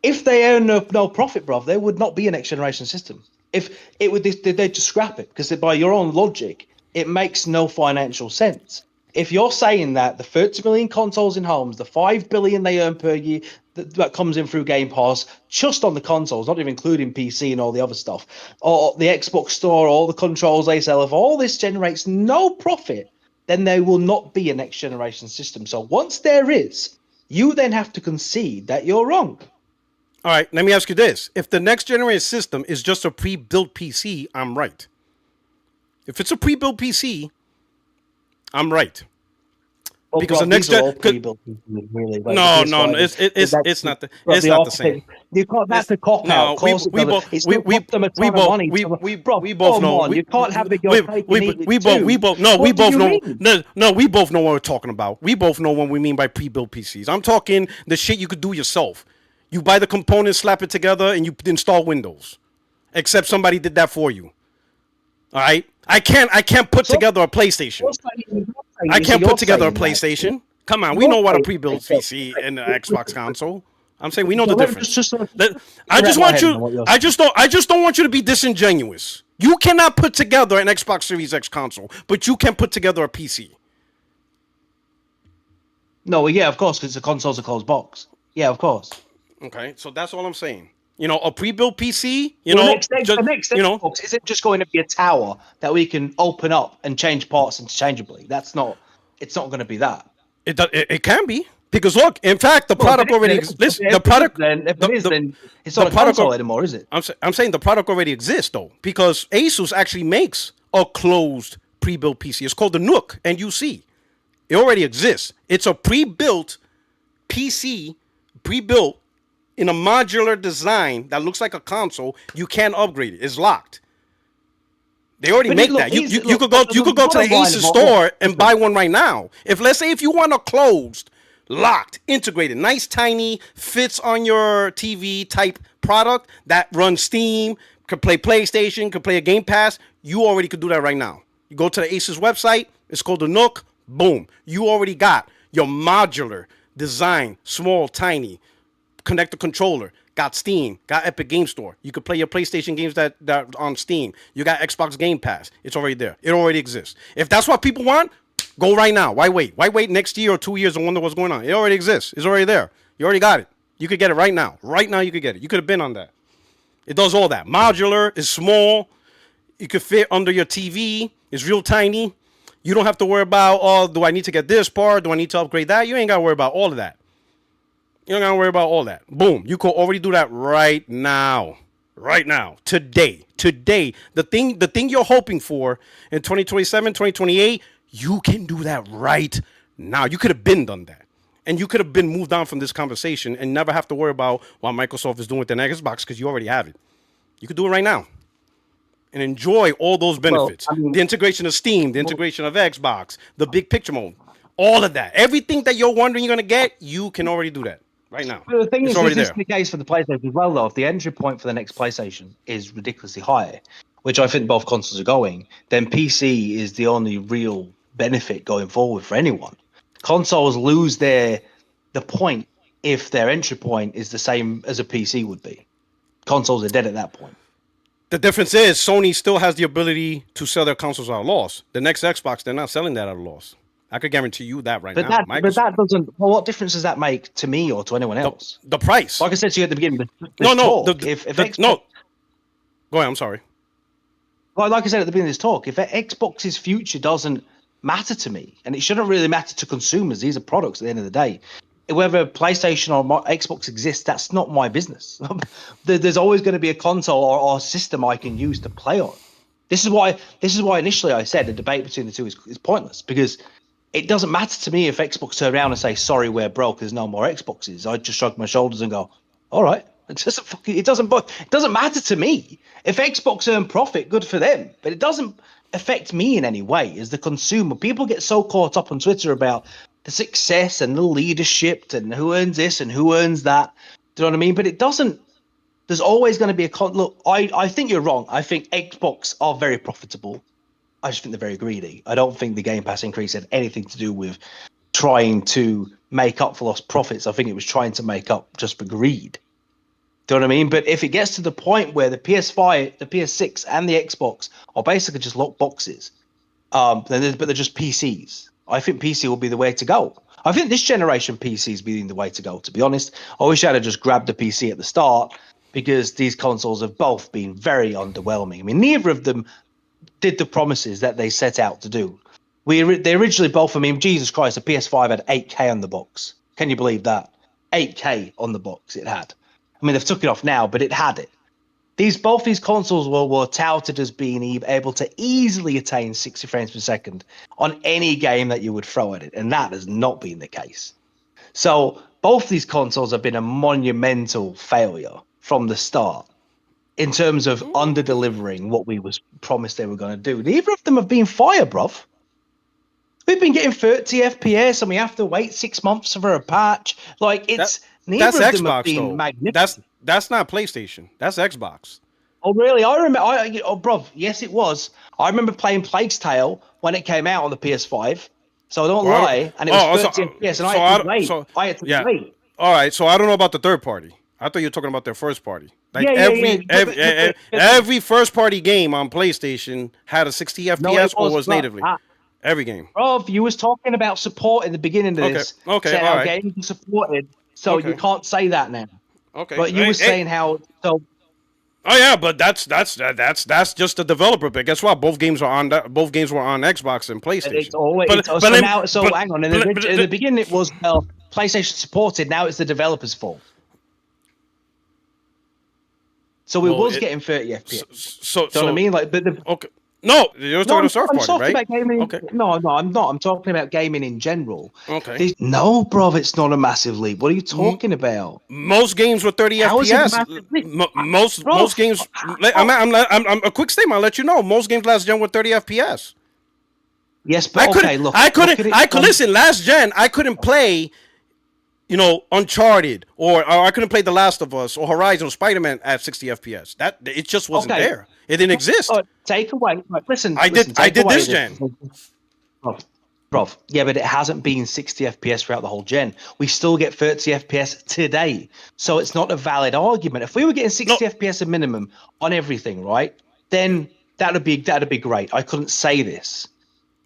if they earn no profit, bro, there would not be a next generation system. If it would, they'd just scrap it, because by your own logic, it makes no financial sense. If you're saying that the 30 million consoles in homes, the 5 billion they earn per year that comes in through Game Pass, just on the consoles, not even including PC and all the other stuff, or the Xbox Store, all the controls they sell, if all this generates no profit, then there will not be a next generation system. So once there is, you then have to concede that you're wrong. All right, let me ask you this. If the next generation system is just a pre-built PC, I'm right. If it's a pre-built PC, I'm right. Well, because bro, the next gen pre-built PCs, really. Like, no, it's not the same. You can't. That's the cop out. Of course, we both know. You can't have the we both know. No, we both know what we're talking about. We both know what we mean by pre-built PCs. I'm talking the shit you could do yourself. You buy the components, slap it together, and you install Windows. Except somebody did that for you. All right? I can't put together a PlayStation. I can't put together a PlayStation. Come on, we know what a pre-built PC and an Xbox console. I'm saying we know the difference. I just don't want you to be disingenuous. You cannot put together an Xbox Series X console, but you can put together a PC. No, well, yeah, of course, because the console's a closed box. Yeah, of course. Okay, so that's all I'm saying. You know, a pre-built PC, the next Xbox isn't just going to be a tower that we can open up and change parts interchangeably. It's not going to be that. It can be, because look, in fact, the product already exists. The product, then it's not a console anymore, is it? I'm saying the product already exists though, because Asus actually makes a closed pre-built PC. It's called the Nook NUC. It already exists. It's a pre-built PC, pre-built in a modular design that looks like a console, you can't upgrade it. It's locked. They already make that. You could go to the Asus store and buy one right now. Let's say if you want a closed, locked, integrated, nice, tiny, fits on your TV type product that runs Steam, could play PlayStation, could play a Game Pass, you already could do that right now. You go to the Asus website, it's called the Nook, boom. You already got your modular design, small, tiny, connect the controller, got Steam, got Epic Game Store. You could play your PlayStation games that on Steam. You got Xbox Game Pass. It's already there. It already exists. If that's what people want, go right now. Why wait? Why wait next year or 2 years and wonder what's going on? It already exists. It's already there. You already got it. You could get it right now. Right now you could get it. You could have been on that. It does all that. Modular is small. You could fit under your TV. It's real tiny. You don't have to worry about, oh, do I need to get this part? Do I need to upgrade that? You ain't got to worry about all of that. You don't got to worry about all that. Boom. You could already do that right now. Right now. Today. The thing you're hoping for in 2027, 2028, you can do that right now. You could have been done that. And you could have been moved on from this conversation and never have to worry about what Microsoft is doing with their Xbox because you already have it. You could do it right now and enjoy all those benefits. Well, the integration of Steam, the integration of Xbox, the big picture mode, all of that. Everything that you're wondering you're going to get, you can already do that right now. But the thing is, this is the case for the PlayStation as well, though. If the entry point for the next PlayStation is ridiculously high, which I think both consoles are going, then PC is the only real benefit going forward for anyone. Consoles lose the point if their entry point is the same as a PC would be. Consoles are dead at that point. The difference is Sony still has the ability to sell their consoles at a loss. The next Xbox, they're not selling that at a loss. I could guarantee you that now. But that doesn't. Well, what difference does that make to me or to anyone else? The price. Like I said to you at the beginning. No. Go ahead. I'm sorry. Well, like I said at the beginning of this talk, if Xbox's future doesn't matter to me, and it shouldn't really matter to consumers, these are products at the end of the day. Whether PlayStation or Xbox exists, that's not my business. There's always going to be a console or system I can use to play on. This is why initially I said the debate between the two is pointless, because it doesn't matter to me if Xbox turn around and say, sorry, we're broke, there's no more Xboxes. I just shrug my shoulders and go, all right. It doesn't matter to me. If Xbox earn profit, good for them. But it doesn't affect me in any way as the consumer. People get so caught up on Twitter about the success and the leadership and who earns this and who earns that. Do you know what I mean? But it doesn't. There's always going to be a look. I think you're wrong. I think Xbox are very profitable. I just think they're very greedy. I don't think the Game Pass increase had anything to do with trying to make up for lost profits. I think it was trying to make up just for greed. Do you know what I mean? But if it gets to the point where the PS5, the PS6, and the Xbox are basically just locked boxes, but they're just PCs, I think PC will be the way to go. I think this generation PC is being the way to go, to be honest. I wish I'd have just grabbed the PC at the start, because these consoles have both been very underwhelming. I mean, neither of them did the promises that they set out to do. They originally both, I mean, Jesus Christ, the PS5 had 8K on the box. Can you believe that? 8K on the box it had. I mean, they've took it off now, but it had it. Both these consoles were touted as being able to easily attain 60 frames per second on any game that you would throw at it, and that has not been the case. So both these consoles have been a monumental failure from the start in terms of under-delivering what we was promised they were going to do. Neither of them have been fire, bruv. We've been getting 30 FPS, and we have to wait 6 months for a patch. Like, it's... That's Xbox, though. That's not PlayStation. That's Xbox. Oh, really? I remember. Bro, yes, it was. I remember playing Plague's Tale when it came out on the PS5. So I don't lie. And it was 30 FPS, and I had to wait. I had to wait. All right, so I don't know about the third party. I thought you were talking about their first party. Like every first party game on PlayStation had a 60 FPS or was natively. Every game. Bro, you was talking about support in the beginning of this. Okay, all right. Games are supported. So you can't say that now. Okay. But you were saying how so. Oh yeah, but that's just the developer. But guess what? Both games were on Xbox and PlayStation. It's always hang on. In the beginning, it was PlayStation supported. Now it's the developer's fault. So we was getting 30 FPS. So do you know what I mean? Like, but okay. No, you're talking about Surf I'm Party, talking right? about gaming. Okay. No, I'm not. I'm talking about gaming in general. Okay. No, bro, it's not a massive leap. What are you talking about? Most games were 30 How is it a FPS. massive leap? Bro, Most games. I'm a quick statement. I'll let you know. Most games last gen were 30 FPS. yes, but okay, look. I couldn't. Look at it I could listen. Last gen, I couldn't play. Uncharted, or I couldn't play The Last of Us, or Horizon, or Spider-Man at 60 FPS. That it just wasn't there. It didn't exist. Take away. Right, listen, I did this gen. Bro, yeah, but it hasn't been 60 FPS throughout the whole gen. We still get 30 FPS today, so it's not a valid argument. If we were getting 60 FPS a minimum on everything, right, then that'd be great. I couldn't say this,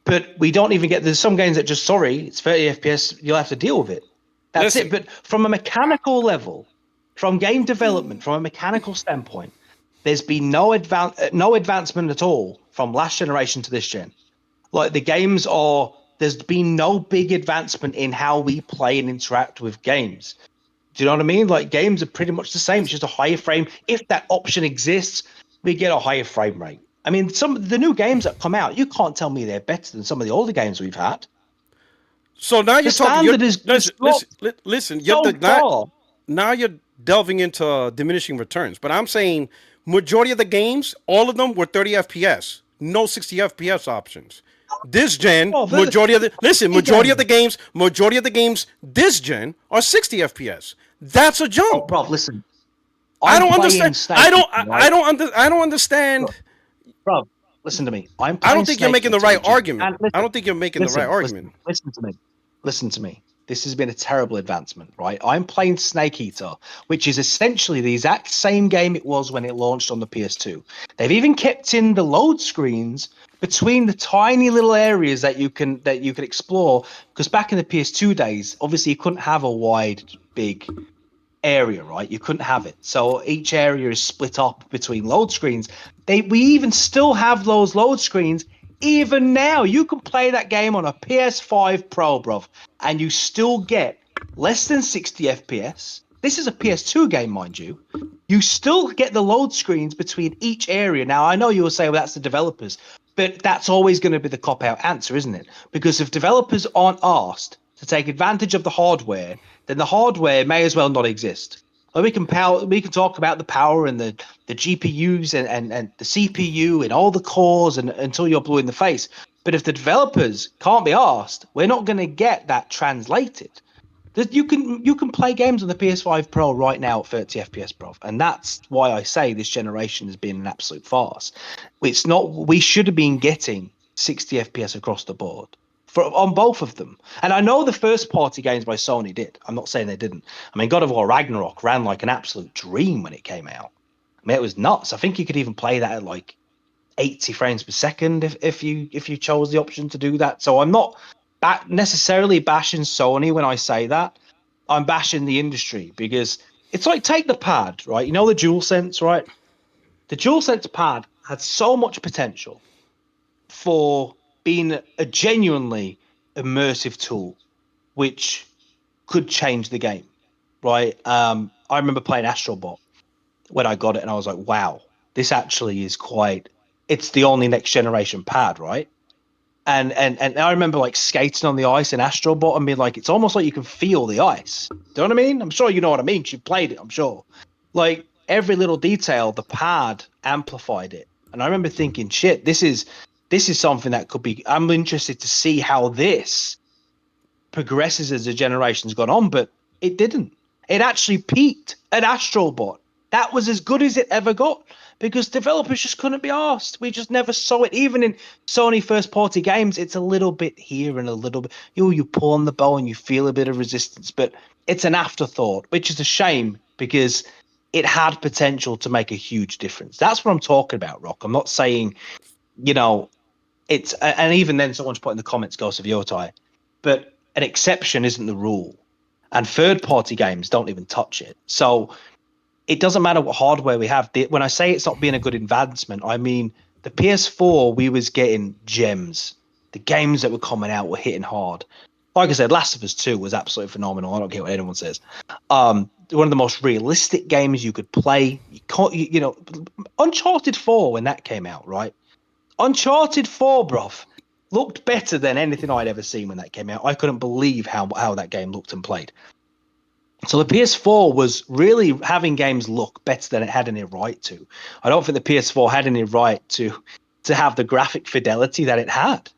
but we don't even get. There's some games that just it's 30 FPS. You'll have to deal with it. That's it. But from a mechanical level, from game development, from a mechanical standpoint, there's been no advancement at all from last generation to this gen. Like there's been no big advancement in how we play and interact with games. Do you know what I mean? Like games are pretty much the same. It's just a higher frame. If that option exists, we get a higher frame rate. I mean, some of the new games that come out, you can't tell me they're better than some of the older games we've had. So now you're talking. Listen. Now you're delving into diminishing returns. But I'm saying majority of the games, all of them were 30 FPS, no 60 FPS options. This gen, majority of the games this gen are 60 FPS. That's a jump. Oh, bro, listen. I don't understand. I don't understand. Bro, listen to me. I don't think you're making the right argument. I don't think you're making the right argument. Listen to me. This has been a terrible advancement, right? I'm playing Snake Eater, which is essentially the exact same game it was when it launched on the PS2. They've even kept in the load screens between the tiny little areas that you can explore. Because back in the PS2 days, obviously you couldn't have a wide, big area, right? You couldn't have it. So each area is split up between load screens. We even still have those load screens. Even now, you can play that game on a PS5 Pro, bruv, and you still get less than 60 FPS. This is a PS2 game, mind you. You still get the load screens between each area. Now, I know you will say, well, that's the developers, but that's always going to be the cop-out answer, isn't it? Because if developers aren't asked to take advantage of the hardware, then the hardware may as well not exist. We can talk about the power and the GPUs and the CPU and all the cores and until you're blue in the face. But if the developers can't be asked, we're not going to get that translated. You can play games on the PS5 Pro right now at 30 FPS, bro, and that's why I say this generation has been an absolute farce. It's not. We should have been getting 60 FPS across the board. On both of them. And I know the first party games by Sony did. I'm not saying they didn't. I mean, God of War Ragnarok ran like an absolute dream when it came out. I mean, it was nuts. I think you could even play that at like 80 frames per second if you chose the option to do that. So I'm not necessarily bashing Sony when I say that. I'm bashing the industry because it's like, take the pad, right? You know the DualSense, right? The DualSense pad had so much potential for being a genuinely immersive tool, which could change the game, right? I remember playing Astrobot when I got it, and I was like, wow, this actually is it's the only next generation pad, right? And I remember like skating on the ice in Astrobot and being like, it's almost like you can feel the ice. Do you know what I mean? I'm sure you know what I mean, because you played it, I'm sure. Like, every little detail, the pad amplified it. And I remember thinking, shit, this is something that could be. I'm interested to see how this progresses as the generation's gone on, but it didn't. It actually peaked at Astrobot. That was as good as it ever got because developers just couldn't be asked. We just never saw it. Even in Sony first-party games, it's a little bit here and a little bit. You pull on the bow and you feel a bit of resistance, but it's an afterthought, which is a shame because it had potential to make a huge difference. That's what I'm talking about, Rock. I'm not saying, it's, and even then someone's put in the comments Ghost of Yotai, but an exception isn't the rule, and third-party games don't even touch it. So it doesn't matter what hardware we have. When I say it's not being a good advancement, I mean the PS4, we was getting gems. The games that were coming out were hitting hard. Like I said, Last of Us 2 was absolutely phenomenal. I don't care what anyone says. One of the most realistic games you could play. Uncharted 4, when that came out, right? Uncharted 4, bruv, looked better than anything I'd ever seen when that came out. I couldn't believe how that game looked and played. So the PS4 was really having games look better than it had any right to. I don't think the PS4 had any right to have the graphic fidelity that it had.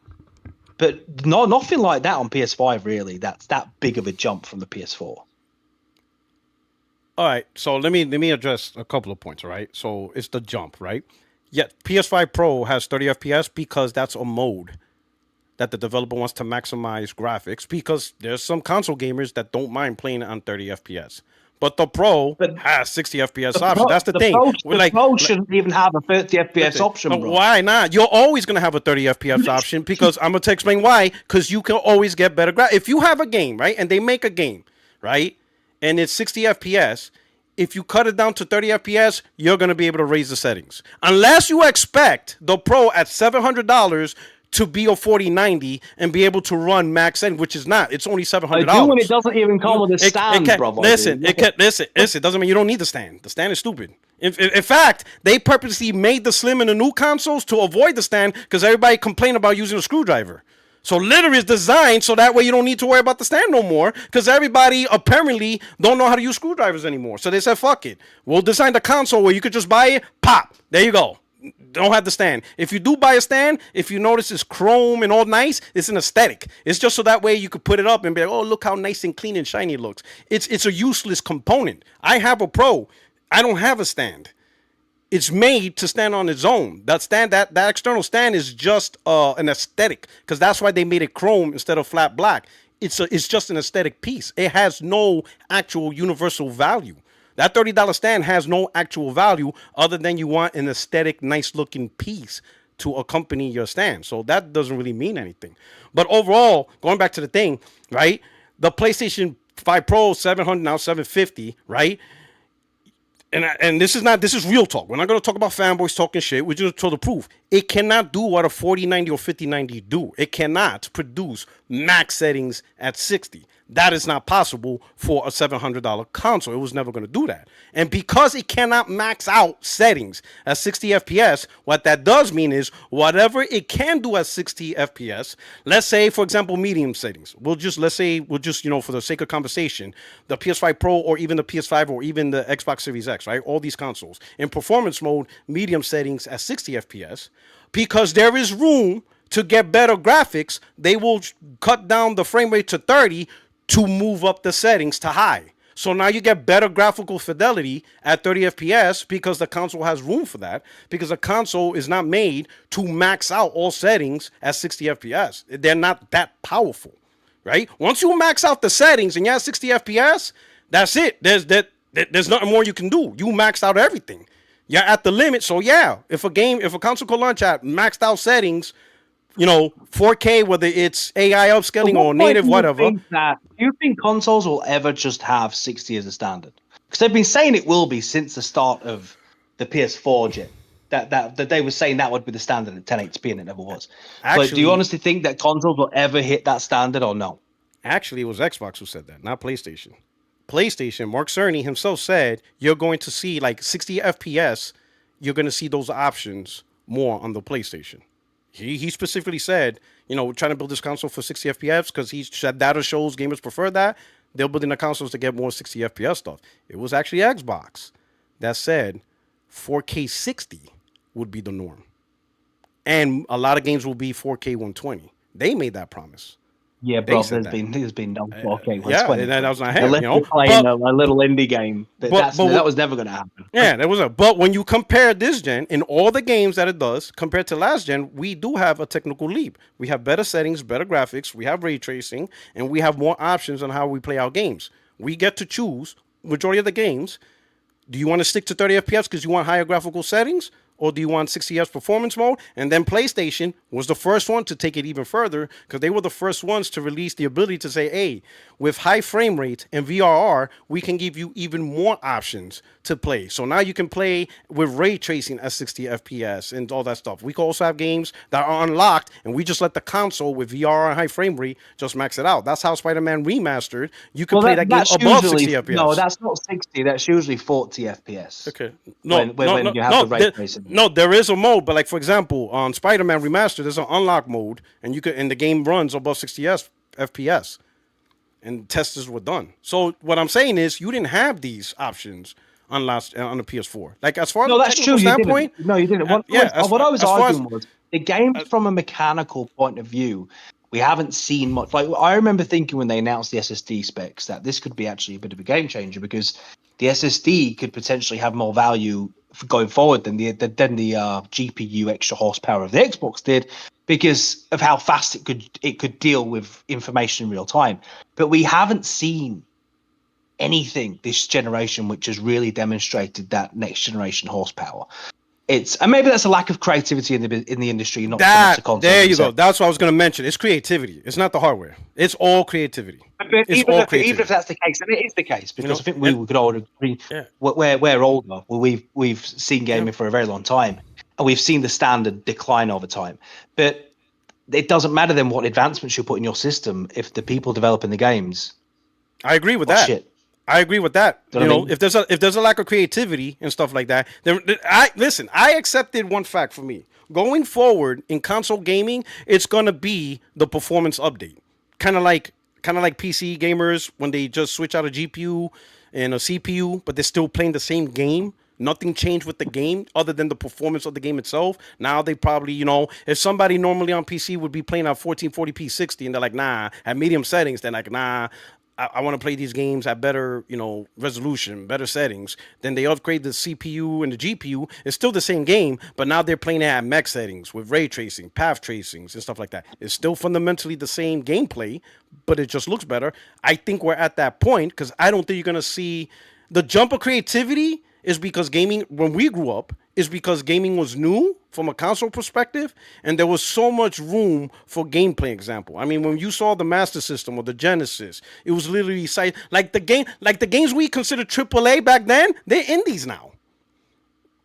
But nothing like that on PS5, really. That's that big of a jump from the PS4. All right, so let me address a couple of points, all right? So it's the jump, right? Yet PS5 Pro has 30 FPS because that's a mode that the developer wants to maximize graphics, because there's some console gamers that don't mind playing it on 30 FPS. But the Pro has 60 FPS option. That's the thing. The Pro shouldn't even have a 30 FPS option, bro. Why not? You're always going to have a 30 FPS option, because I'm going to explain why. Because you can always get better graphics. If you have a game, right, and they make a game, right, and it's 60 FPS, if you cut it down to 30 FPS, you're going to be able to raise the settings. Unless you expect the Pro at $700 to be a 4090 and be able to run max settings, which is not. It's only $700. I do when it doesn't even come with a stand, brother. Listen, it doesn't mean you don't need the stand. The stand is stupid. In fact, they purposely made the Slim in the new consoles to avoid the stand, because everybody complained about using a screwdriver. So literally it's designed so that way you don't need to worry about the stand no more, because everybody apparently don't know how to use screwdrivers anymore. So they said, fuck it. We'll design the console where you could just buy it, pop. There you go. Don't have the stand. If you do buy a stand, if you notice it's chrome and all nice, it's an aesthetic. It's just so that way you could put it up and be like, oh, look how nice and clean and shiny it looks. It's a useless component. I have a Pro. I don't have a stand. It's made to stand on its own. That stand, that external stand is just an aesthetic, because that's why they made it chrome instead of flat black. It's just an aesthetic piece. It has no actual universal value. That $30 stand has no actual value other than you want an aesthetic, nice-looking piece to accompany your stand. So that doesn't really mean anything. But overall, going back to the thing, right? The PlayStation 5 Pro, 700, now 750, right? And this is real talk. We're not going to talk about fanboys talking shit. We're just told the proof. It cannot do what a 4090 or 5090 do. It cannot produce max settings at 60. That is not possible for a $700 console. It was never going to do that. And because it cannot max out settings at 60 FPS, what that does mean is whatever it can do at 60 FPS, let's say, for example, medium settings. Let's say, for the sake of conversation, the PS5 Pro or even the PS5 or even the Xbox Series X, right? All these consoles. In performance mode, medium settings at 60 FPS, because there is room to get better graphics, they will cut down the frame rate to 30 to move up the settings to high. So now you get better graphical fidelity at 30 FPS because the console has room for that, because the console is not made to max out all settings at 60 FPS. They're not that powerful, right? Once you max out the settings and you're at 60 FPS, that's it. There's nothing more you can do. You maxed out everything. You're at the limit. So yeah, if a console could launch at maxed out settings, 4K, whether it's AI upscaling or native, whatever. Do you think consoles will ever just have 60 as a standard? Because they've been saying it will be since the start of the PS4 gen. That they were saying that would be the standard at 1080p, and it never was. Actually, but do you honestly think that consoles will ever hit that standard, or no? Actually, it was Xbox who said that, not PlayStation. PlayStation, Mark Cerny himself said, you're going to see like 60 FPS, you're going to see those options more on the PlayStation. He specifically said, we're trying to build this console for 60 FPS because data shows gamers prefer that. They're building the consoles to get more 60 FPS stuff. It was actually Xbox that said 4K 60 would be the norm. And a lot of games will be 4K 120. They made that promise. Yeah, bro, there's been no 4K. Yeah, and that was not happening. Unless you're playing a little indie game. That was never going to happen. Yeah, that was but when you compare this gen, in all the games that it does, compared to last gen, we do have a technical leap. We have better settings, better graphics, we have ray tracing, and we have more options on how we play our games. We get to choose, majority of the games, do you want to stick to 30 FPS because you want higher graphical settings? Or do you want 60 FPS performance mode? And then PlayStation was the first one to take it even further, because they were the first ones to release the ability to say, hey, with high frame rates and VRR, we can give you even more options to play. So now you can play with ray tracing at 60 FPS and all that stuff. We can also have games that are unlocked, and we just let the console with VRR and high frame rate just max it out. That's how Spider-Man Remastered, you can play that game above 60 FPS. No, that's not 60. That's usually 40 FPS. Okay. No, when you have the ray tracing. No, there is a mode, but like for example, on Spider-Man Remastered, there's an unlock mode, and the game runs above 60 FPS. And testers were done. So what I'm saying is, you didn't have these options on the PS4. Like as far as that's true. Standpoint, you didn't. What I was arguing was the game from a mechanical point of view. We haven't seen much. Like I remember thinking when they announced the SSD specs that this could be actually a bit of a game changer because the SSD could potentially have more value going forward than the GPU extra horsepower of the Xbox did, because of how fast it could deal with information in real time. But we haven't seen anything this generation which has really demonstrated that next generation horsepower. And maybe that's a lack of creativity in the industry, not so much the content. There you go. That's what I was going to mention. It's creativity. It's not the hardware. It's all creativity. Even if that's the case, and it is the case, because I think we could all agree. Yeah. We're older. We've seen gaming for a very long time, and we've seen the standard decline over time. But it doesn't matter then what advancements you put in your system if the people developing the games. I agree with that. Shit. I agree with that. You know, if there's a lack of creativity and stuff like that, then I accepted one fact for me. Going forward in console gaming, it's gonna be the performance update. Kind of like PC gamers when they just switch out a GPU and a CPU, but they're still playing the same game. Nothing changed with the game other than the performance of the game itself. Now they probably, if somebody normally on PC would be playing at 1440p 60 and they're like, nah, at medium settings, they're like, nah, I want to play these games at better, resolution, better settings. Then they upgrade the CPU and the GPU. It's still the same game, but now they're playing it at mech settings with ray tracing, path tracings, and stuff like that. It's still fundamentally the same gameplay, but it just looks better. I think we're at that point because I don't think you're going to see the jump of creativity is because gaming, when we grew up, is because gaming was new from a console perspective, and there was so much room for gameplay example. I mean, when you saw the Master System or the Genesis, it was literally like the games we considered AAA back then, they're indies now.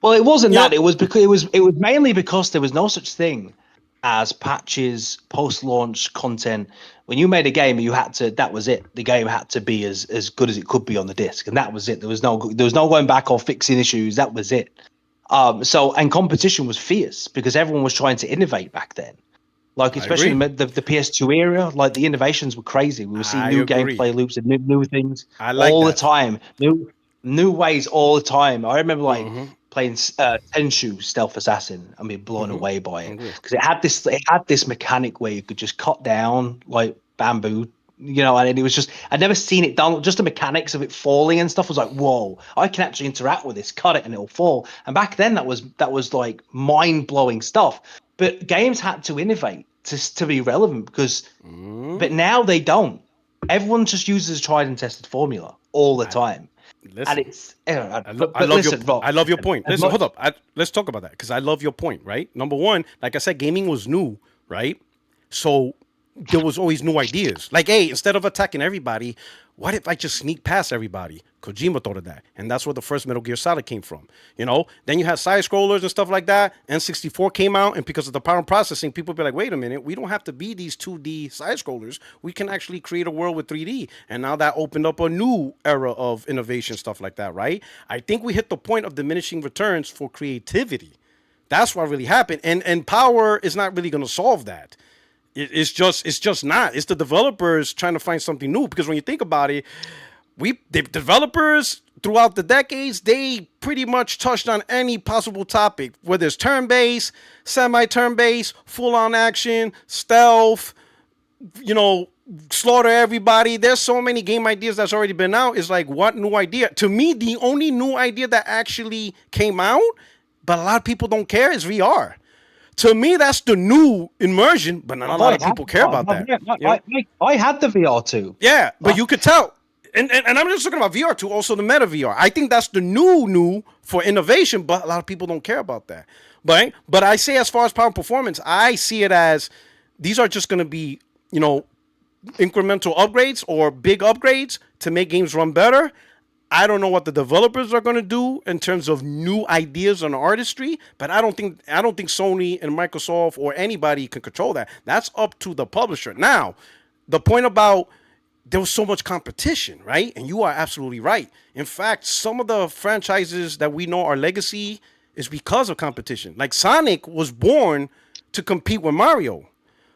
Well, it wasn't that. It was because it was mainly because there was no such thing as patches, post-launch content. When you made a game, that was it. The game had to be as good as it could be on the disc, and that was it. There was no going back or fixing issues. That was it. And competition was fierce because everyone was trying to innovate back then. Like especially in the PS2 era, like the innovations were crazy. We were seeing new gameplay loops and new things all the time. New ways all the time. I remember playing Tenchu Stealth Assassin and being blown away by it because it had this mechanic where you could just cut down like bamboo, and it was just, I'd never seen it done. Just the mechanics of it falling and stuff was like, whoa, I can actually interact with this, cut it and it'll fall. And back then that was like mind blowing stuff. But games had to innovate to be relevant because, but now they don't. Everyone just uses a tried and tested formula all the time. Listen, and it's, I love your point. Listen, hold up. Let's talk about that because I love your point, right? Number one, like I said, gaming was new, right? So there was always new ideas. Like, hey, instead of attacking everybody, what if I just sneak past everybody? Kojima thought of that. And that's where the first Metal Gear Solid came from. Then you had side-scrollers and stuff like that. N64 came out, and because of the power processing, people be like, wait a minute, we don't have to be these 2D side-scrollers. We can actually create a world with 3D. And now that opened up a new era of innovation, stuff like that, right? I think we hit the point of diminishing returns for creativity. That's what really happened. And power is not really going to solve that. It's just not. It's the developers trying to find something new. Because when you think about it, the developers throughout the decades, they pretty much touched on any possible topic, whether it's turn-based, semi-turn-based, full-on action, stealth, slaughter everybody. There's so many game ideas that's already been out. It's like, what new idea? To me, the only new idea that actually came out, but a lot of people don't care, is VR. To me, that's the new immersion, but not a lot of people care about that. I had the VR too. Yeah, but you could tell. And I'm just talking about VR too, also the Meta VR. I think that's the new for innovation, but a lot of people don't care about that. But I say as far as power and performance, I see it as these are just going to be, incremental upgrades or big upgrades to make games run better. I don't know what the developers are going to do in terms of new ideas on artistry, but I don't think Sony and Microsoft or anybody can control that. That's up to the publisher. Now, the point about there was so much competition, right? And you are absolutely right. In fact, some of the franchises that we know are legacy is because of competition. Like Sonic was born to compete with Mario.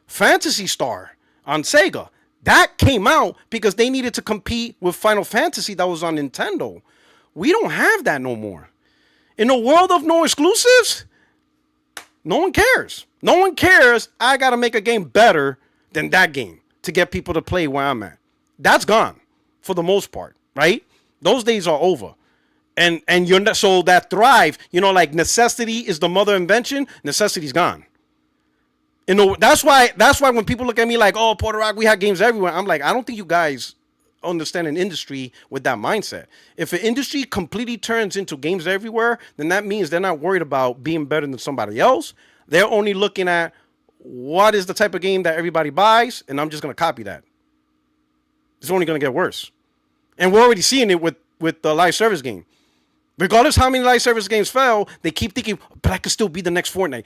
Phantasy Star on Sega, that came out because they needed to compete with Final Fantasy that was on Nintendo. We don't have that no more. In a world of no exclusives, no one cares. No one cares. I got to make a game better than that game to get people to play where I'm at. That's gone for the most part, right? Those days are over. And you're not, so that thrive, like necessity is the mother of invention, necessity's gone. That's why when people look at me like, oh, Puertorock, we have games everywhere. I'm like, I don't think you guys understand an industry with that mindset. If an industry completely turns into games everywhere, then that means they're not worried about being better than somebody else. They're only looking at what is the type of game that everybody buys, and I'm just going to copy that. It's only going to get worse. And we're already seeing it with the live service game. Regardless how many live service games fail, they keep thinking, but I could still be the next Fortnite.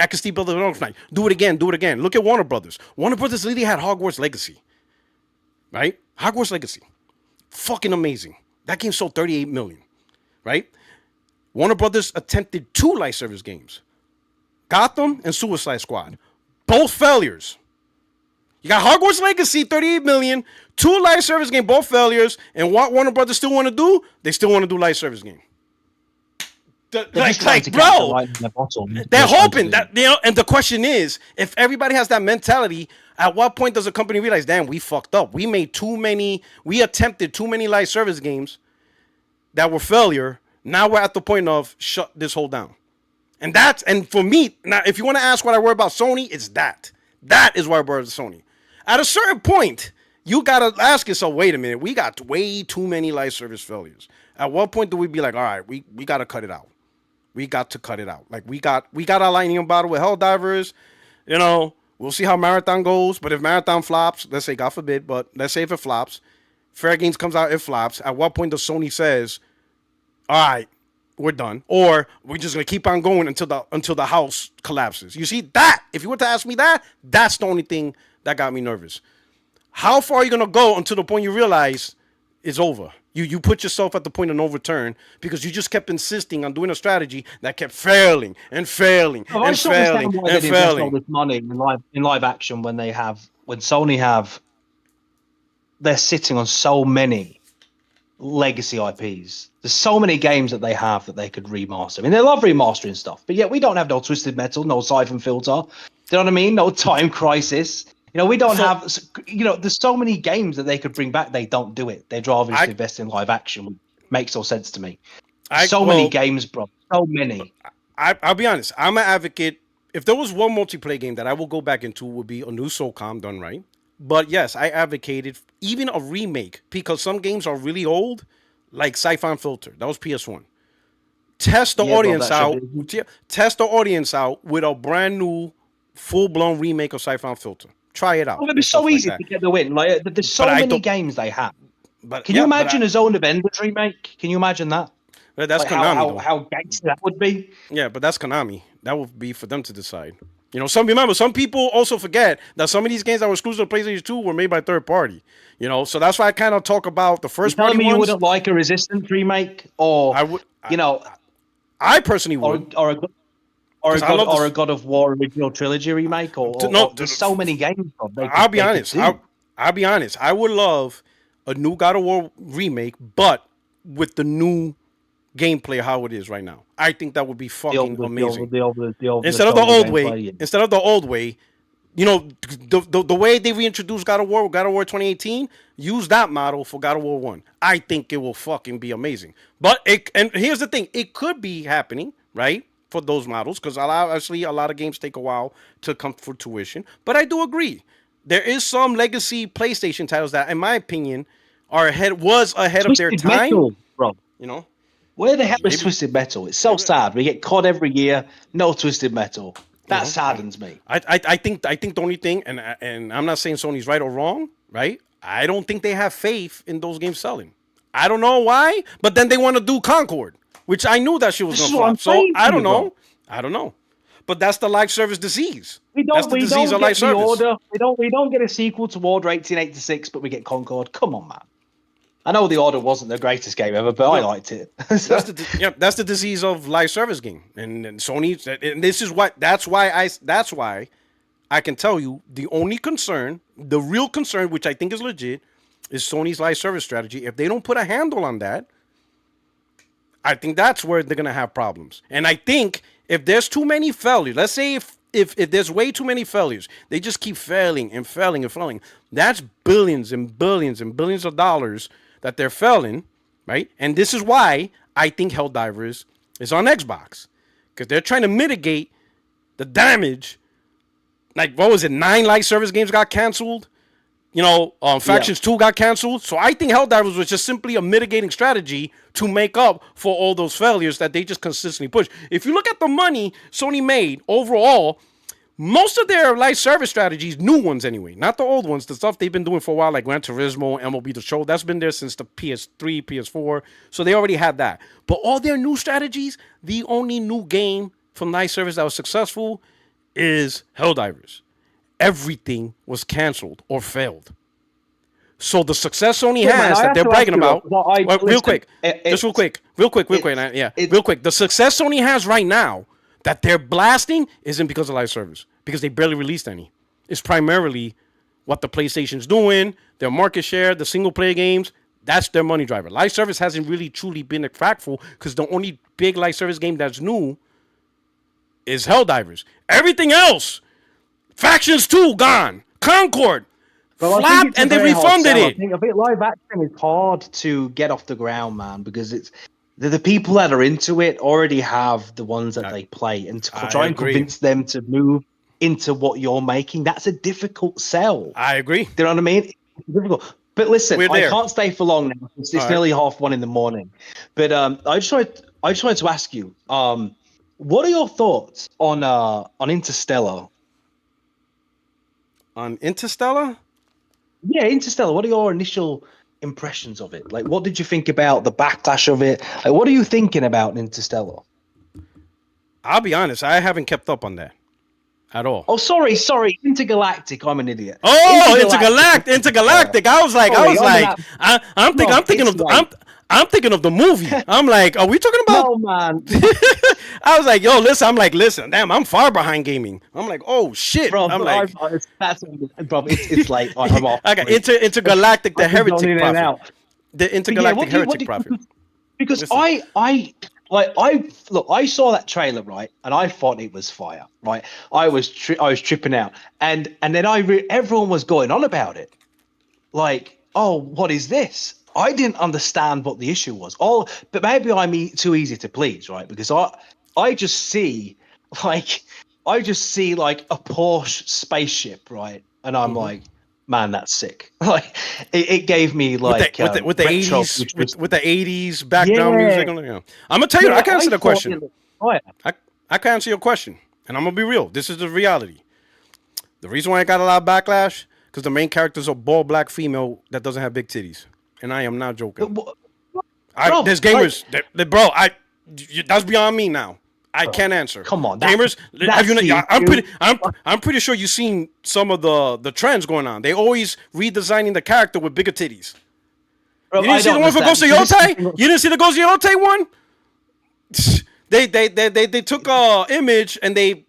I could still build the next Fortnite. Do it again. Look at Warner Brothers. Warner Brothers literally had Hogwarts Legacy. Right? Hogwarts Legacy. Fucking amazing. That game sold 38 million. Right? Warner Brothers attempted 2 live service games. Gotham and Suicide Squad. Both failures. You got Hogwarts Legacy, 38 million, 2 live service game, both failures, and what Warner Brothers still want to do? They still want to do live service game. Bro, they're hoping that, and the question is, if everybody has that mentality, at what point does a company realize, damn, we fucked up. We attempted too many live service games that were failure. Now we're at the point of shut this whole down. And for me, now, if you want to ask what I worry about Sony, it's that. That is why I worry about Sony. At a certain point, you got to ask yourself, wait a minute, we got way too many live service failures. At what point do we be like, all right, we got to cut it out. We got to cut it out. Like we got our lightning bottle with Helldivers. We'll see how Marathon goes. But if Marathon flops, let's say, God forbid, but let's say if it flops, Fair Games comes out, it flops. At what point does Sony says, all right, we're done, or we're just gonna keep on going until the house collapses? You see that? If you were to ask me that, that's the only thing that got me nervous. How far are you gonna go until the point you realize it's over? You put yourself at the point of no return because you just kept insisting on doing a strategy that kept failing and failing and failing and failing. All this money in live action when Sony have, they're sitting on so many legacy IPs. There's so many games that they have that they could remaster. I mean, they love remastering stuff, but yet we don't have no Twisted Metal, no Siphon Filter. Do you know what I mean? No Time Crisis. We don't have. There's so many games that they could bring back. They don't do it. They'd rather just invest in live action. Which makes no sense to me. Many games, bro. So many. I'll be honest. I'm an advocate. If there was one multiplayer game that I will go back into, would be a new SOCOM done right. But yes, I advocated even a remake because some games are really old, like Siphon Filter. That was PS1. Test the audience out with a brand new, full-blown remake of Siphon Filter. Try it out. It'd be so easy to get the win. Like there's so many games they have. Can you imagine a Zone of Enders remake? Can you imagine that? That's Konami. How gangster that would be. Yeah, but that's Konami. That would be for them to decide. Some people also forget that some of these games that were exclusive to PlayStation 2 were made by third party. So that's why I kind of talk about the first party ones. You wouldn't like a Resistance remake, or I would. I personally would. Or a God of War original trilogy remake, there's so many games. I'll be honest. I would love a new God of War remake, but with the new gameplay how it is right now. I think that would be fucking amazing. Instead of the old way, the way they reintroduced God of War 2018, use that model for God of War 1. I think it will fucking be amazing. And here's the thing, it could be happening, right? For those models, because obviously a lot of games take a while to come to fruition. But I do agree. There is some legacy PlayStation titles that, in my opinion, was ahead of their time. Metal, bro. Where the hell is Twisted Metal? It's so sad. We get COD every year, no Twisted Metal. That saddens me. I think the only thing, and I'm not saying Sony's right or wrong, right? I don't think they have faith in those games selling. I don't know why, but then they want to do Concord, which I knew that shit was going to flop. So I don't know. I don't know. But that's the live service disease. That's the disease of live service. We don't get a sequel to Order 1886, but we get Concord. Come on, man. I know the Order wasn't the greatest game ever, but I liked it. That's the disease of live service game, and Sony. And this is what. That's why I can tell you the only concern, the real concern, which I think is legit, is Sony's live service strategy. If they don't put a handle on that, I think that's where they're gonna have problems. And I think if there's too many failures, let's say if there's way too many failures, they just keep failing and failing and failing. That's billions and billions and billions of dollars that they're failing, right? And this is why I think Helldivers is on Xbox, because they're trying to mitigate the damage. Like, what was it? 9 live service games got canceled. Factions 2 got canceled. So I think Helldivers was just simply a mitigating strategy to make up for all those failures that they just consistently push. If you look at the money Sony made overall, most of their live service strategies, new ones anyway, not the old ones, the stuff they've been doing for a while, like Gran Turismo, MLB The Show, that's been there since the PS3, PS4, so they already had that. But all their new strategies, the only new game from live service that was successful is Helldivers. Everything was canceled or failed. So the success Sony has that they're bragging about, real quick. The success Sony has right now that they're blasting isn't because of live service, because they barely released any. It's primarily what the PlayStation's doing, their market share, the single player games. That's their money driver. Live service hasn't really truly been impactful because the only big live service game that's new is Helldivers. Everything else, Factions 2 gone, Concord flapped, and they refunded it. I think a bit live action is hard to get off the ground, man, because it's the people that are into it already have the ones that they play, and to try and convince them to move into what you're making, that's a difficult sell. I agree. Do you know what I mean? It's difficult. But listen, I can't stay for long now. It's nearly 1:30 in the morning. But I just wanted to ask you, what are your thoughts on Interstellar? On Interstellar? Yeah, Interstellar. What are your initial impressions of it? Like, what did you think about the backlash of it? Like, what are you thinking about Interstellar? I'll be honest, I haven't kept up on that at all. Oh, sorry, Intergalactic. I'm an idiot. Oh, Intergalactic. I'm thinking of the movie. I'm like, are we talking about? No, man. I was like, listen, damn, I'm far behind gaming. I'm like, oh shit. Bro, I'm like, it's late. I'm off. I got Intergalactic, the heretic prophet. The Intergalactic heretic prophet. Because I saw that trailer, right, and I thought it was fire, right. I was tripping out, and then everyone was going on about it, like, oh, what is this? I didn't understand what the issue was. But maybe I'm too easy to please, right? Because I just see like a Porsche spaceship, right, and I'm like, man, that's sick. Like it gave me like with the 80s with the 80s background music. I'm gonna tell you, I can answer the question. I can answer your question, and I'm gonna be real. This is the reality. The reason why I got a lot of backlash because the main character's a bald black female that doesn't have big titties, and I am not joking. There's gamers, that's beyond me now. I can't answer. Come on, gamers. I'm pretty sure you've seen some of the trends going on. They always redesigning the character with bigger titties. Bro, you didn't see the one for Ghost of Yotei? You didn't see the Ghost of Yotei one? They took a image and they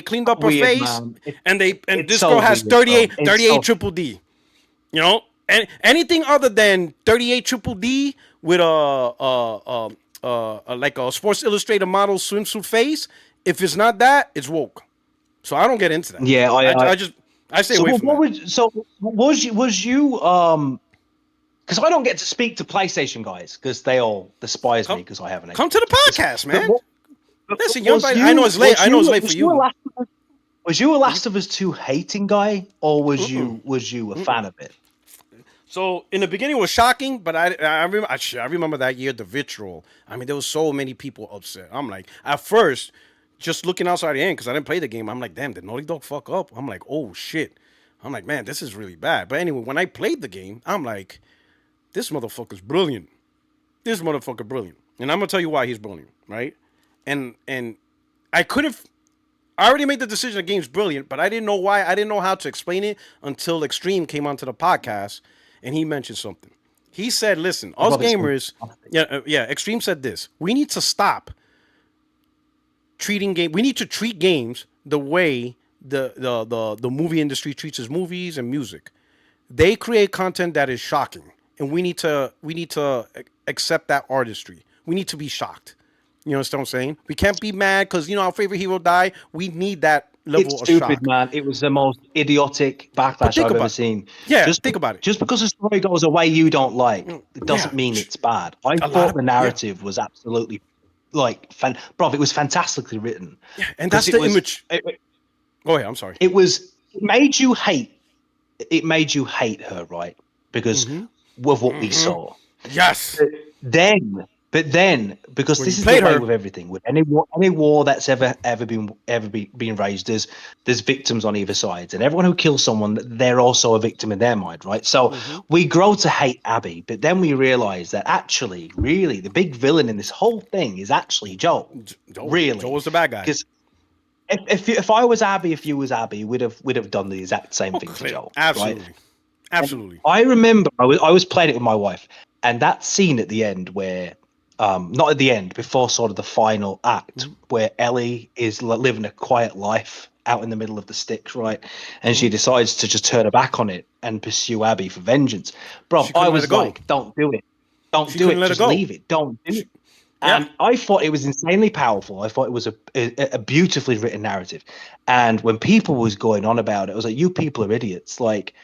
cleaned up her face and this girl has 38 triple D. You know, and anything other than 38 triple D with like a Sports Illustrated model swimsuit face, if it's not that, it's woke. So I don't get into that. Yeah, I stay away from that. Was you because I don't get to speak to PlayStation guys because they all despise me because I haven't. Come to the podcast, man. Listen, I know it's late. I know it's late for you. Was you a Last of Us 2 hating guy, or was you a fan of it? So in the beginning, it was shocking, but I remember that year the vitriol. I mean, there was so many people upset. I'm like, at first, just looking outside the end, because I didn't play the game, I'm like, damn, did Naughty Dog fuck up? I'm like, oh shit. I'm like, man, this is really bad. But anyway, when I played the game, I'm like, this motherfucker's brilliant. This motherfucker brilliant. And I'm gonna tell you why he's brilliant, right? And I could have I already made the decision the game's brilliant, but I didn't know why. I didn't know how to explain it until Extreme came onto the podcast and he mentioned something. He said, listen, us gamers, Extreme said this. We need to stop treating we need to treat games the way the movie industry treats its movies and music. They create content that is shocking, and we need to accept that artistry. We need to be shocked. You understand what I'm saying? We can't be mad because, our favorite hero died. We need that level of shock. It's stupid, man. It was the most idiotic backlash I've ever seen. Yeah, think about it. Just because a story goes a way you don't like, it doesn't mean it's bad. I thought the narrative was absolutely, bro, it was fantastically written. Yeah, and that's the image. Go ahead, I'm sorry. It made you hate her, right? Because of what we saw. Yes. But then, because this is the way with everything, with any war that's ever been raised, there's victims on either side, and everyone who kills someone, they're also a victim in their mind, right? So we grow to hate Abby, but then we realize that actually, really, the big villain in this whole thing is actually Joel. Really, Joel was the bad guy. Because if I was Abby, if you was Abby, we'd have done the exact same thing to Joel. Absolutely, right? Absolutely. And I remember I was playing it with my wife, and that scene at the end where. Not at the end, before sort of the final act, where Ellie is living a quiet life out in the middle of the sticks, right? And she decides to just turn her back on it and pursue Abby for vengeance. Bro, I was like, don't do it. Don't do it. Just leave it. Don't do it. And I thought it was insanely powerful. I thought it was a beautifully written narrative. And when people was going on about it, I was like, you people are idiots. Like,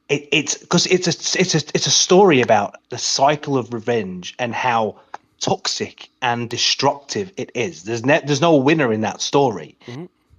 it's because it's a story about the cycle of revenge and how toxic and destructive it is. There's no winner in that story.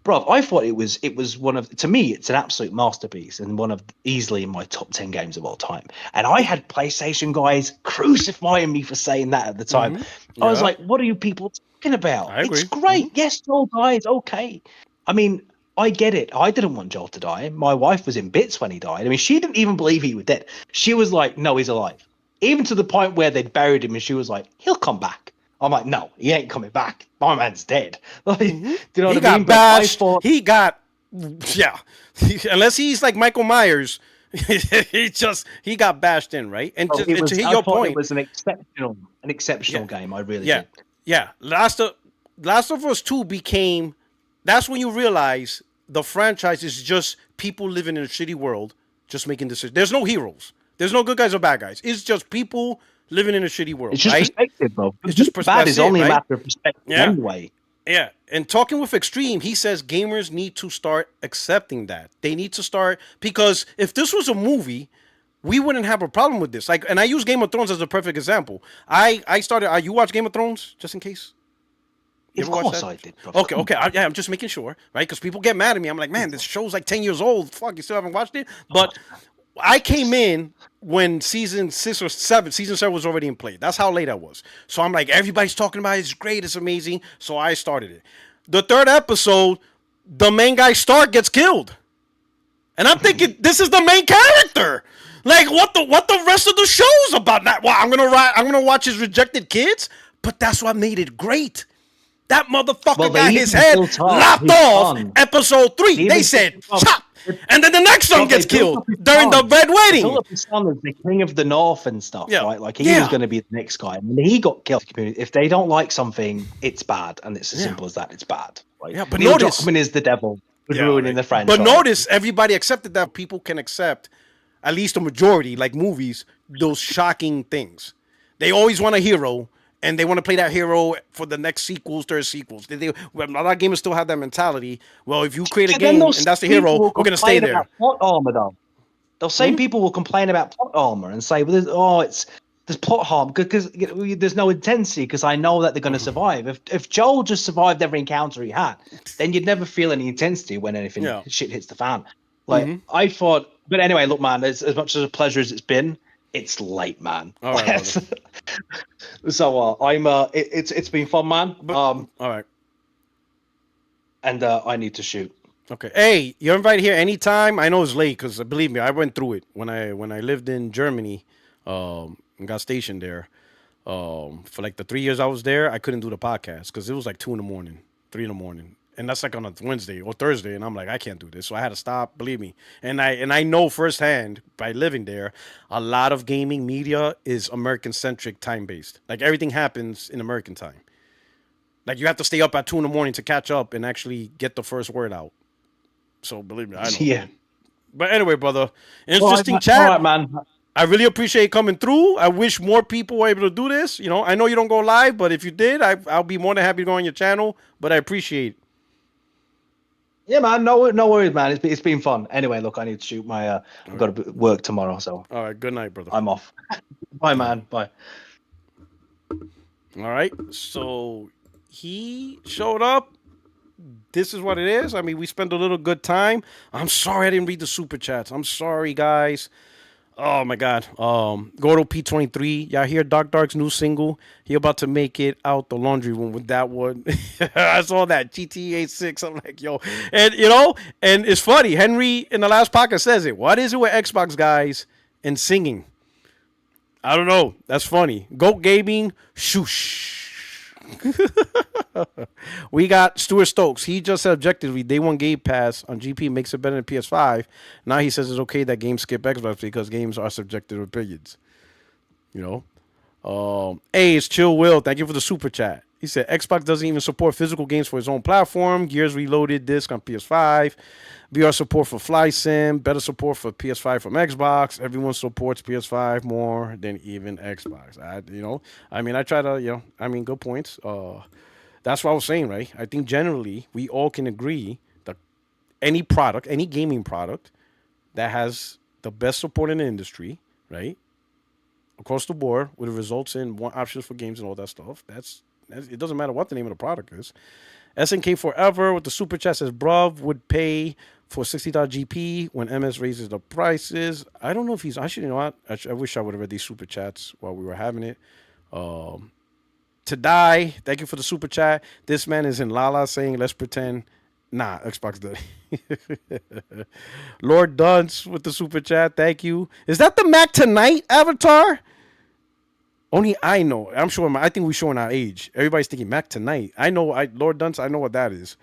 Bro, I thought it was one of, to me, it's an absolute masterpiece and one of easily in my top 10 games of all time. And I had PlayStation guys crucifying me for saying that at the time. I was like, what are you people talking about? It's great. Yes, Joel dies. Okay. I mean, I get it. I didn't want Joel to die. My wife was in bits when he died. I mean, she didn't even believe he was dead. She was like, no, he's alive. Even to the point where they'd buried him and she was like, he'll come back. I'm like, no, he ain't coming back. My man's dead. Like, do you know what I mean? Bashed. He got, unless he's like Michael Myers, he got bashed in, right? And to hit your point, it was an exceptional game. I really did. Yeah. Last of Us 2 became, that's when you realize the franchise is just people living in a shitty world, just making decisions. There's no heroes. There's no good guys or bad guys. It's just people living in a shitty world. It's just perspective, bro. It's just perspective. Bad is only a matter of perspective anyway. Yeah. And talking with Extreme, he says gamers need to start accepting that. They need to start, because if this was a movie, we wouldn't have a problem with this. And I use Game of Thrones as a perfect example. I started. You watch Game of Thrones just in case? Of course I did. Bro. Okay. I'm just making sure, right? Because people get mad at me. I'm like, man, this show's like 10 years old. Fuck, you still haven't watched it? But I came in when season 6 or 7 was already in play. That's how late I was. So I'm like, everybody's talking about it. It's great. It's amazing. So I started it. The 3rd episode, the main guy Stark gets killed. And I'm thinking, this is the main character. Like, what the rest of the show's about? That, well, I'm gonna watch his rejected kids, but that's what made it great. That motherfucker got his head lopped off. Episode 3, they said chop, and then the next son gets killed during the Red Wedding. Philip his son was the king of the North and stuff, right? Like he was going to be the next guy, and he got killed. If they don't like something, it's bad, and it's as simple as that. It's bad. Right? Yeah, but Neil notice, Druckmann is the devil, ruining the franchise. But notice, everybody accepted that. People can accept, at least a majority, like movies, those shocking things. They always want a hero. And they want to play that hero for the next sequels, third sequels. A lot of gamers still have that mentality. Well, if you create a game and that's the hero, we're going to stay there. Plot armor, though. Those same people will complain about plot armor and say, well, there's plot harm because there's no intensity because I know that they're going to survive. If Joel just survived every encounter he had, then you'd never feel any intensity when anything shit hits the fan. Like, I thought... But anyway, look, man, as much as a pleasure as it's been, it's late, man. All right. So it's been fun, man. All right. and I need to shoot. Okay. Hey, you're invited here anytime. I know it's late because believe me, I went through it when I lived in Germany, and got stationed there. For like the 3 years I was there, I couldn't do the podcast because it was like 2 in the morning, 3 in the morning, and that's like on a Wednesday or Thursday, and I'm like, I can't do this, so I had to stop. Believe me, and I know firsthand by living there, a lot of gaming media is American centric, time based. Like everything happens in American time. Like you have to stay up at 2 in the morning to catch up and actually get the first word out. So believe me, I know. Yeah. But anyway, brother, interesting chat. All right, man. I really appreciate coming through. I wish more people were able to do this. You know, I know you don't go live, but if you did, I'll be more than happy to go on your channel. But I appreciate it. Yeah, man. No worries, man. It's been fun. Anyway, look, I need to shoot my. I've got to work tomorrow, so. All right. Good night, brother. I'm off. Bye, man. Bye. All right. So he showed up. This is what it is. I mean, we spent a little good time. I'm sorry I didn't read the super chats. I'm sorry, guys. Oh my God. Gordo P23. Y'all hear Dark's new single? He about to make it out the laundry room with that one. I saw that GTA 6. I'm like, yo. And you know, and it's funny. Henry in the last podcast says it. What is it with Xbox guys and singing? I don't know. That's funny. Goat Gaming, shoosh. We got Stuart Stokes. He just said objectively, day one Game Pass on GP makes it better than PS5. Now he says it's okay that games skip Xbox because games are subjective opinions. You know? Hey, it's Chill Will. Thank you for the super chat. He said Xbox doesn't even support physical games for its own platform. Gears Reloaded disc on PS5. VR support for Fly Sim. Better support for PS5 from Xbox. Everyone supports PS5 more than even Xbox. I try to, good points. That's what I was saying, right? I think generally we all can agree that any product, any gaming product that has the best support in the industry, right? Across the board, with results in more options for games and all that stuff. It doesn't matter what the name of the product is. SNK Forever with the super chat says, bruv would pay for $60 GP when MS raises the prices. I don't know if he's, actually, you know what? I wish I would have read these super chats while we were having it. To Die, thank you for the super chat. This man is in Lala saying, let's pretend. Nah, Xbox did. Lord Dunce with the super chat, thank you. Is that the Mac Tonight avatar? Only I know. I'm sure. I think we're showing our age. Everybody's thinking Mac Tonight. I know. Lord Dunce. I know what that is.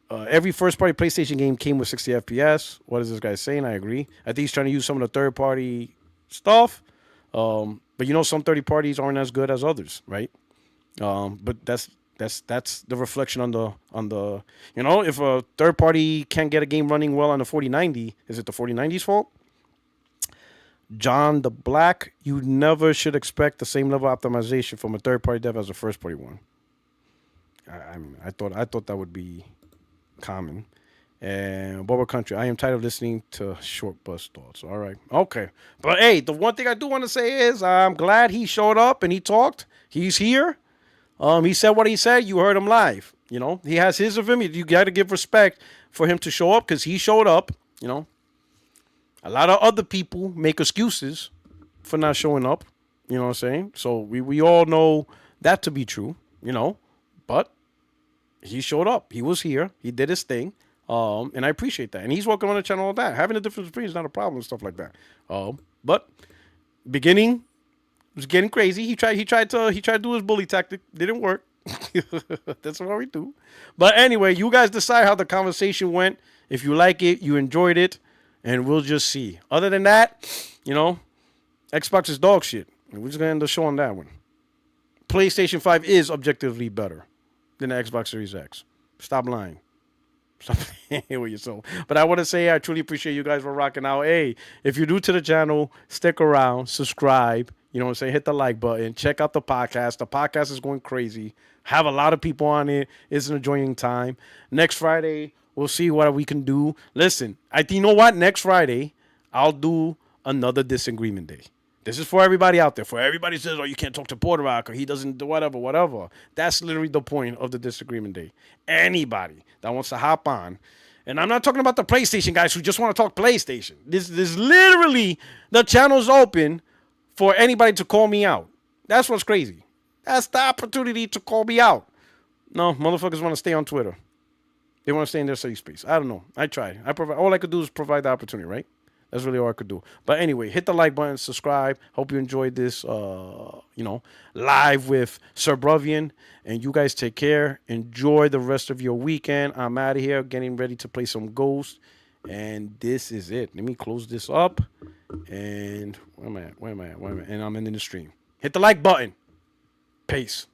Every first-party PlayStation game came with 60 FPS. What is this guy saying? I agree. I think he's trying to use some of the third-party stuff. But you know, some third parties aren't as good as others, right? But that's the reflection on the you know, if a third party can't get a game running well on the 4090, is it the 4090's fault? John the Black, you never should expect the same level of optimization from a third party dev as a first party one. I thought that would be common. And Boba Country, I am tired of listening to short bus thoughts. All right. Okay. But hey, the one thing I do want to say is I'm glad he showed up and he talked. He's here. He said what he said. You heard him live. You know, he has his of him. You got to give respect for him to show up because he showed up. You know, a lot of other people make excuses for not showing up. You know what I'm saying? So we all know that to be true, you know, but he showed up. He was here. He did his thing. And I appreciate that. And he's welcome on the channel, all that. Having a different opinion is not a problem and stuff like that. But beginning was getting crazy. He tried to do his bully tactic. Didn't work. That's what we do. But anyway, you guys decide how the conversation went. If you like it, you enjoyed it, and we'll just see. Other than that, you know, Xbox is dog shit. We're just gonna end the show on that one. PlayStation 5 is objectively better than the Xbox Series X. Stop lying. Stop playing with yourself. But I want to say I truly appreciate you guys for rocking out. Hey, if you're new to the channel, stick around, subscribe. You know what I'm saying? Hit the like button. Check out the podcast. The podcast is going crazy. Have a lot of people on it. It's an enjoying time. Next Friday, we'll see what we can do. Listen, you know what? Next Friday, I'll do another disagreement day. This is for everybody out there. For everybody who says, oh, you can't talk to Puertorock or he doesn't do whatever. That's literally the point of the disagreement day. Anybody that wants to hop on. And I'm not talking about the PlayStation guys who just want to talk PlayStation. This literally, the channel's open for anybody to call me out. That's what's crazy. That's the opportunity to call me out. No, motherfuckers want to stay on Twitter. They want to stay in their safe space. I don't know. I try. I provide. All I could do is provide the opportunity, right? That's really all I could do. But anyway, hit the like button, subscribe. Hope you enjoyed this, live with Sir Bruvian. And you guys take care. Enjoy the rest of your weekend. I'm out of here, getting ready to play some Ghost. And this is it. Let me close this up. And where am I at? And I'm ending the stream. Hit the like button. Peace.